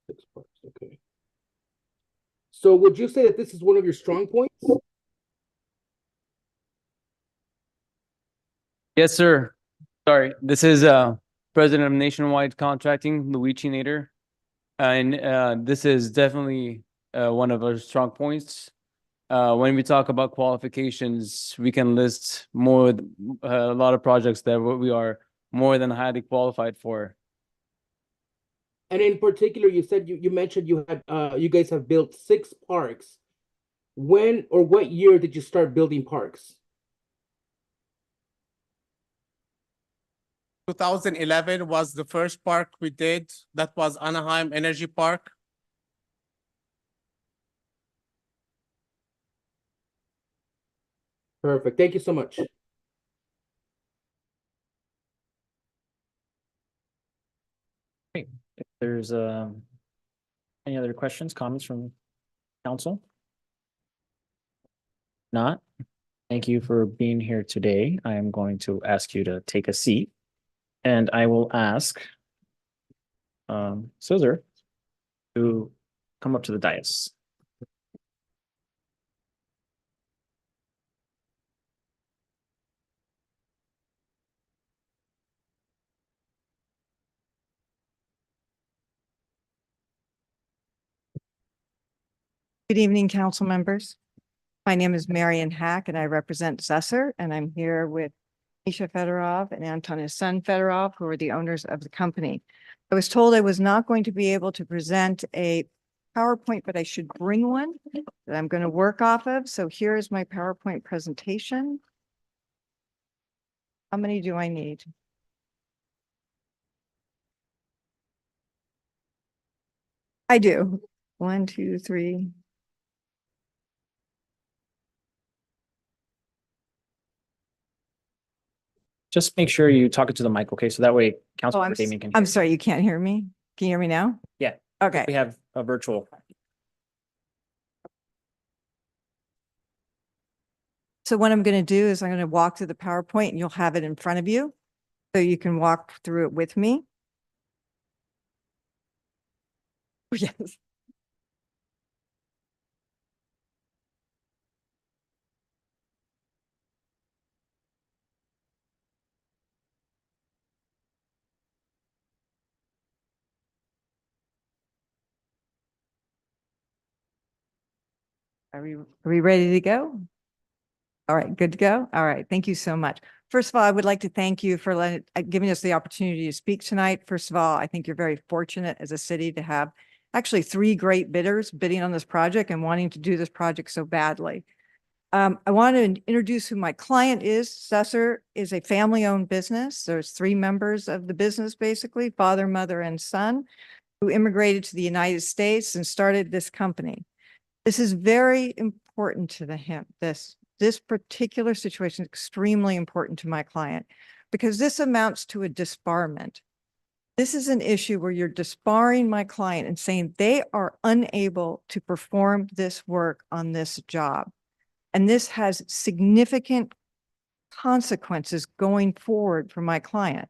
6 parks, okay. So would you say that this is one of your strong points?
Yes, sir. Sorry, this is President of Nationwide Contracting, Luigi Nader. And this is definitely one of our strong points. When we talk about qualifications, we can list a lot of projects that we are more than highly qualified for.
And in particular, you said you mentioned you guys have built 6 parks. When or what year did you start building parks?
2011 was the first park we did. That was Anaheim Energy Park.
Perfect. Thank you so much.
Great. If there's any other questions, comments from council? Not? Thank you for being here today. I am going to ask you to take a seat. And I will ask Cesar to come up to the dais.
Good evening, council members. My name is Marian Hack and I represent Zesser, and I'm here with Misha Fedorov and Anton, his son Fedorov, who are the owners of the company. I was told I was not going to be able to present a PowerPoint, but I should bring one that I'm going to work off of. So here is my PowerPoint presentation. How many do I need? I do. 1, 2, 3.
Just make sure you talk it to the mic, okay? So that way Councilmember Damian can hear.
I'm sorry, you can't hear me? Can you hear me now?
Yeah.
Okay.
We have a virtual.
So what I'm going to do is I'm going to walk through the PowerPoint and you'll have it in front of you. So you can walk through it with me. Yes. Are we ready to go? All right, good to go. All right, thank you so much. First of all, I would like to thank you for giving us the opportunity to speak tonight. First of all, I think you're very fortunate as a city to have actually 3 great bidders bidding on this project and wanting to do this project so badly. I want to introduce who my client is. Susser is a family-owned business. There's 3 members of the business, basically, father, mother, and son, who immigrated to the United States and started this company. This is very important to him. This particular situation is extremely important to my client because this amounts to a disbarment. This is an issue where you're disbarring my client and saying they are unable to perform this work on this job. And this has significant consequences going forward for my client.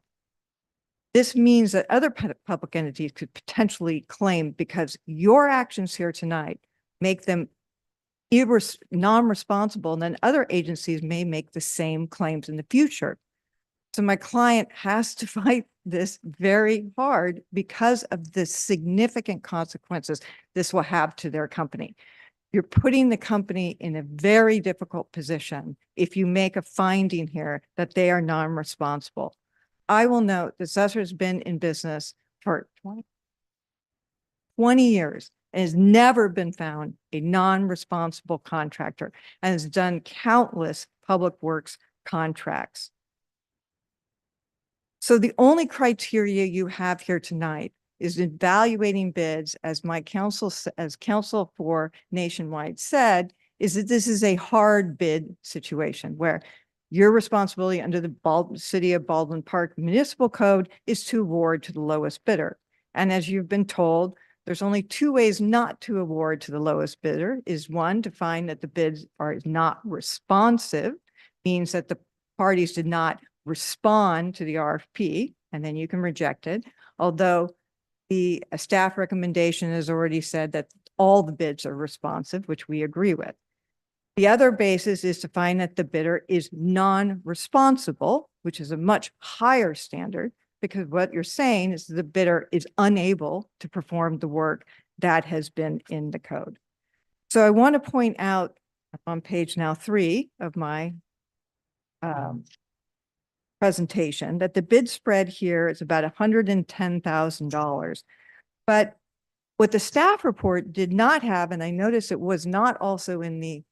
This means that other public entities could potentially claim because your actions here tonight make them non-responsible, and then other agencies may make the same claims in the future. So my client has to fight this very hard because of the significant consequences this will have to their company. You're putting the company in a very difficult position if you make a finding here that they are non-responsible. I will note that Susser has been in business for 20 years and has never been found a non-responsible contractor and has done countless public works contracts. So the only criteria you have here tonight is evaluating bids, as counsel for Nationwide said, is that this is a hard bid situation where your responsibility under the City of Baldwin Park Municipal Code is to award to the lowest bidder. And as you've been told, there's only 2 ways not to award to the lowest bidder. Is 1, to find that the bids are not responsive, means that the parties did not respond to the RFP, and then you can reject it. Although the staff recommendation has already said that all the bids are responsive, which we agree with. The other basis is to find that the bidder is non-responsible, which is a much higher standard, because what you're saying is the bidder is unable to perform the work that has been in the code. So I want to point out on page now 3 of my presentation that the bid spread here is about $110,000. But what the staff report did not have, and I noticed it was not also in the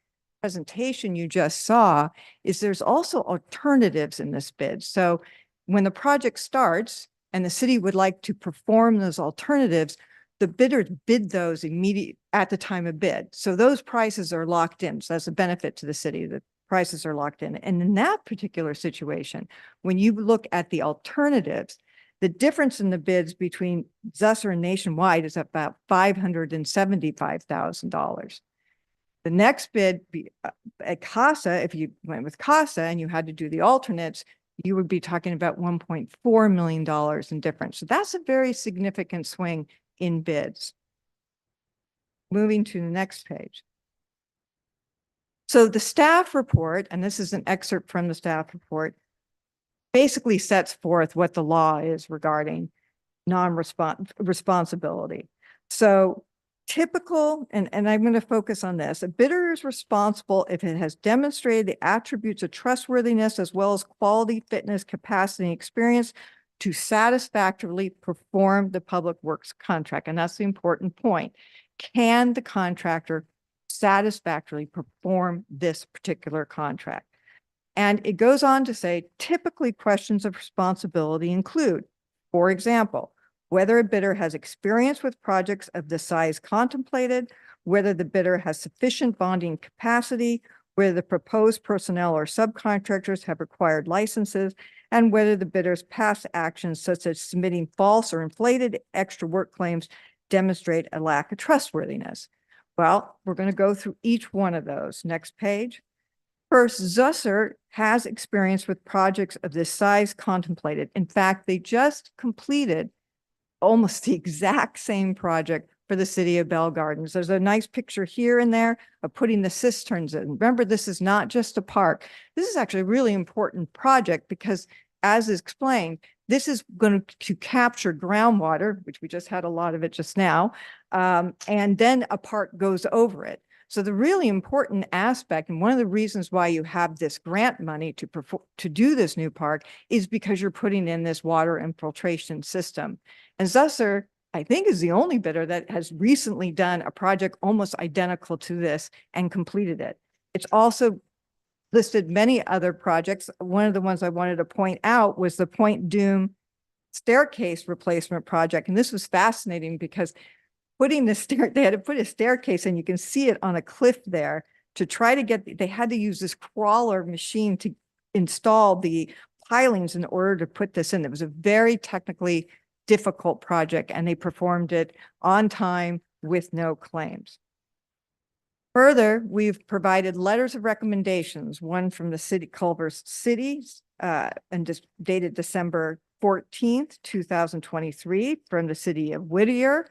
presentation you just saw, is there's also alternatives in this bid. So when the project starts and the city would like to perform those alternatives, the bidders bid those immediately at the time of bid. So those prices are locked in. So that's a benefit to the city. The prices are locked in. And in that particular situation, when you look at the alternatives, the difference in the bids between Susser and Nationwide is about $575,000. The next bid at CASA, if you went with CASA and you had to do the alternates, you would be talking about $1.4 million in difference. So that's a very significant swing in bids. Moving to the next page. So the staff report, and this is an excerpt from the staff report, basically sets forth what the law is regarding non-responsibility. So typical, and I'm going to focus on this, a bidder is responsible if it has demonstrated the attributes of trustworthiness as well as quality, fitness, capacity, and experience to satisfactorily perform the public works contract. And that's the important point. Can the contractor satisfactorily perform this particular contract? And it goes on to say, typically questions of responsibility include, for example, whether a bidder has experience with projects of the size contemplated, whether the bidder has sufficient bonding capacity, whether the proposed personnel or subcontractors have required licenses, and whether the bidder's past actions such as submitting false or inflated extra work claims demonstrate a lack of trustworthiness. Well, we're going to go through each one of those. Next page. First, Susser has experience with projects of this size contemplated. In fact, they just completed almost the exact same project for the city of Bell Gardens. There's a nice picture here and there of putting the cisterns in. Remember, this is not just a park. This is actually a really important project because, as is explained, this is going to capture groundwater, which we just had a lot of it just now, and then a park goes over it. So the really important aspect, and one of the reasons why you have this grant money to do this new park, is because you're putting in this water infiltration system. And Susser, I think, is the only bidder that has recently done a project almost identical to this and completed it. It's also listed many other projects. One of the ones I wanted to point out was the Point Doom staircase replacement project. And this was fascinating because they had to put a staircase, and you can see it on a cliff there to try to get, they had to use this crawler machine to install the pilings in order to put this in. It was a very technically difficult project, and they performed it on time with no claims. Further, we've provided letters of recommendations, one from the city, Culver City, and just dated December 14th, 2023, from the city of Whittier,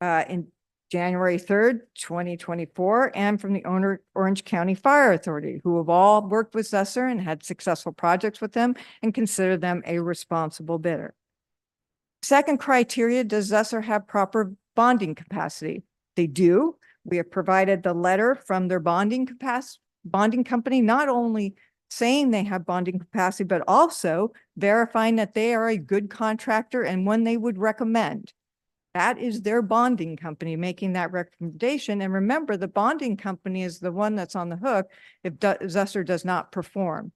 in January 3rd, 2024, and from the Orange County Fire Authority, who have all worked with Zusser and had successful projects with them and consider them a responsible bidder. Second criteria, does Zusser have proper bonding capacity? They do. We have provided the letter from their bonding company, not only saying they have bonding capacity, but also verifying that they are a good contractor and one they would recommend. That is their bonding company making that recommendation. And remember, the bonding company is the one that's on the hook if Zusser does not perform.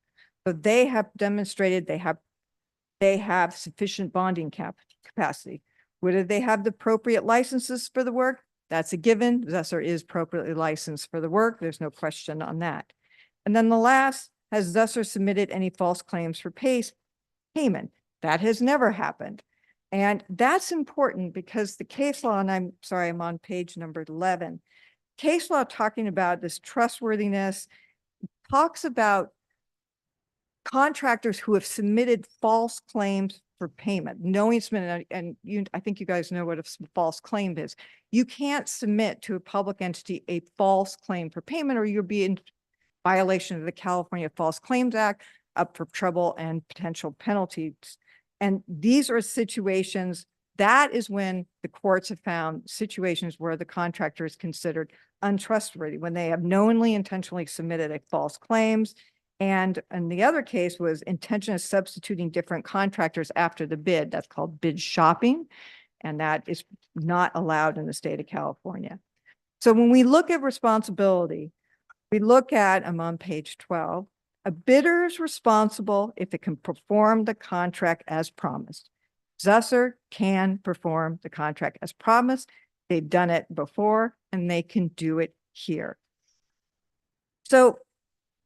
So they have demonstrated they have sufficient bonding capacity. Whether they have the appropriate licenses for the work, that's a given. Zusser is appropriately licensed for the work. There's no question on that. And then the last, has Zusser submitted any false claims for payment? That has never happened. And that's important because the case law, and I'm sorry, I'm on page number 11. Case law talking about this trustworthiness talks about contractors who have submitted false claims for payment, knowing submitted, and I think you guys know what a false claim is. You can't submit to a public entity a false claim for payment, or you'll be in violation of the California False Claims Act, up for trouble and potential penalties. And these are situations, that is when the courts have found situations where the contractor is considered untrustworthy, when they have knowingly, intentionally submitted a false claims. And the other case was intention of substituting different contractors after the bid. That's called bid shopping. And that is not allowed in the state of California. So when we look at responsibility, we look at, I'm on page 12, a bidder is responsible if it can perform the contract as promised. Zusser can perform the contract as promised. They've done it before, and they can do it here. So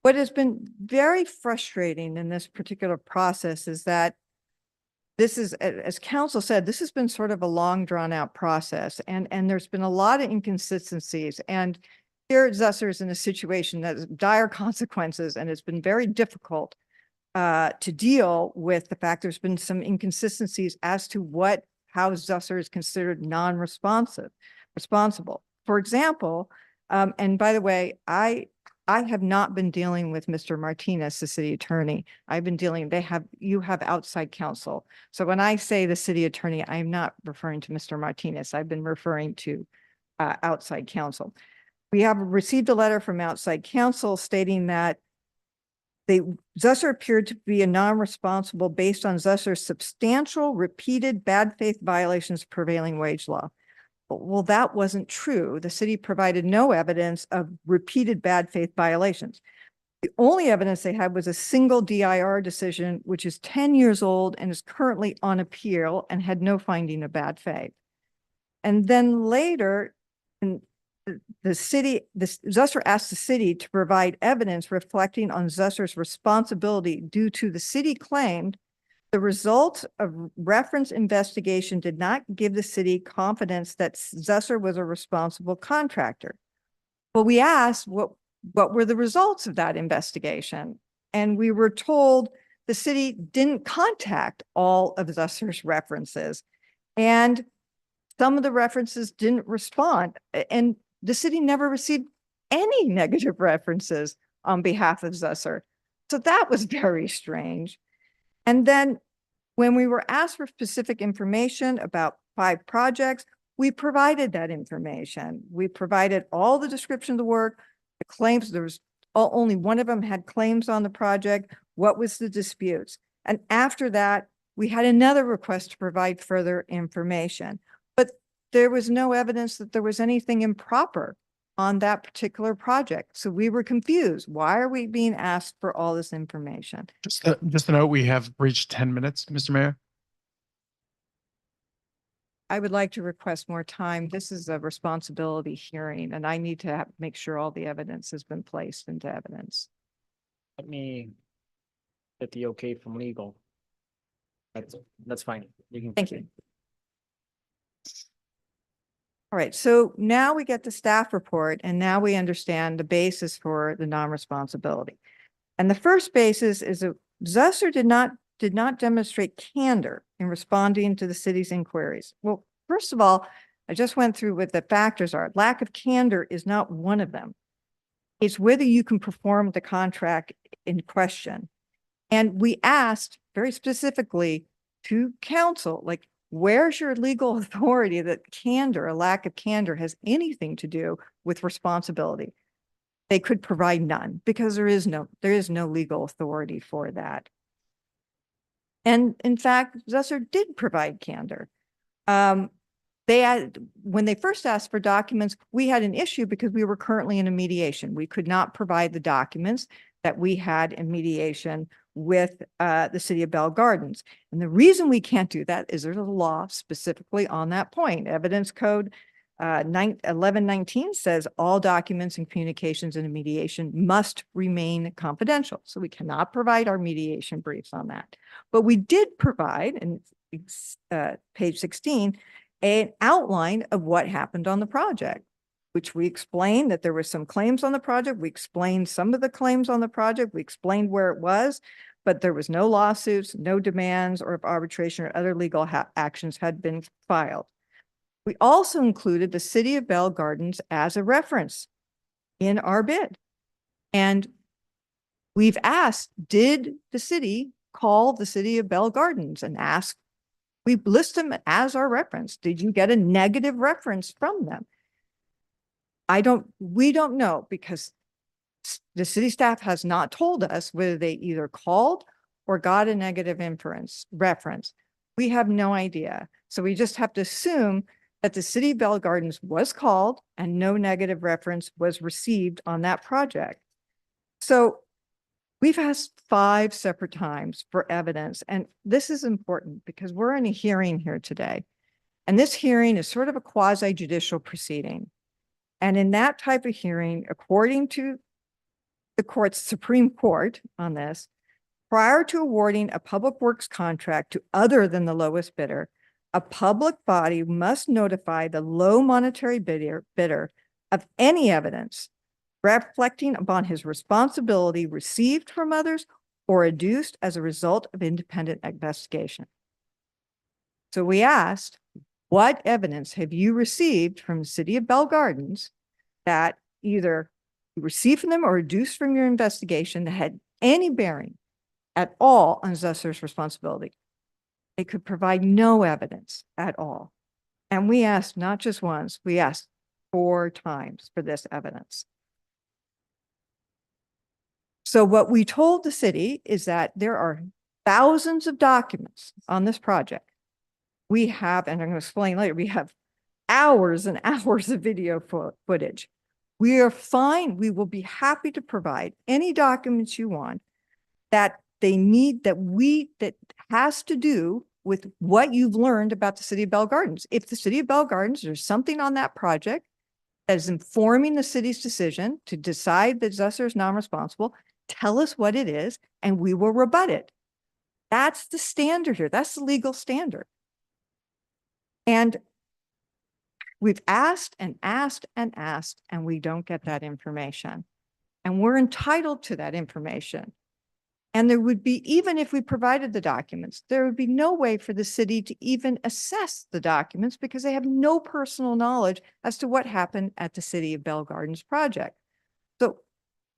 what has been very frustrating in this particular process is that this is, as council said, this has been sort of a long drawn out process, and there's been a lot of inconsistencies. And here Zusser is in a situation that has dire consequences, and it's been very difficult to deal with the fact there's been some inconsistencies as to how Zusser is considered responsible. For example, and by the way, I have not been dealing with Mr. Martinez, the city attorney. I've been dealing, you have outside counsel. So when I say the city attorney, I'm not referring to Mr. Martinez. I've been referring to outside counsel. We have received a letter from outside counsel stating that Zusser appeared to be a non-responsible based on Zusser's substantial repeated bad faith violations of prevailing wage law. Well, that wasn't true. The city provided no evidence of repeated bad faith violations. The only evidence they had was a single DIR decision, which is 10 years old and is currently on appeal and had no finding of bad faith. And then later, Zusser asked the city to provide evidence reflecting on Zusser's responsibility due to the city claimed the results of reference investigation did not give the city confidence that Zusser was a responsible contractor. Well, we asked what were the results of that investigation, and we were told the city didn't contact all of Zusser's references, and some of the references didn't respond, and the city never received any negative references on behalf of Zusser. So that was very strange. And then when we were asked for specific information about 5 projects, we provided that information. We provided all the description of the work, the claims. There was only one of them had claims on the project. What was the disputes? And after that, we had another request to provide further information. But there was no evidence that there was anything improper on that particular project. So we were confused. Why are we being asked for all this information?
Just a note, we have reached 10 minutes, Mr. Mayor.
I would like to request more time. This is a responsibility hearing, and I need to make sure all the evidence has been placed into evidence.
Let me get the okay from legal. That's fine. You can.
Thank you. All right, so now we get the staff report, and now we understand the basis for the non-responsibility. And the first basis is that Zusser did not demonstrate candor in responding to the city's inquiries. Well, first of all, I just went through what the factors are. Lack of candor is not one of them. It's whether you can perform the contract in question. And we asked very specifically to counsel, like, where's your legal authority that candor, a lack of candor, has anything to do with responsibility? They could provide none because there is no legal authority for that. And in fact, Zusser did provide candor. When they first asked for documents, we had an issue because we were currently in a mediation. We could not provide the documents that we had in mediation with the city of Bell Gardens. And the reason we can't do that is there's a law specifically on that point. Evidence Code 1119 says all documents and communications in a mediation must remain confidential. So we cannot provide our mediation briefs on that. But we did provide, in page 16, an outline of what happened on the project, which we explained that there were some claims on the project. We explained some of the claims on the project. We explained where it was, but there was no lawsuits, no demands, or if arbitration or other legal actions had been filed. We also included the city of Bell Gardens as a reference in our bid. And we've asked, did the city call the city of Bell Gardens and ask, we list them as our reference. Did you get a negative reference from them? We don't know because the city staff has not told us whether they either called or got a negative reference. We have no idea. So we just have to assume that the city of Bell Gardens was called and no negative reference was received on that project. So we've asked 5 separate times for evidence, and this is important because we're in a hearing here today. And this hearing is sort of a quasi-judicial proceeding. And in that type of hearing, according to the Supreme Court on this, prior to awarding a public works contract to other than the lowest bidder, a public body must notify the low monetary bidder of any evidence reflecting upon his responsibility received from others or adduced as a result of independent investigation. So we asked, what evidence have you received from the city of Bell Gardens that either you received from them or adduced from your investigation that had any bearing at all on Zusser's responsibility? They could provide no evidence at all. And we asked not just once, we asked 4 times for this evidence. So what we told the city is that there are thousands of documents on this project. We have, and I'm going to explain later, we have hours and hours of video footage. We are fine. We will be happy to provide any documents you want that they need, that has to do with what you've learned about the city of Bell Gardens. If the city of Bell Gardens, there's something on that project that is informing the city's decision to decide that Zusser is non-responsible, tell us what it is and we will rebut it. That's the standard here. That's the legal standard. And we've asked and asked and asked, and we don't get that information. And we're entitled to that information. And there would be, even if we provided the documents, there would be no way for the city to even assess the documents because they have no personal knowledge as to what happened at the city of Bell Gardens project. So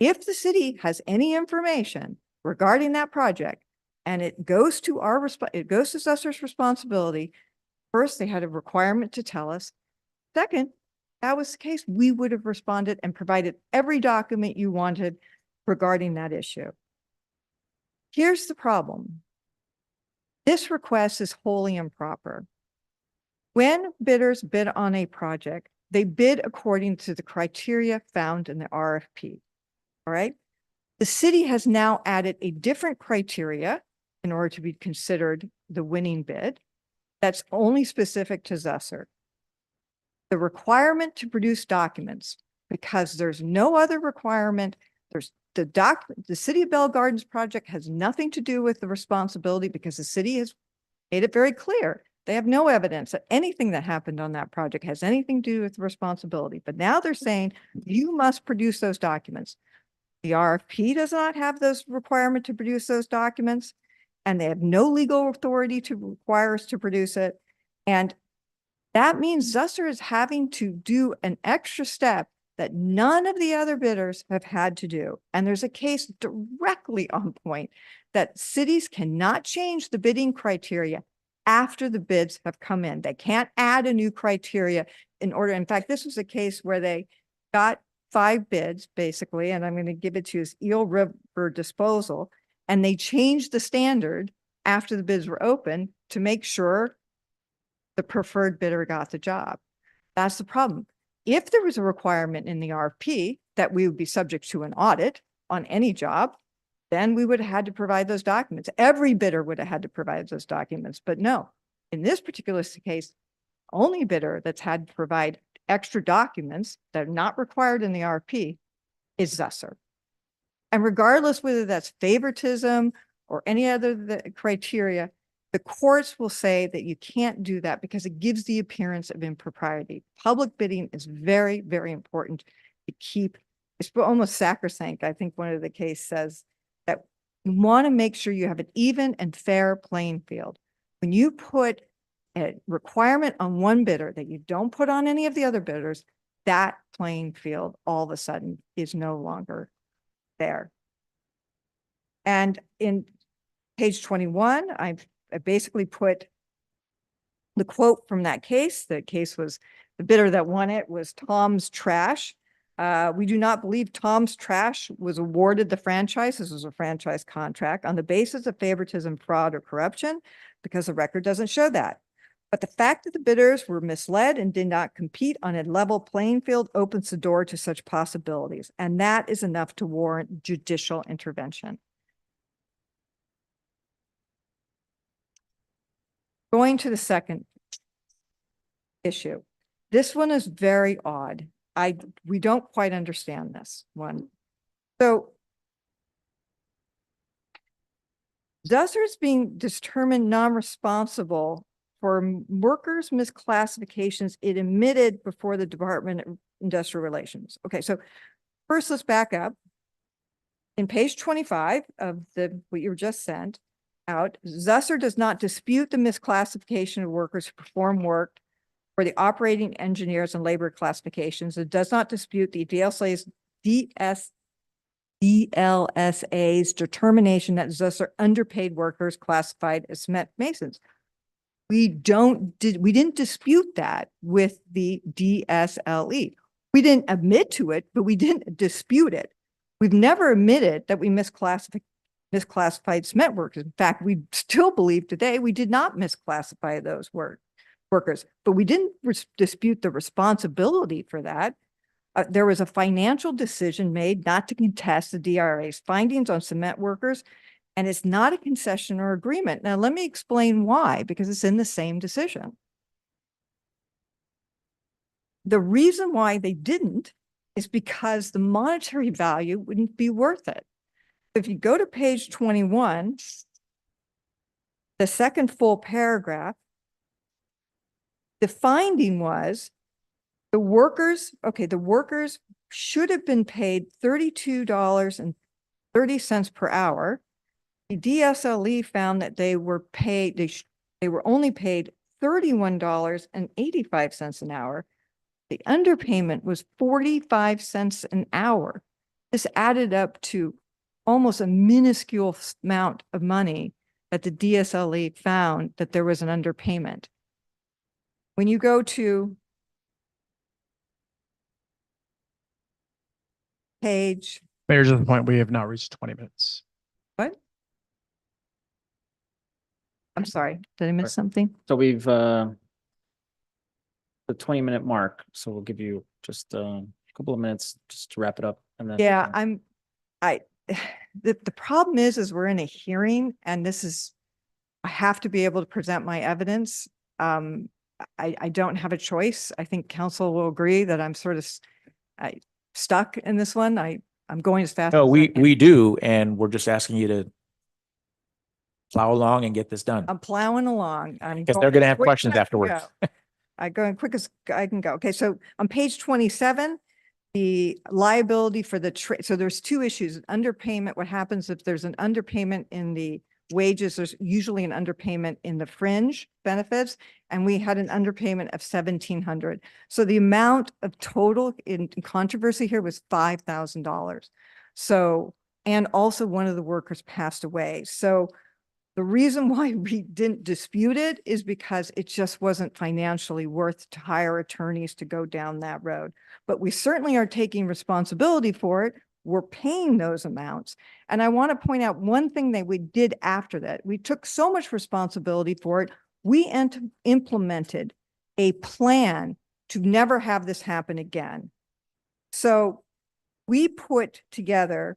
if the city has any information regarding that project and it goes to Zusser's responsibility, first, they had a requirement to tell us. Second, that was the case, we would have responded and provided every document you wanted regarding that issue. Here's the problem. This request is wholly improper. When bidders bid on a project, they bid according to the criteria found in the RFP. All right. The city has now added a different criteria in order to be considered the winning bid. That's only specific to Zusser. The requirement to produce documents, because there's no other requirement. There's the City of Bell Gardens project has nothing to do with the responsibility because the city has made it very clear. They have no evidence that anything that happened on that project has anything to do with responsibility. But now they're saying you must produce those documents. The RFP does not have those requirement to produce those documents, and they have no legal authority to require us to produce it. And that means Zusser is having to do an extra step that none of the other bidders have had to do. And there's a case directly on point that cities cannot change the bidding criteria after the bids have come in. They can't add a new criteria in order. In fact, this was a case where they got 5 bids basically, and I'm going to give it to you as Eel River Disposal. And they changed the standard after the bids were open to make sure the preferred bidder got the job. That's the problem. If there was a requirement in the RFP that we would be subject to an audit on any job, then we would have had to provide those documents. Every bidder would have had to provide those documents, but no. In this particular case, only bidder that's had to provide extra documents that are not required in the RFP is Zusser. And regardless whether that's favoritism or any other criteria, the courts will say that you can't do that because it gives the appearance of impropriety. Public bidding is very, very important to keep. It's almost sacrosanct. I think one of the case says that you want to make sure you have an even and fair playing field. When you put a requirement on one bidder that you don't put on any of the other bidders, that playing field all of a sudden is no longer there. And in page 21, I basically put the quote from that case. The case was the bidder that won it was Tom's Trash. We do not believe Tom's Trash was awarded the franchise. This was a franchise contract on the basis of favoritism, fraud, or corruption, because the record doesn't show that. But the fact that the bidders were misled and did not compete on a level playing field opens the door to such possibilities. And that is enough to warrant judicial intervention. Going to the second issue. This one is very odd. We don't quite understand this one. So Zusser is being determined non-responsible for workers' misclassifications it admitted before the Department of Industrial Relations. Okay, so first let's back up. In page 25 of what you were just sent out, Zusser does not dispute the misclassification of workers who perform work for the operating engineers and labor classifications. It does not dispute the DLSA's determination that Zusser underpaid workers classified as cement masons. We didn't dispute that with the DSLE. We didn't admit to it, but we didn't dispute it. We've never admitted that we misclassified cement workers. In fact, we still believe today we did not misclassify those workers, but we didn't dispute the responsibility for that. There was a financial decision made not to contest the DRA's findings on cement workers, and it's not a concession or agreement. Now, let me explain why, because it's in the same decision. The reason why they didn't is because the monetary value wouldn't be worth it. If you go to page 21, the second full paragraph, the finding was the workers should have been paid $32.30 per hour. The DSLE found that they were only paid $31.85 an hour. The underpayment was 45 cents an hour. This added up to almost a minuscule amount of money that the DSLE found that there was an underpayment. When you go to page.
Mayor, to the point, we have now reached 20 minutes.
What? I'm sorry, did I miss something?
So we've the 20-minute mark, so we'll give you just a couple of minutes just to wrap it up and then.
Yeah, the problem is we're in a hearing and I have to be able to present my evidence. I don't have a choice. I think council will agree that I'm sort of stuck in this one. I'm going as fast.
No,
as I
we,
can.
we do, and we're just asking you to plow along and get this done.
I'm plowing along.
Because they're gonna have
quick
questions
as I can
afterwards.
go. I go as quick as I can go. Okay, so on page 27, the liability for so there's two issues, underpayment. What happens if there's an underpayment in the wages? There's usually an underpayment in the fringe benefits, and we had an underpayment of 1,700. So the amount of total in controversy here was $5,000. So, and also one of the workers passed away. So the reason why we didn't dispute it is because it just wasn't financially worth to hire attorneys to go down that road. But we certainly are taking responsibility for it. We're paying those amounts. And I want to point out one thing that we did after that. We took so much responsibility for it. We implemented a plan to never have this happen again. So we put together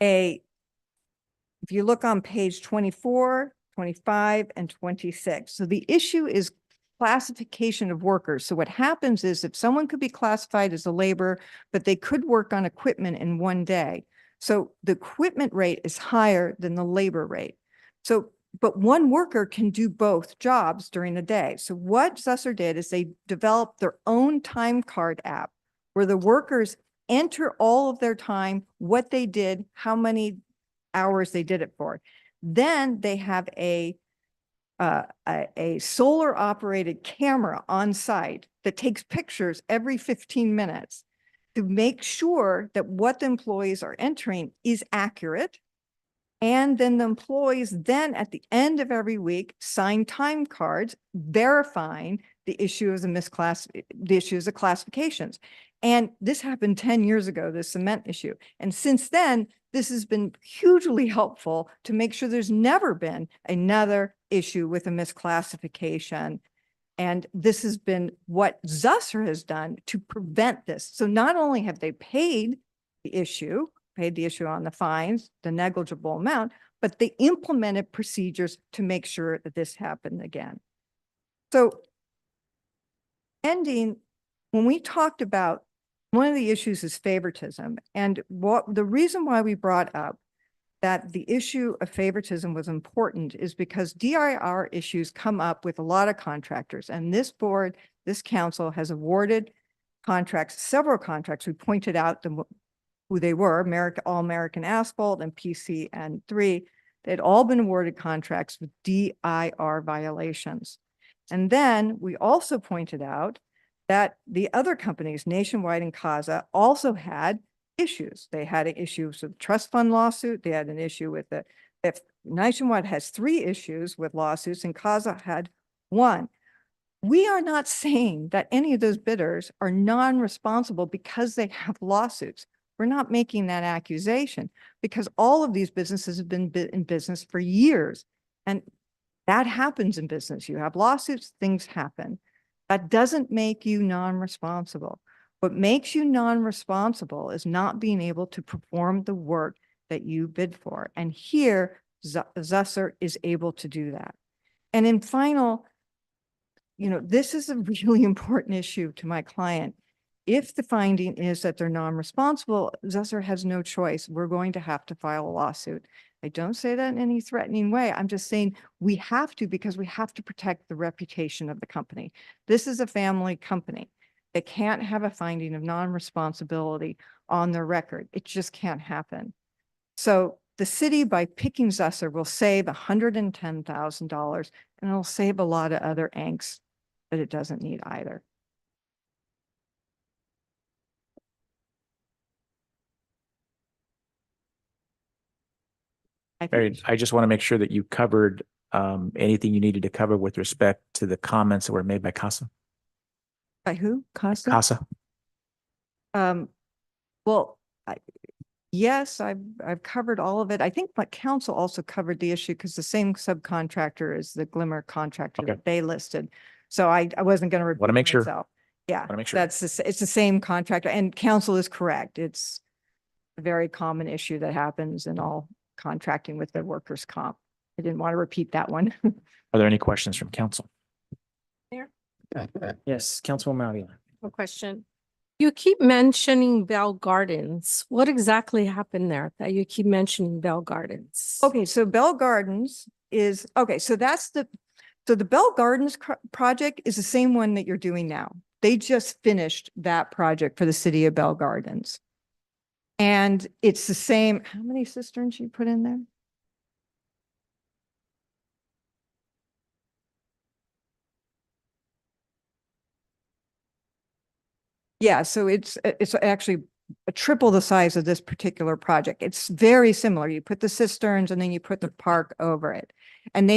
if you look on page 24, 25, and 26. So the issue is classification of workers. So what happens is if someone could be classified as a laborer, but they could work on equipment in one day. So the equipment rate is higher than the labor rate. So, but one worker can do both jobs during the day. So what Zusser did is they developed their own time card app where the workers enter all of their time, what they did, how many hours they did it for. Then they have a solar operated camera on site that takes pictures every 15 minutes to make sure that what the employees are entering is accurate. And then the employees then at the end of every week sign time cards verifying the issues of classifications. And this happened 10 years ago, the cement issue. And since then, this has been hugely helpful to make sure there's never been another issue with a misclassification. And this has been what Zusser has done to prevent this. So not only have they paid the issue on the fines, the negligible amount, but they implemented procedures to make sure that this happened again. So ending, when we talked about one of the issues is favoritism. And the reason why we brought up that the issue of favoritism was important is because DIR issues come up with a lot of contractors. And this board, this council has awarded contracts, several contracts. We pointed out who they were, All American Asphalt and PC and 3. They'd all been awarded contracts with DIR violations. And then we also pointed out that the other companies, Nationwide and CASA, also had issues. They had issues with trust fund lawsuit. They had an issue with if Nationwide has 3 issues with lawsuits and CASA had 1. We are not saying that any of those bidders are non-responsible because they have lawsuits. We're not making that accusation because all of these businesses have been in business for years. And that happens in business. You have lawsuits, things happen. That doesn't make you non-responsible. What makes you non-responsible is not being able to perform the work that you bid for. And here, Zusser is able to do that. And in final, this is a really important issue to my client. If the finding is that they're non-responsible, Zusser has no choice. We're going to have to file a lawsuit. I don't say that in any threatening way. I'm just saying we have to because we have to protect the reputation of the company. This is a family company. They can't have a finding of non-responsibility on their record. It just can't happen. So the city, by picking Zusser, will save $110,000 and it'll save a lot of other angst that it doesn't need either.
I just want to make sure that you covered anything you needed to cover with respect to the comments that were made by CASA.
By who? CASA?
CASA.
Well, yes, I've covered all of it. I think my council also covered the issue because the same subcontractor is the Glimmer contractor that they listed. So I wasn't going to repeat
make sure.
myself. Yeah,
Wanna make sure.
it's the same contractor, and council is correct. It's a very common issue that happens in all contracting with the workers' comp. I didn't want to repeat that one.
Are there any questions from council?
Yes, Councilwoman Avila.
A question. You keep mentioning Bell Gardens. What exactly happened there that you keep mentioning Bell Gardens?
Okay, so Bell Gardens is, okay, so the Bell Gardens project is the same one that you're doing now. They just finished that project for the city of Bell Gardens. And it's the same, how many cisterns you put in there? Yeah, so it's actually triple the size of this particular project. It's very similar. You put the cisterns and then you put the park over it. And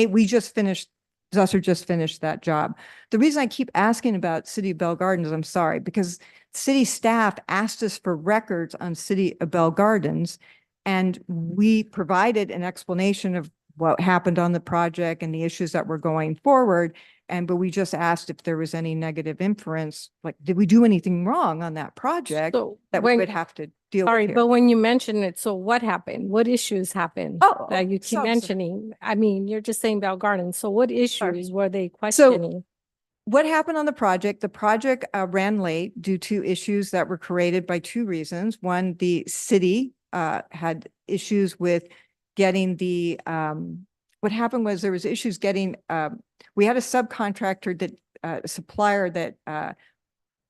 Zusser just finished that job. The reason I keep asking about City of Bell Gardens, I'm sorry, because city staff asked us for records on City of Bell Gardens, and we provided an explanation of what happened on the project and the issues that were going forward. But we just asked if there was any negative inference, like, did we do anything wrong on that project that we would have to deal with
Sorry,
here?
but when you mention it, so what happened? What issues happened that you keep
so-
mentioning? I mean, you're just saying Bell Gardens. So what issues were they questioning?
What happened on the project? The project ran late due to issues that were created by two reasons. One, the city had issues with getting the, what happened was there was issues getting, we had a subcontractor that, a supplier that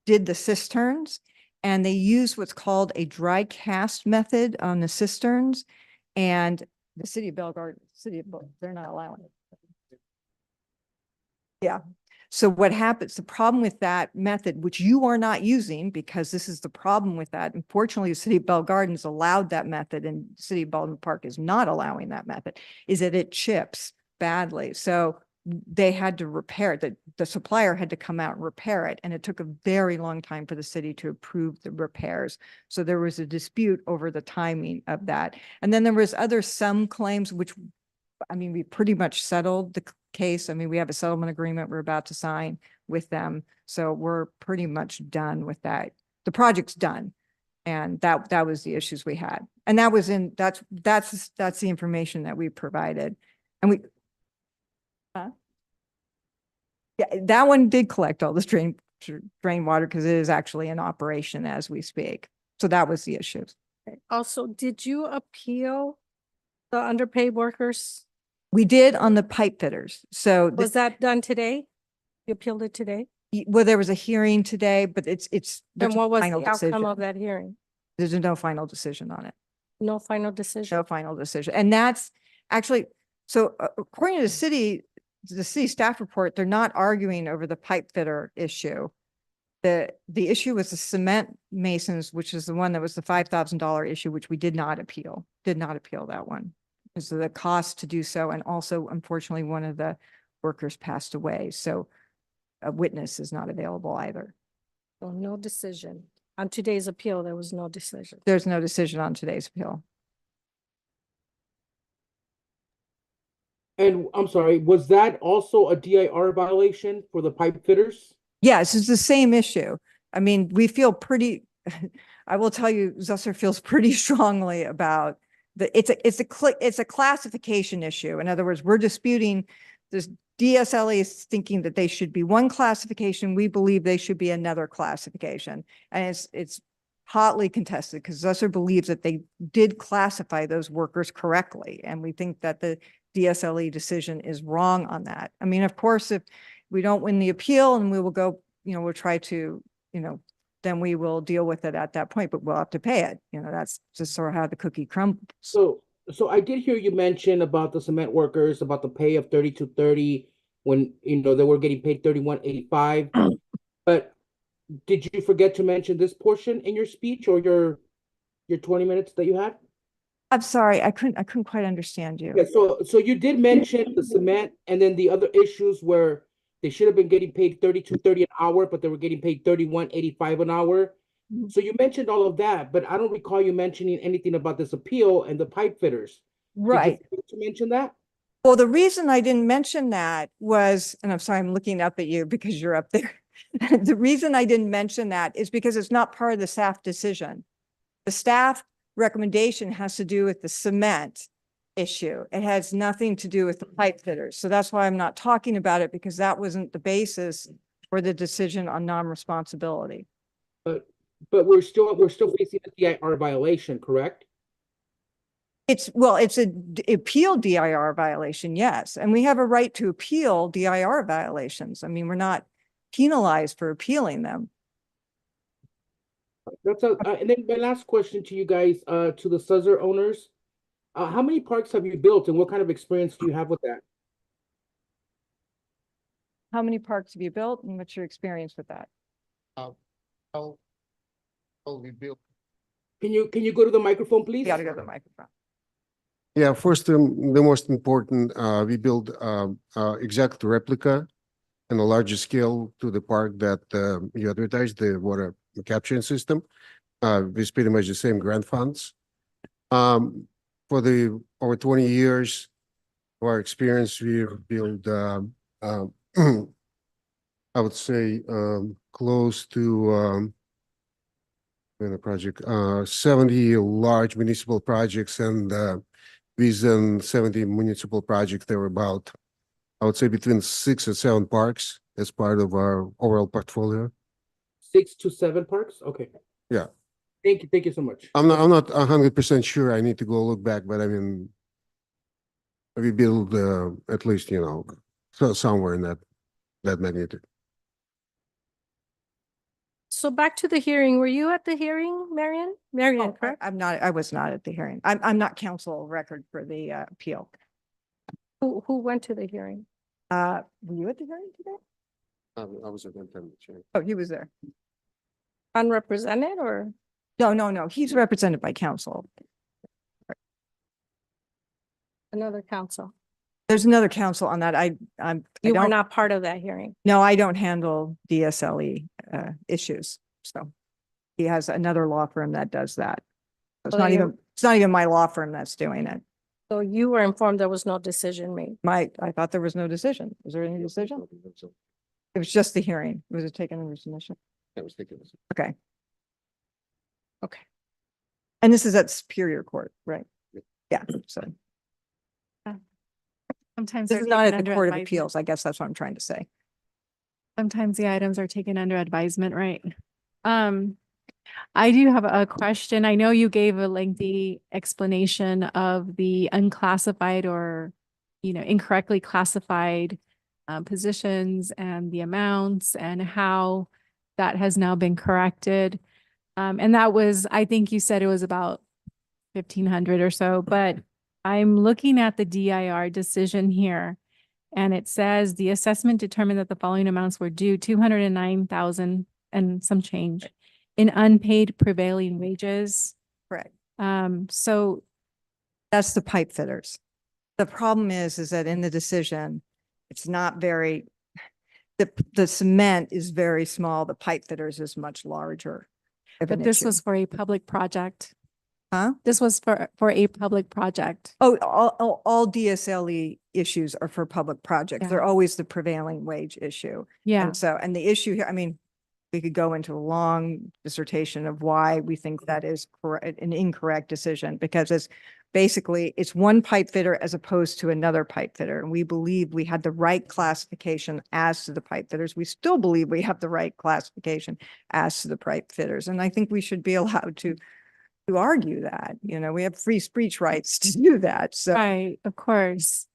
did the cisterns, and they used what's called a dry cast method on the cisterns. And the city of Bell Gardens, they're not allowing it. Yeah. So what happens, the problem with that method, which you are not using, because this is the problem with that. Unfortunately, the city of Bell Gardens allowed that method and city of Baldwin Park is not allowing that method, is that it chips badly. So they had to repair it. The supplier had to come out and repair it. And it took a very long time for the city to approve the repairs. So there was a dispute over the timing of that. And then there was some claims, which, I mean, we pretty much settled the case. I mean, we have a settlement agreement we're about to sign with them. So we're pretty much done with that. The project's done. And that was the issues we had. And that was that's the information that we provided. And yeah, that one did collect all this drain water because it is actually in operation as we speak. So that was the issue.
Also, did you appeal the underpaid workers?
We did on the pipe fitters. So
Was that done today? You appealed it today?
well, there was a hearing today, but it's.
And
there's
what was
final
the outcome
decision.
of that hearing?
There's no final decision on it.
No final decision?
No final decision. And that's actually, so according to the city staff report, they're not arguing over the pipe fitter issue. The issue was the cement masons, which is the one that was the $5,000 issue, which we did not appeal that one. Because of the cost to do so. And also, unfortunately, one of the workers passed away. So a witness is not available either.
So no decision. On today's appeal, there was no decision.
There's no decision on today's appeal.
And I'm sorry, was that also a DIR violation for the pipe fitters?
Yes, it's the same issue. I mean, we feel pretty, I will tell you, Zusser feels pretty strongly about it's a classification issue. In other words, we're disputing this. DSLE is thinking that they should be one classification. We believe they should be another classification. And it's hotly contested because Zusser believes that they did classify those workers correctly. And we think that the DSLE decision is wrong on that. I mean, of course, if we don't win the appeal and we will go, we'll try to, then we will deal with it at that point, but we'll have to pay it. That's just sort of how the cookie crumbles.
So I did hear you mention about the cement workers, about the pay of $32.30 when, they were getting paid $31.85. But did you forget to mention this portion in your speech or your 20 minutes that you had?
I'm sorry, I couldn't quite understand you.
Yeah, so you did mention the cement and then the other issues where they should have been getting paid $32.30 an hour, but they were getting paid $31.85 an hour. So you mentioned all of that, but I don't recall you mentioning anything about this appeal and the pipe fitters.
Right.
Did you forget to mention that?
Well, the reason I didn't mention that was, and I'm sorry, I'm looking up at you because you're up there. The reason I didn't mention that is because it's not part of the staff decision. The staff recommendation has to do with the cement issue. It has nothing to do with the pipe fitters. So that's why I'm not talking about it, because that wasn't the basis for the decision on non-responsibility.
But we're still facing a DIR violation, correct?
It's a appeal DIR violation, yes. And we have a right to appeal DIR violations. I mean, we're not penalized for appealing them.
And then my last question to you guys, to the Suzzur owners. How many parks have you built and what kind of experience do you have with that?
How many parks have you built and what's your experience with that?
We built. Can you go to the microphone, please?
You gotta go to the microphone.
Yeah, first, the most important, we built exact replica on a larger scale to the park that you advertised, the water capturing system. With pretty much the same grant funds. For the over 20 years of our experience, we've built, I would say, close to in a project, 70 large municipal projects, and within 70 municipal projects, there were about, I would say, between 6 and 7 parks as part of our overall portfolio.
6 to 7 parks? Okay.
Yeah.
Thank you so much.
I'm not 100% sure. I need to go look back, but I mean, we build at least, so somewhere in that magnitude.
So back to the hearing. Were you at the hearing, Marion? Marion, correct?
I was not at the hearing. I'm not counsel record for the appeal.
Who went to the hearing?
Were you at the hearing today?
I was at that time.
Oh, he was there.
Unrepresented or?
No. He's represented by counsel.
Another council.
There's another counsel on that.
You were not part of that hearing.
No, I don't handle DSLE issues. So he has another law firm that does that. It's not even my law firm that's doing it.
So you were informed there was no decision made.
I thought there was no decision. Was there any decision? It was just the hearing. Was it taken under submission?
It was taken.
Okay.
Okay.
And this is at Superior Court, right? Yeah, so
Sometimes
this
they're
is not
taken
at the
under
Court of
advisement.
Appeals. I guess that's what I'm trying to say.
Sometimes the items are taken under advisement, right? I do have a question. I know you gave a lengthy explanation of the unclassified or, incorrectly classified positions and the amounts and how that has now been corrected. And that was, I think you said it was about 1,500 or so, but I'm looking at the DIR decision here. And it says the assessment determined that the following amounts were due 209,000 and some change in unpaid prevailing wages.
Correct.
So
that's the pipe fitters. The problem is that in the decision, it's not very, the cement is very small. The pipe fitters is much larger.
but this was for a public project.
Huh?
This was for a public project.
Oh, all DSLE issues are for public projects.
Yeah.
They're always the prevailing wage issue.
Yeah.
And the issue here, I mean, we could go into a long dissertation of why we think that is an incorrect decision, because it's one pipe fitter as opposed to another pipe fitter. And we believe we had the right classification as to the pipe fitters. We still believe we have the right classification as to the pipe fitters. And I think we should be allowed to argue that, we have free speech rights to do that. So.
Right, of course.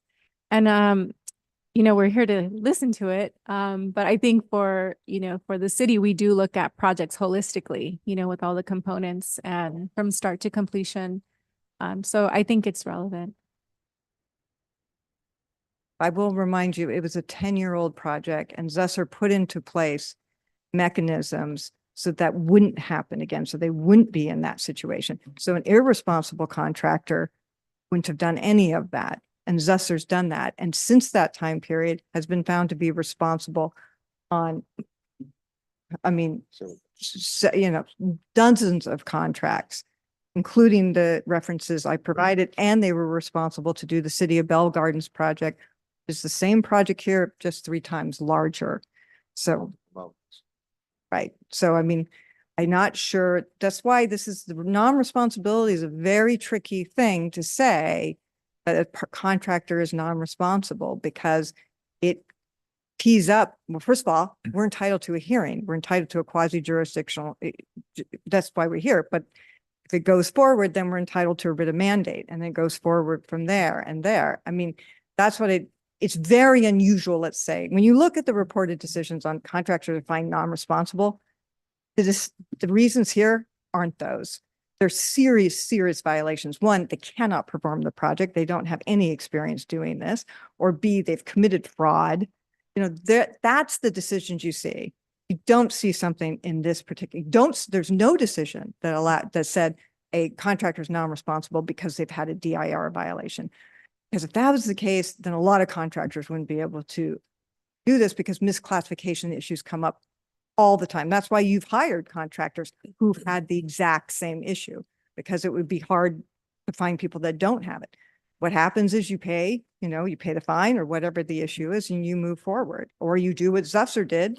And, we're here to listen to it. But I think for the city, we do look at projects holistically, with all the components and from start to completion. So I think it's relevant.
I will remind you, it was a 10-year-old project, and Zusser put into place mechanisms so that wouldn't happen again, so they wouldn't be in that situation. So an irresponsible contractor wouldn't have done any of that, and Zusser's done that. And since that time period has been found to be responsible on, dozens of contracts. including the references I provided, and they were responsible to do the City of Bell Gardens project. It's the same project here, just 3 times larger. So, right. So, I mean, I'm not sure. That's why this is the non-responsibility is a very tricky thing to say that a contractor is non-responsible because it tees up. Well, first of all, we're entitled to a hearing. We're entitled to a quasi-jurisdictional. That's why we're here. But if it goes forward, then we're entitled to a writ of mandate, and it goes forward from there and there. I mean, that's what it's very unusual, let's say. When you look at the reported decisions on contractors defined non-responsible, the reasons here aren't those. They're serious, serious violations. One, they cannot perform the project. They don't have any experience doing this. Or B, they've committed fraud. You know, that's the decisions you see. You don't see something in this particular, there's no decision that said a contractor is non-responsible because they've had a DIR violation. Because if that was the case, then a lot of contractors wouldn't be able to do this because misclassification issues come up all the time. That's why you've hired contractors who've had the exact same issue, because it would be hard to find people that don't have it. What happens is you pay the fine or whatever the issue is, and you move forward, or you do what Zusser did,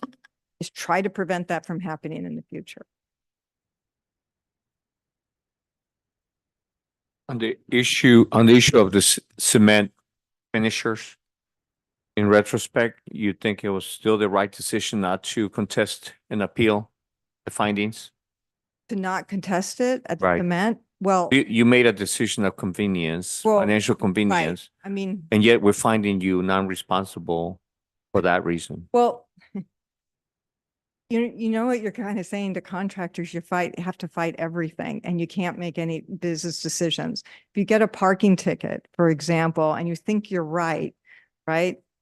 is try to prevent that from happening in the future.
On the issue of the cement finishers, in retrospect, you think it was still the right decision not to contest and appeal the findings?
To not contest it at the
Right.
cement, well,
You made a decision of convenience,
Well,
financial convenience,
I mean,
and yet we're finding you non-responsible for that reason.
well, you know what you're kind of saying to contractors, you have to fight everything, and you can't make any business decisions. If you get a parking ticket, for example, and you think you're right?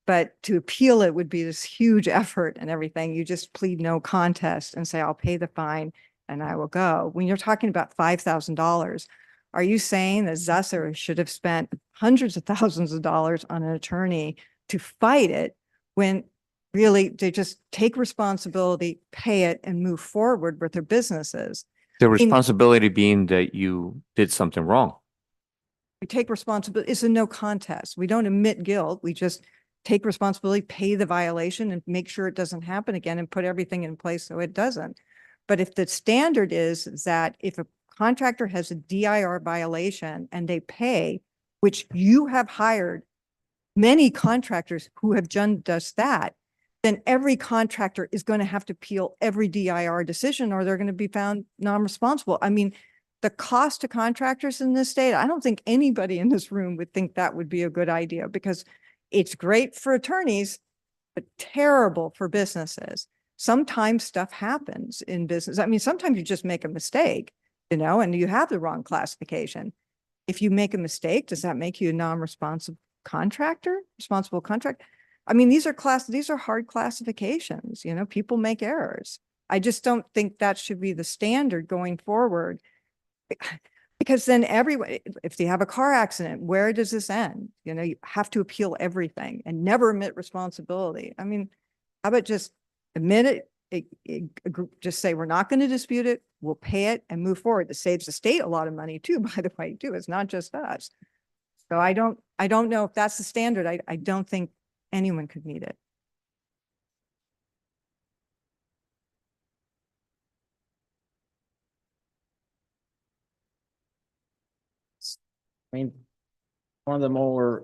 But to appeal it would be this huge effort and everything. You just plead no contest and say, I'll pay the fine and I will go. When you're talking about $5,000, are you saying that Zusser should have spent hundreds of thousands of dollars on an attorney to fight it when really they just take responsibility, pay it, and move forward with their businesses?
The responsibility being that you did something wrong.
We take responsibility. It's a no contest. We don't admit guilt. We just take responsibility, pay the violation, and make sure it doesn't happen again, and put everything in place so it doesn't. But if the standard is that if a contractor has a DIR violation and they pay, which you have hired many contractors who have done just that, then every contractor is going to have to appeal every DIR decision, or they're going to be found non-responsible. I mean, the cost to contractors in this state, I don't think anybody in this room would think that would be a good idea, because it's great for attorneys, but terrible for businesses. Sometimes stuff happens in business. I mean, sometimes you just make a mistake, and you have the wrong classification. If you make a mistake, does that make you a non-responsible contractor, responsible contract? I mean, these are hard classifications, people make errors. I just don't think that should be the standard going forward. Because then if you have a car accident, where does this end? You have to appeal everything and never admit responsibility. I mean, how about just admit it, just say, we're not going to dispute it, we'll pay it and move forward. This saves the state a lot of money too, by the way, too. It's not just us. So I don't know if that's the standard. I don't think anyone could meet it.
I mean, one of the more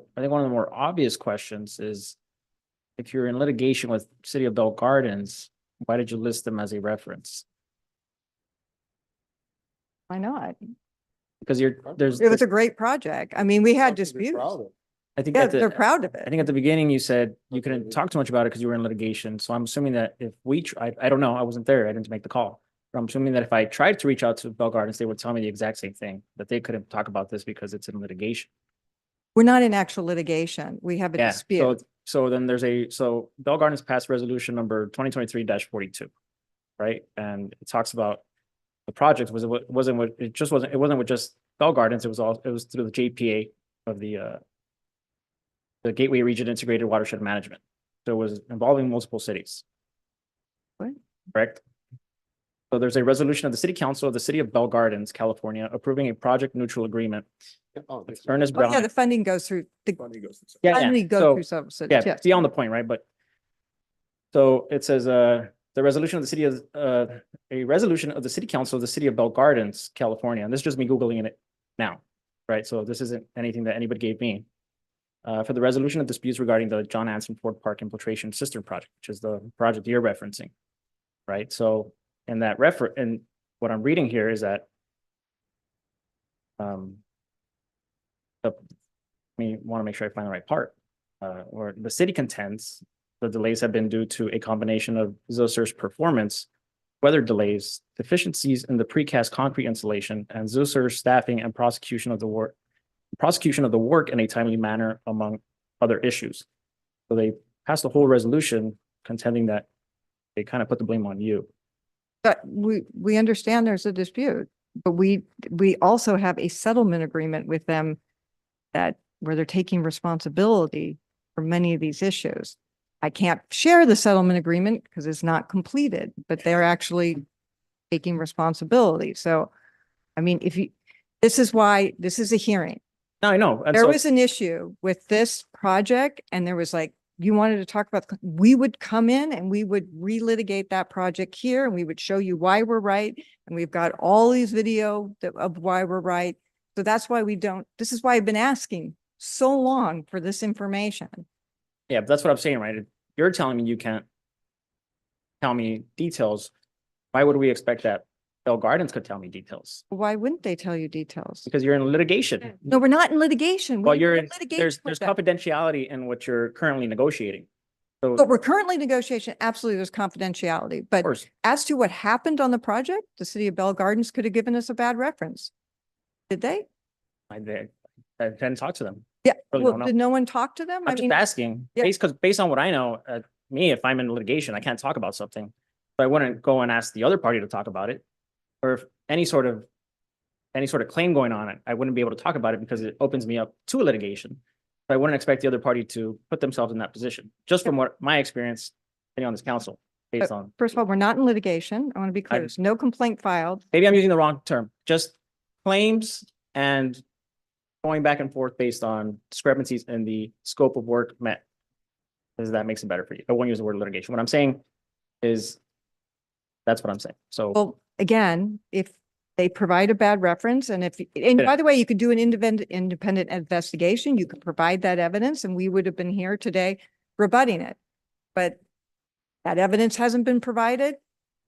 obvious questions is, if you're in litigation with City of Bell Gardens, why did you list them as a reference?
Why not?
Because it
was a great project. I mean, we had disputes.
I think
they're proud of it.
I think at the beginning you said you couldn't talk too much about it because you were in litigation. So I'm assuming that if I don't know, I wasn't there, I didn't make the call. But I'm assuming that if I tried to reach out to Bell Gardens, they would tell me the exact same thing, that they couldn't talk about this because it's in litigation.
We're not in actual litigation. We have a dispute.
So then so Bell Gardens passed resolution number 2023-42, right? And it talks about the project it wasn't with just Bell Gardens. It was through the JPA of the Gateway Region Integrated Watershed Management. So it was involving multiple cities.
What?
Correct? So there's a resolution of the City Council of the City of Bell Gardens, California, approving a project neutral agreement. with Ernest
Oh, yeah,
Brown.
the funding goes through, the
Yeah,
funding
yeah.
goes
So,
through several cities,
yeah,
yes.
beyond the point, right? But so it says, the resolution of the city of, a resolution of the City Council of the City of Bell Gardens, California, and this is just me Googling it now, right? So this isn't anything that anybody gave me. For the resolution of disputes regarding the John Anson Ford Park Infiltration Cistern Project, which is the project you're referencing, right? So in that and what I'm reading here is that I want to make sure I find the right part, where the city contends the delays have been due to a combination of Zuser's performance, weather delays, deficiencies in the precast concrete installation, and Zuser's staffing and prosecution of the work in a timely manner, among other issues. So they passed a whole resolution contending that they kind of put the blame on you.
But we understand there's a dispute, but we also have a settlement agreement with them where they're taking responsibility for many of these issues. I can't share the settlement agreement because it's not completed, but they're actually taking responsibility. So, I mean, this is why this is a hearing.
No, I know. And
There
so-
was an issue with this project and there was like, you wanted to talk about, we would come in and we would relitigate that project here and we would show you why we're right. And we've got all these video of why we're right. So that's why this is why I've been asking so long for this information.
Yeah, but that's what I'm saying, right? You're telling me you can't tell me details. Why would we expect that Bell Gardens could tell me details?
Why wouldn't they tell you details?
Because you're in litigation.
No, we're not in litigation.
Well,
We're
you're
in
in,
litigation
there's
with
there's
them.
confidentiality in what you're currently negotiating. So
But we're currently negotiation, absolutely, there's confidentiality. But
course.
as to what happened on the project, the city of Bell Gardens could have given us a bad reference. Did they?
I didn't talk to them.
Yeah,
Really
well,
don't know.
did no one talk to them?
I'm just asking,
yeah.
based on what I know, me, if I'm in litigation, I can't talk about something. But I wouldn't go and ask the other party to talk about it. Or if any sort of claim going on, I wouldn't be able to talk about it because it opens me up to a litigation. But I wouldn't expect the other party to put themselves in that position, just from what my experience being on this council, based on.
First of all, we're not in litigation. I want to be clear. There's no complaint filed.
Maybe I'm using the wrong term, just claims and going back and forth based on discrepancies in the scope of work met. Does that makes it better for you? I won't use the word litigation. What I'm saying is, that's what I'm saying. So,
Well, again, if they provide a bad reference and
Yeah.
by the way, you could do an independent investigation. You could provide that evidence and we would have been here today rebutting it. But that evidence hasn't been provided.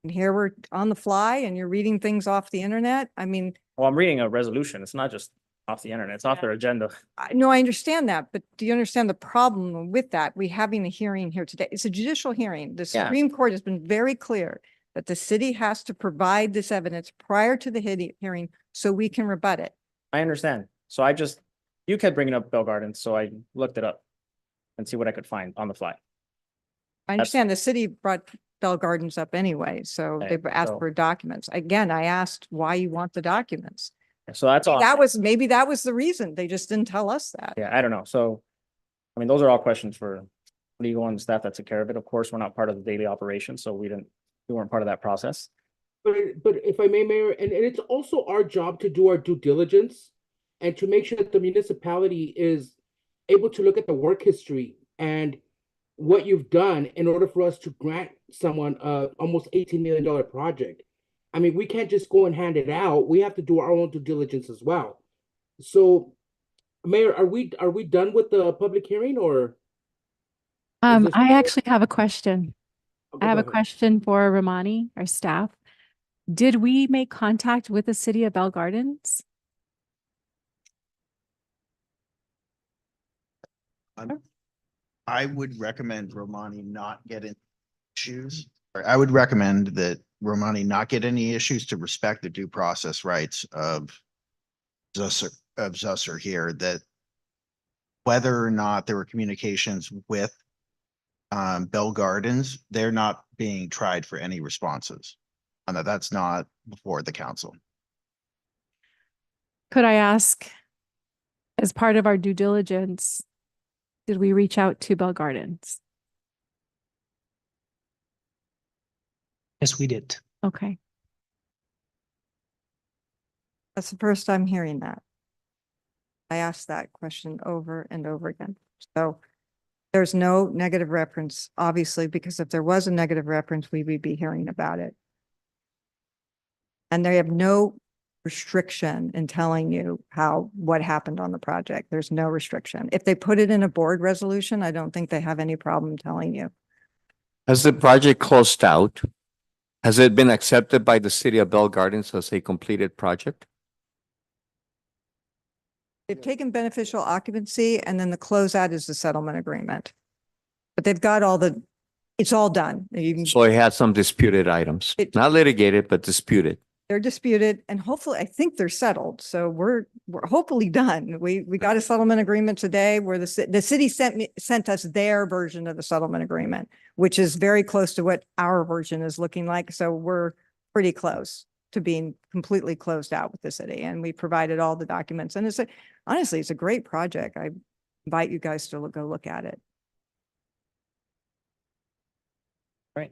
And here we're on the fly and you're reading things off the internet. I mean,
well, I'm reading a resolution. It's not just off the internet. It's off their agenda.
no, I understand that, but do you understand the problem with that? We having a hearing here today. It's a judicial hearing. The
Yeah.
Supreme Court has been very clear that the city has to provide this evidence prior to the hearing so we can rebut it.
I understand. So you kept bringing up Bell Gardens, so I looked it up and see what I could find on the fly.
I understand the city brought Bell Gardens up anyway, so
Okay,
they asked
so-
for documents. Again, I asked why you want the documents.
So that's all.
Maybe that was the reason. They just didn't tell us that.
Yeah, I don't know. So, I mean, those are all questions for legal and staff that took care of it. Of course, we're not part of the daily operation, so we weren't part of that process.
But if I may, Mayor, and it's also our job to do our due diligence and to make sure that the municipality is able to look at the work history and what you've done in order for us to grant someone almost $18 million project. I mean, we can't just go and hand it out. We have to do our own due diligence as well. So, Mayor, are we done with the public hearing or? this-
I actually have a question.
Okay,
I have
go
a
ahead.
question for Romani, our staff. Did we make contact with the city of Bell Gardens?
I would recommend Romani not get in issues. Or I would recommend that Romani not get any issues to respect the due process rights of Zusser here, that whether or not there were communications with Bell Gardens, they're not being tried for any responses. And that's not before the council.
Could I ask, as part of our due diligence, did we reach out to Bell Gardens?
Yes, we did.
Okay.
That's the first I'm hearing that. I asked that question over and over again. So there's no negative reference, obviously, because if there was a negative reference, we would be hearing about it. And they have no restriction in telling you what happened on the project. There's no restriction. If they put it in a board resolution, I don't think they have any problem telling you.
Has the project closed out? Has it been accepted by the city of Bell Gardens as a completed project?
They've taken beneficial occupancy and then the closeout is the settlement agreement. But they've got it's all done. You can,
So it had some disputed items, not litigated, but disputed.
they're disputed and hopefully, I think they're settled. So we're hopefully done. We got a settlement agreement today where the city sent us their version of the settlement agreement, which is very close to what our version is looking like. So we're pretty close to being completely closed out with the city. And we provided all the documents. And honestly, it's a great project. I invite you guys to go look at it.
Right.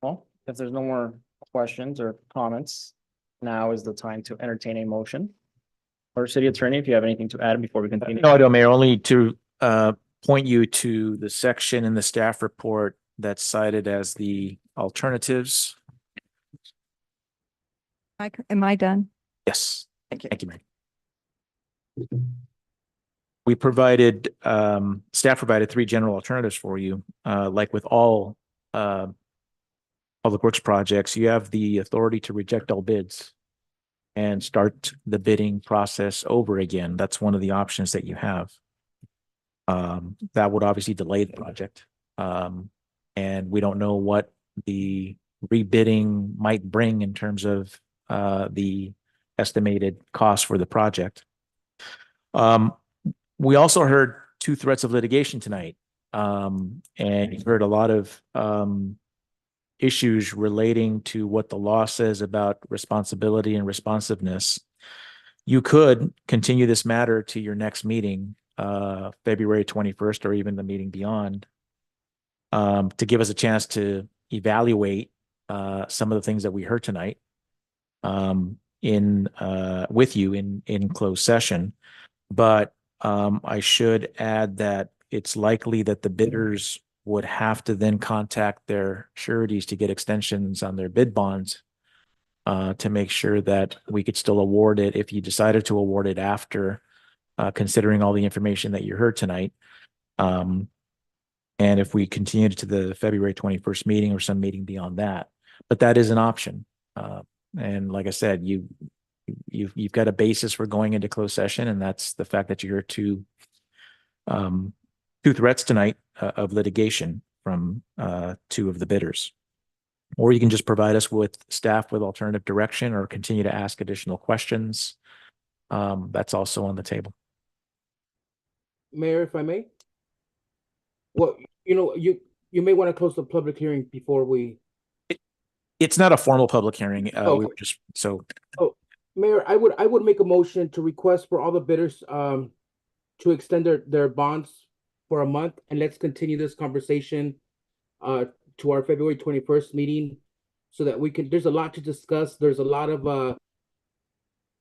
Well, if there's no more questions or comments, now is the time to entertain a motion. Or city attorney, if you have anything to add before we continue.
No, Mayor, only to point you to the section in the staff report that's cited as the alternatives.
Am I done?
Yes.
Thank you.
Thank you, Mary. We provided, staff provided 3 general alternatives for you. Like with all public works projects, you have the authority to reject all bids and start the bidding process over again. That's one of the options that you have. That would obviously delay the project. And we don't know what the rebidding might bring in terms of the estimated cost for the project. We also heard 2 threats of litigation tonight. And you've heard a lot of issues relating to what the law says about responsibility and responsiveness. You could continue this matter to your next meeting, February 21st, or even the meeting beyond, to give us a chance to evaluate some of the things that we heard tonight with you in closed session. But I should add that it's likely that the bidders would have to then contact their sureties to get extensions on their bid bonds to make sure that we could still award it if you decided to award it after considering all the information that you heard tonight. And if we continued to the February 21st meeting or some meeting beyond that, but that is an option. And like I said, you've got a basis for going into closed session, and that's the fact that you heard 2 threats tonight of litigation from 2 of the bidders. Or you can just provide us with staff with alternative direction or continue to ask additional questions. That's also on the table.
Mayor, if I may? Well, you may want to close the public hearing before we.
It's not a formal public hearing. We
Okay.
were just so.
Oh, Mayor, I would make a motion to request for all the bidders to extend their bonds for a month, and let's continue this conversation to our February 21st meeting so that there's a lot to discuss. There's a lot of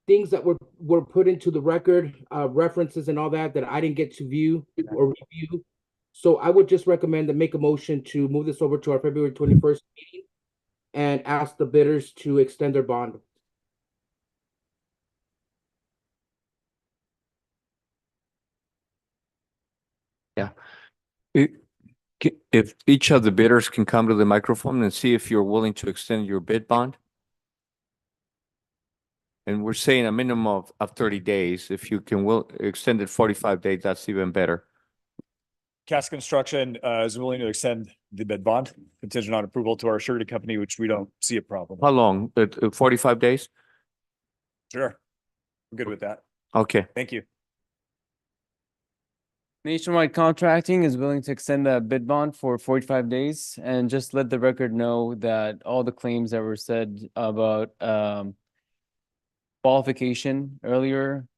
things that were put into the record, references and all that I didn't get to view or review. So I would just recommend to make a motion to move this over to our February 21st meeting and ask the bidders to extend their bond.
Yeah. If each of the bidders can come to the microphone and see if you're willing to extend your bid bond. And we're saying a minimum of 30 days. If you can extend it 45 days, that's even better.
Cass Construction is willing to extend the bid bond contingent on approval to our surety company, which we don't see a problem.
How long? 45 days?
Sure. I'm good with that.
Okay.
Thank you.
Nationwide Contracting is willing to extend the bid bond for 45 days, and just let the record know that all the claims that were said about qualification earlier,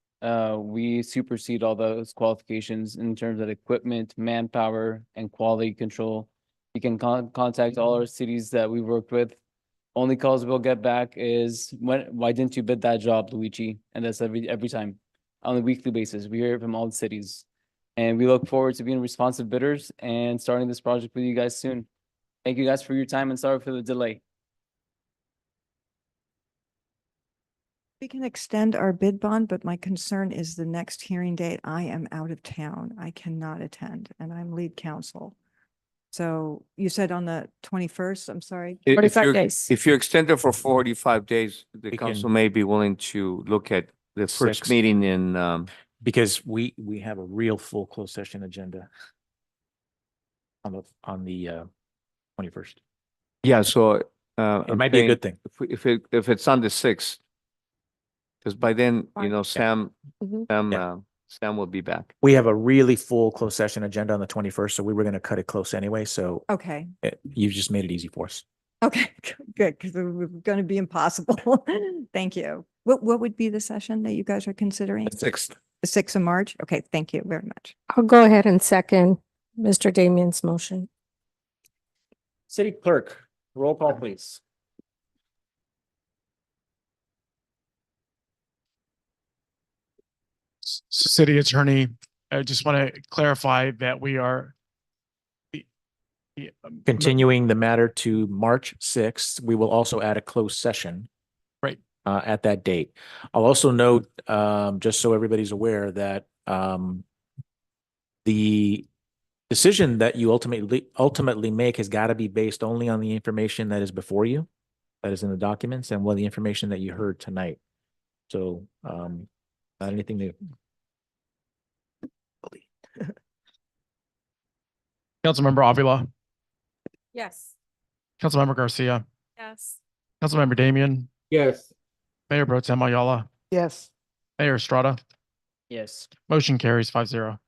we supersede all those qualifications in terms of equipment, manpower, and quality control. You can contact all our cities that we worked with, Only calls we'll get back is why didn't you bid that job, Luigi? And that's every time on a weekly basis. We hear it from all the cities. And we look forward to being responsive bidders and starting this project with you guys soon. Thank you guys for your time and sorry for the delay.
We can extend our bid bond, but my concern is the next hearing date. I am out of town. I cannot attend and I'm lead counsel. So you said on the 21st, I'm sorry.
If
45
you-
days.
If you extend it for 45 days, the
We
council
can-
may be willing to look at the first
Six.
meeting in,
Because we have a real full closed session agenda on the 21st.
yeah, so.
It
I'm
might be a
saying
good thing.
If it's on the 6th. Because by then,
Fine.
Sam,
Mhm.
Sam will be back.
We have a really full closed session agenda on the 21st, so we were going to cut it close anyway. So
Okay.
you just made it easy for us.
Okay, good, because it was going to be impossible. Thank you. What would be the session that you guys are considering?
The 6th.
The 6th of March? Okay, thank you very much.
I'll go ahead and second Mr. Damien's motion.
City clerk, roll call, please.
City Attorney, I just want to clarify that we are
Continuing the matter to March 6th, we will also add a closed session.
Right.
At that date. I'll also note, just so everybody's aware that, the decision that you ultimately make has got to be based only on the information that is before you, that is in the documents, and the information that you heard tonight. So, not anything new.
Councilmember Avila,
Yes.
Councilmember Garcia,
Yes.
Councilmember Damian,
Yes.
Mayor Pro Tem Ayala,
Yes.
Mayor Estrada.
Yes.
Motion carries 5-0.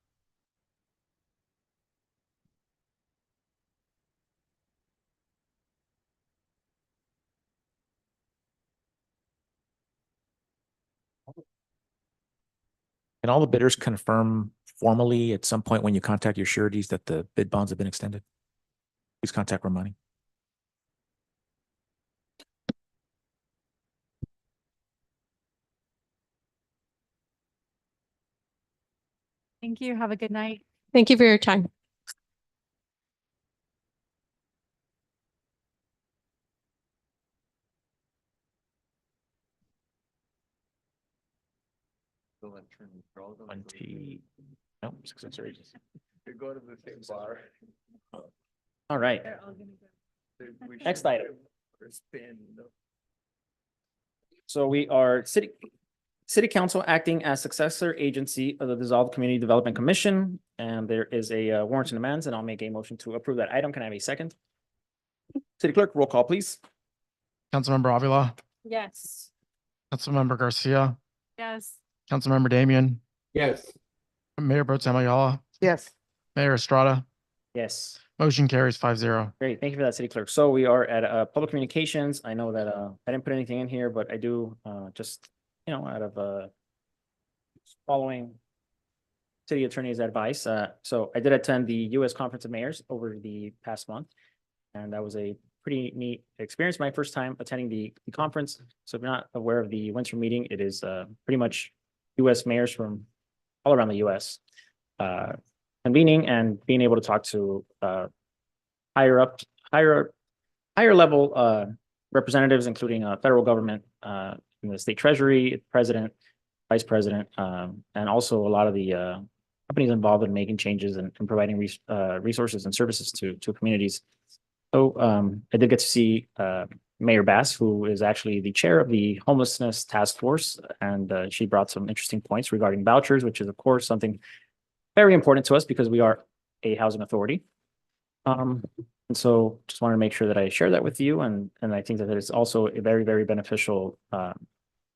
Can all the bidders confirm formally at some point when you contact your sureties that the bid bonds have been extended? Please contact Romani.
Thank you. Have a good night.
Thank you for your time.
No, 6 agencies.
You go to the same bar.
All right. Next item. So we are City Council acting as successor agency of the dissolved Community Development Commission. And there is a warrants and demands, and I'll make a motion to approve that item. Can I have a second? City Clerk, roll call, please.
Councilmember Avila,
Yes.
Councilmember Garcia,
Yes.
Councilmember Damian,
Yes.
Mayor Pro Tem Ayala,
Yes.
Mayor Estrada.
Yes.
Motion carries 5-0.
Great, thank you for that, City Clerk. So we are at public communications. I know that I didn't put anything in here, but I do just, out of following city attorney's advice. So I did attend the U.S. Conference of Mayors over the past month, and that was a pretty neat experience. My first time attending the conference. So if you're not aware of the Windsor meeting, it is pretty much U.S. mayors from all around the U.S. Convening and being able to talk to higher level representatives, including federal government, the state treasury, president, vice president, and also a lot of the companies involved in making changes and providing resources and services to communities. So I did get to see Mayor Bass, who is actually the chair of the homelessness task force, and she brought some interesting points regarding vouchers, which is of course something very important to us because we are a housing authority. And so just wanted to make sure that I share that with you. And I think that it is also a very, very beneficial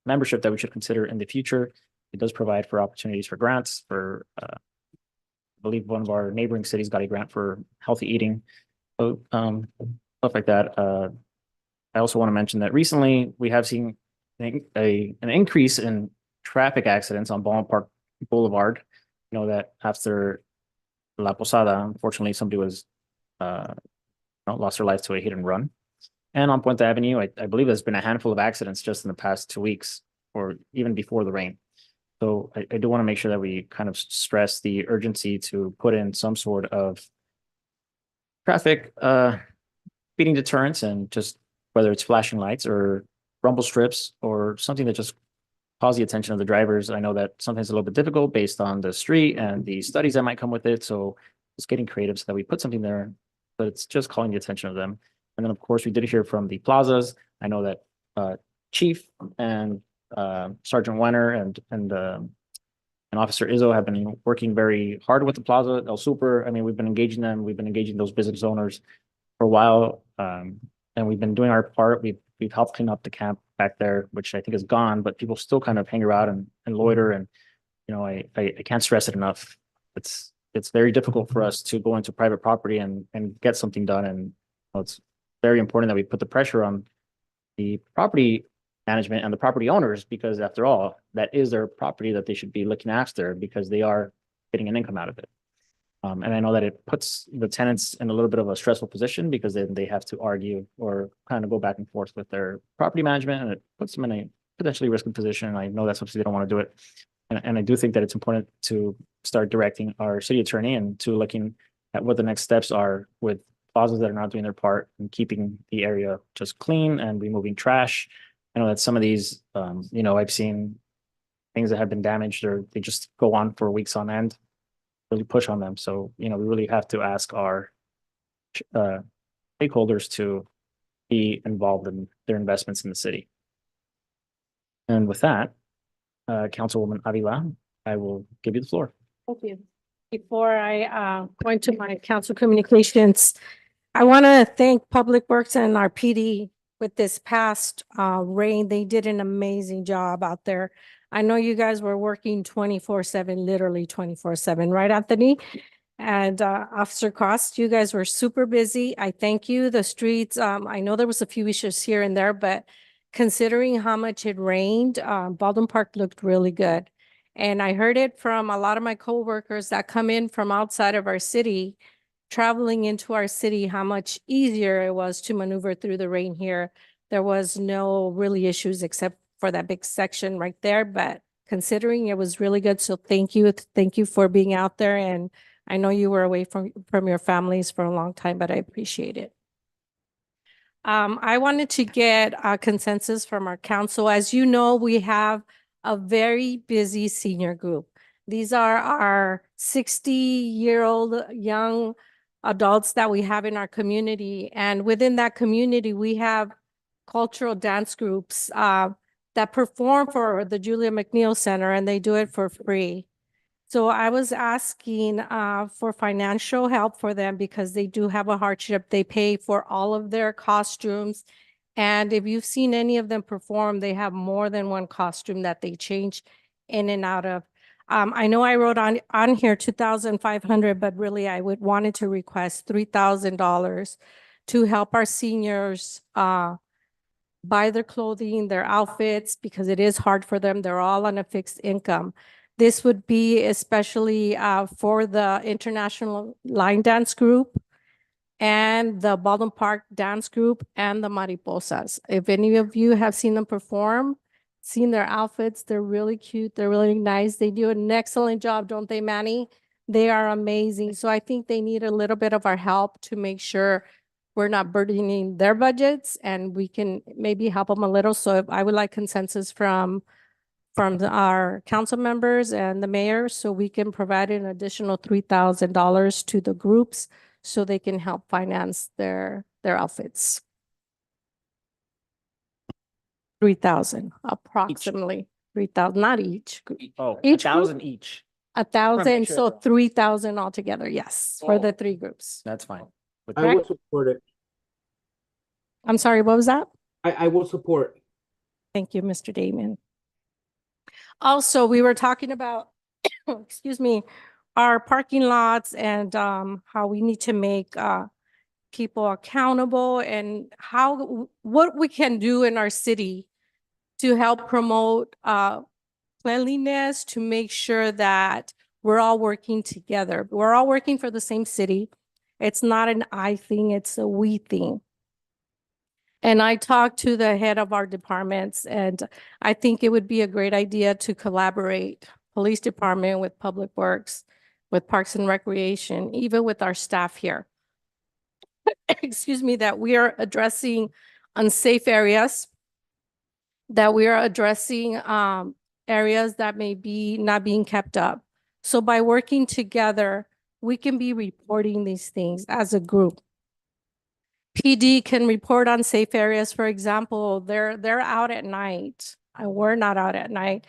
membership that we should consider in the future. It does provide for opportunities for grants for, I believe one of our neighboring cities got a grant for healthy eating. So stuff like that. I also want to mention that recently we have seen an increase in traffic accidents on Baldwin Park Boulevard. You know that after La Posada, unfortunately, somebody was lost their life to a hit and run. And on Puente Avenue, I believe there's been a handful of accidents just in the past 2 weeks or even before the rain. So I do want to make sure that we kind of stress the urgency to put in some sort of traffic speeding deterrents, and just whether it's flashing lights or rumble strips or something that just calls the attention of the drivers. I know that sometimes it's a little bit difficult based on the street and the studies that might come with it. So it's getting creative so that we put something there, but it's just calling the attention of them. And then, of course, we did hear from the plazas. I know that Chief and Sergeant Wenner and Officer Izzo have been working very hard with the plaza, El Super. I mean, we've been engaging them. We've been engaging those business owners for a while. And we've been doing our part. We've helped clean up the camp back there, which I think is gone, but people still kind of hang around and loiter. And, you know, I can't stress it enough. It's very difficult for us to go into private property and get something done. And it's very important that we put the pressure on the property management and the property owners, because after all, that is their property that they should be looking after, because they are getting an income out of it. And I know that it puts the tenants in a little bit of a stressful position, because then they have to argue or kind of go back and forth with their property management, and it puts them in a potentially risky position. And I know that's something they don't want to do it. And I do think that it's important to start directing our city attorney and to looking at what the next steps are with plazas that are not doing their part and keeping the area just clean and removing trash. I know that some of these, you know, I've seen things that have been damaged, or they just go on for weeks on end, really push on them. So, you know, we really have to ask our stakeholders to be involved in their investments in the city. And with that, Councilwoman Avila, I will give you the floor.
Thank you. Before I go into my council communications, I want to thank Public Works and our PD with this past rain. They did an amazing job out there. I know you guys were working 24/7, literally 24/7, right, Anthony? And Officer Cost, you guys were super busy. I thank you. The streets, I know there was a few issues here and there, but considering how much it rained, Baldwin Park looked really good. And I heard it from a lot of my coworkers that come in from outside of our city, traveling into our city, how much easier it was to maneuver through the rain here. There was no really issues except for that big section right there, but considering it was really good. So thank you. Thank you for being out there. And I know you were away from your families for a long time, but I appreciate it. I wanted to get a consensus from our council. As you know, we have a very busy senior group. These are our 60-year-old young adults that we have in our community. And within that community, we have cultural dance groups that perform for the Julia McNeil Center, and they do it for free. So I was asking for financial help for them, because they do have a hardship. They pay for all of their costumes. And if you've seen any of them perform, they have more than one costume that they change in and out of. I know I wrote on here 2,500, but really I wanted to request $3,000 to help our seniors buy their clothing, their outfits, because it is hard for them. They're all on a fixed income. This would be especially for the International Line Dance Group and the Baldwin Park Dance Group and the Mariposas. If any of you have seen them perform, seen their outfits, they're really cute. They're really nice. They do an excellent job, don't they, Manny? They are amazing. So I think they need a little bit of our help to make sure we're not burdening their budgets, and we can maybe help them a little. So if I would like consensus from our council members and the mayor, so we can provide an additional $3,000 to the groups so they can help finance their outfits. 3,000, approximately 3,000, not each.
Oh,
Each
1,000
group?
each.
1,000, so 3,000 altogether, yes, for the three groups.
That's fine.
I will support it.
I'm sorry, what was that?
I will support.
Thank you, Mr. Damon. Also, we were talking about, excuse me, our parking lots and how we need to make people accountable, and what we can do in our city to help promote cleanliness, to make sure that we're all working together. We're all working for the same city. It's not an I thing, it's a we thing. And I talked to the head of our departments, and I think it would be a great idea to collaborate, police department with Public Works, with Parks and Recreation, even with our staff here. Excuse me, that we are addressing unsafe areas, that we are addressing areas that may be not being kept up. So by working together, we can be reporting these things as a group. PD can report on safe areas. For example, they're out at night and we're not out at night.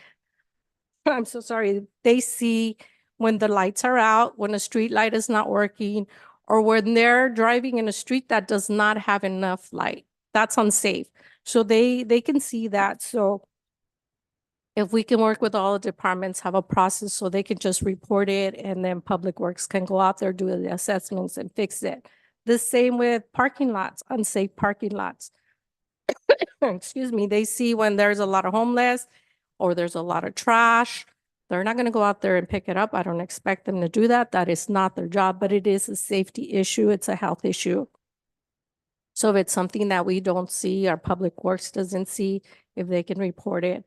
I'm so sorry. They see when the lights are out, when a street light is not working, or when they're driving in a street that does not have enough light. That's unsafe. So they can see that. So if we can work with all the departments, have a process so they can just report it, and then Public Works can go out there, do the assessments and fix it. The same with parking lots, unsafe parking lots. Excuse me, they see when there's a lot of homeless or there's a lot of trash. They're not going to go out there and pick it up. I don't expect them to do that. That is not their job, but it is a safety issue. It's a health issue. So if it's something that we don't see, our Public Works doesn't see, if they can report it.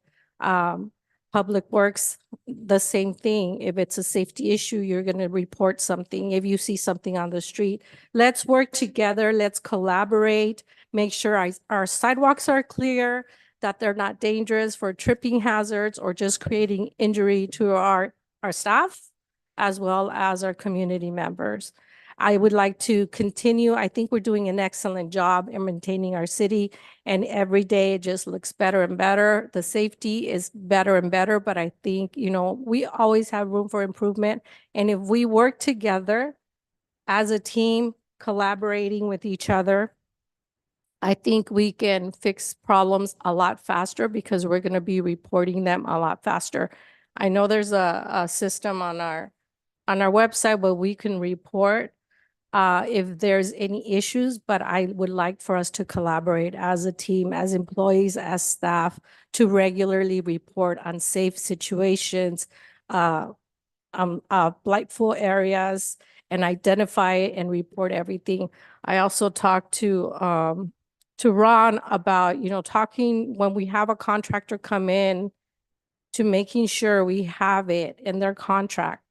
Public Works, the same thing. If it's a safety issue, you're going to report something. If you see something on the street, let's work together. Let's collaborate, make sure our sidewalks are clear, that they're not dangerous for tripping hazards or just creating injury to our staff, as well as our community members. I would like to continue. I think we're doing an excellent job in maintaining our city, and every day it just looks better and better. The safety is better and better, but I think, we always have room for improvement. And if we work together as a team, collaborating with each other, I think we can fix problems a lot faster because we're going to be reporting them a lot faster. I know there's a system on our website where we can report if there's any issues, but I would like for us to collaborate as a team, as employees, as staff, to regularly report on safe situations, blightful areas, and identify and report everything. I also talked to Ron about, talking when we have a contractor come in, to making sure we have it in their contract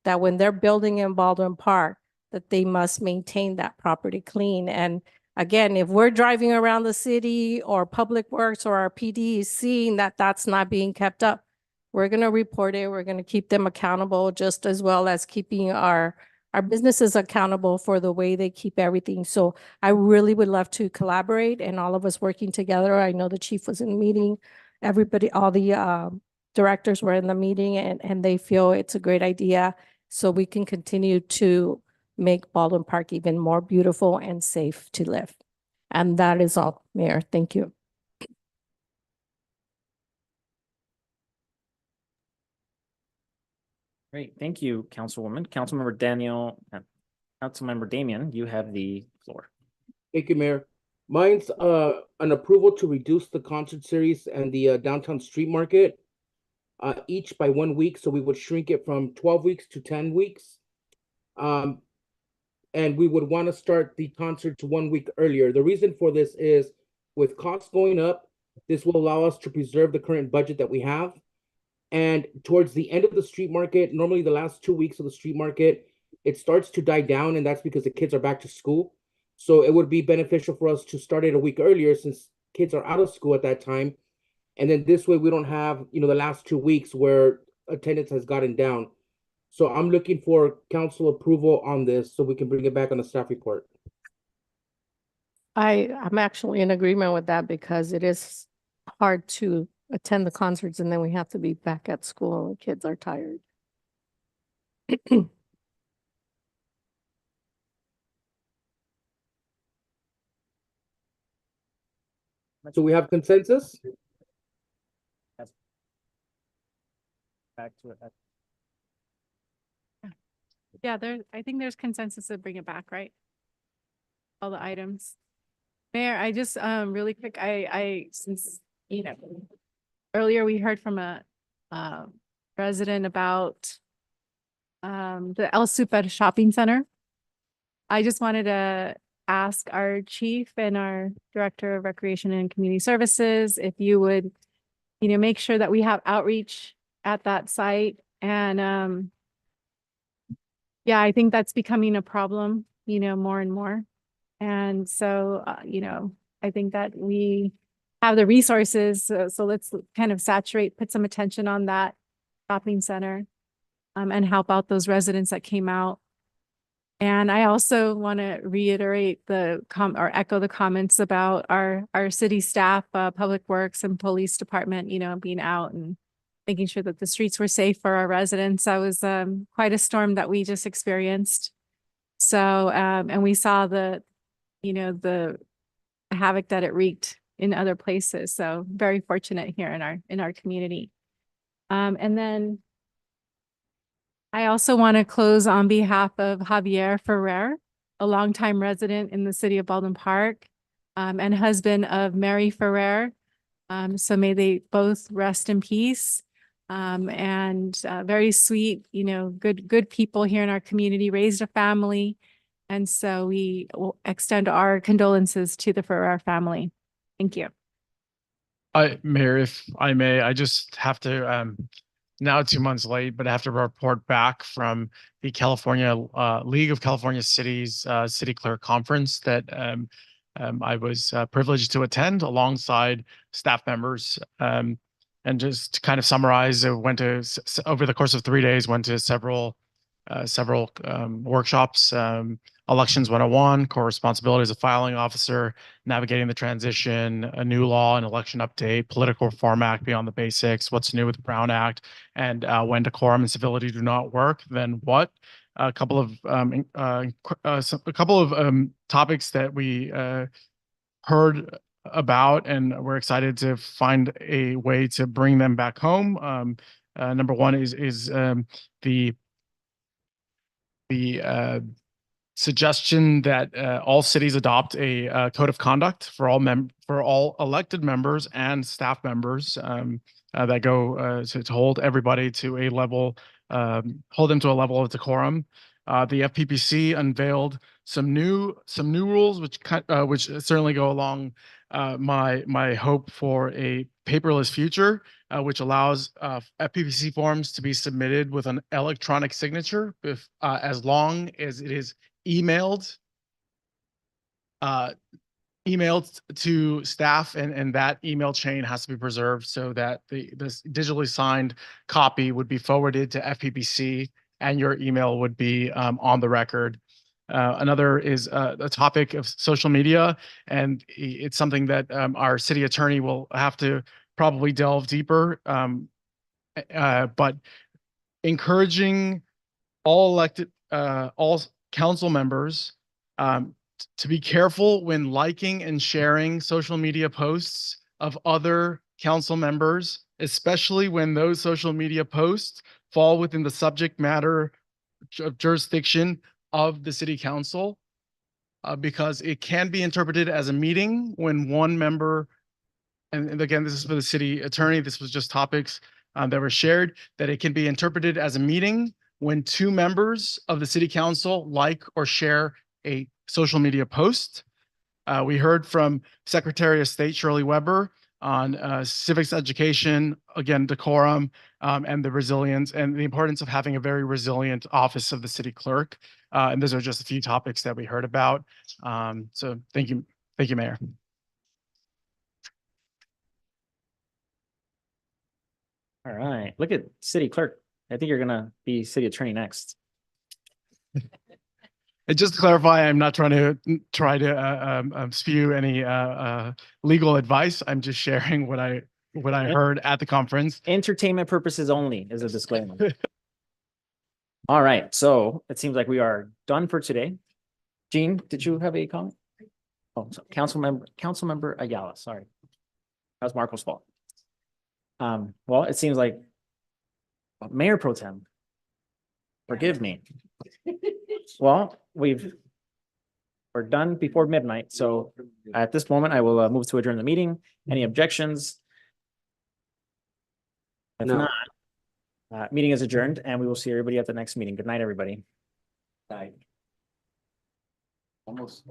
that when they're building in Baldwin Park, that they must maintain that property clean. And again, if we're driving around the city or Public Works or our PD is seeing that that's not being kept up, we're going to report it. We're going to keep them accountable, just as well as keeping our businesses accountable for the way they keep everything. So I really would love to collaborate and all of us working together. I know the chief was in the meeting. Everybody, all the directors were in the meeting, and they feel it's a great idea. So we can continue to make Baldwin Park even more beautiful and safe to live. And that is all, Mayor. Thank you.
Great, thank you, Councilwoman. Councilmember Damian, you have the floor.
Thank you, Mayor. Mine's an approval to reduce the concert series and the downtown street market each by 1 week. So we would shrink it from 12 weeks to 10 weeks. And we would want to start the concerts 1 week earlier. The reason for this is with costs going up, this will allow us to preserve the current budget that we have. And towards the end of the street market, normally the last 2 weeks of the street market, it starts to die down, and that's because the kids are back to school. So it would be beneficial for us to start it a week earlier since kids are out of school at that time. And then this way we don't have, the last 2 weeks where attendance has gotten down. So I'm looking for council approval on this so we can bring it back on the staff report.
I'm actually in agreement with that because it is hard to attend the concerts and then we have to be back at school and kids are tired.
So we have consensus?
Back to it.
Yeah, I think there's consensus to bring it back, right? All the items. Mayor, I just, really quick, since, earlier we heard from a resident about the El Super Shopping Center. I just wanted to ask our chief and our director of recreation and community services if you would, make sure that we have outreach at that site. And yeah, I think that's becoming a problem, more and more. And so, I think that we have the resources. So let's kind of put some attention on that shopping center and help out those residents that came out. And I also want to reiterate or echo the comments about our city staff, public works and police department, being out and making sure that the streets were safe for our residents. That was quite a storm that we just experienced. So, and we saw the havoc that it wreaked in other places. So very fortunate here in our community. And then I also want to close on behalf of Javier Ferrer, a longtime resident in the city of Baldwin Park, and husband of Mary Ferrer. So may they both rest in peace. And very sweet, good people here in our community, raised a family. And so we will extend our condolences to the Ferrer family. Thank you.
Mayor, if I may, I just have to, now 2 months late, but I have to report back from the California League of California Cities City Clerk Conference that I was privileged to attend alongside staff members. And just to kind of summarize, I went to over the course of 3 days, went to several workshops, Elections 101, core responsibilities of filing officer, navigating the transition, a new law and election update, political reform act beyond the basics, what's new with the Brown Act, and when decorum and civility do not work, then what? A couple of topics that we heard about, and we're excited to find a way to bring them back home. Number one is the suggestion that all cities adopt a code of conduct for all elected members and staff members that go to hold everybody to a level, hold them to a level of decorum. The FPPC unveiled some new rules, which certainly go along my hope for a paperless future, which allows FPPC forms to be submitted with an electronic signature as long as it is emailed to staff, and that email chain has to be preserved so that this digitally signed copy would be forwarded to FPPC and your email would be on the record. Another is a topic of social media, and it's something that our city attorney will have to probably delve deeper, but encouraging all council members to be careful when liking and sharing social media posts of other council members, especially when those social media posts fall within the subject matter of jurisdiction of the city council, because it can be interpreted as a meeting when one member, and again, this is for the city attorney, this was just topics that were shared, that it can be interpreted as a meeting when two members of the city council like or share a social media post. We heard from Secretary of State Shirley Weber on civics education, again, decorum, and the resilience and the importance of having a very resilient office of the city clerk. And those are just a few topics that we heard about. So thank you, Mayor.
All right, look at city clerk. I think you're gonna be city attorney next.
And just to clarify, I'm not trying to spew any legal advice. I'm just sharing what I heard at the conference.
Entertainment purposes only is a disclaimer. All right, so it seems like we are done for today. Jean, did you have a comment? Oh, so Councilmember Ayala, sorry. That was Marco's fault. Well, it seems like Mayor Pro Tem, forgive me. Well, we're done before midnight, so at this moment, I will move to adjourn the meeting. Any objections? If
No.
not, meeting is adjourned, and we will see everybody at the next meeting. Good night, everybody. Bye. Almost.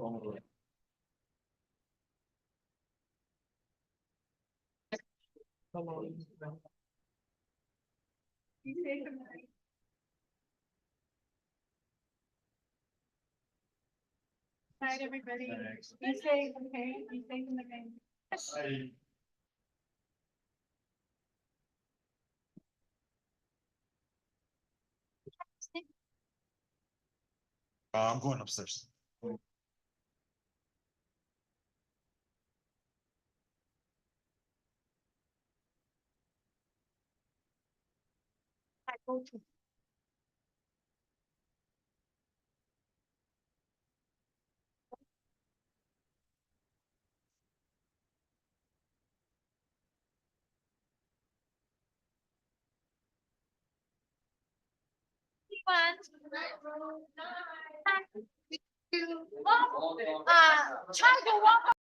Night, everybody. Be safe, okay? Be safe in the game.
I'm going upstairs.
Try to walk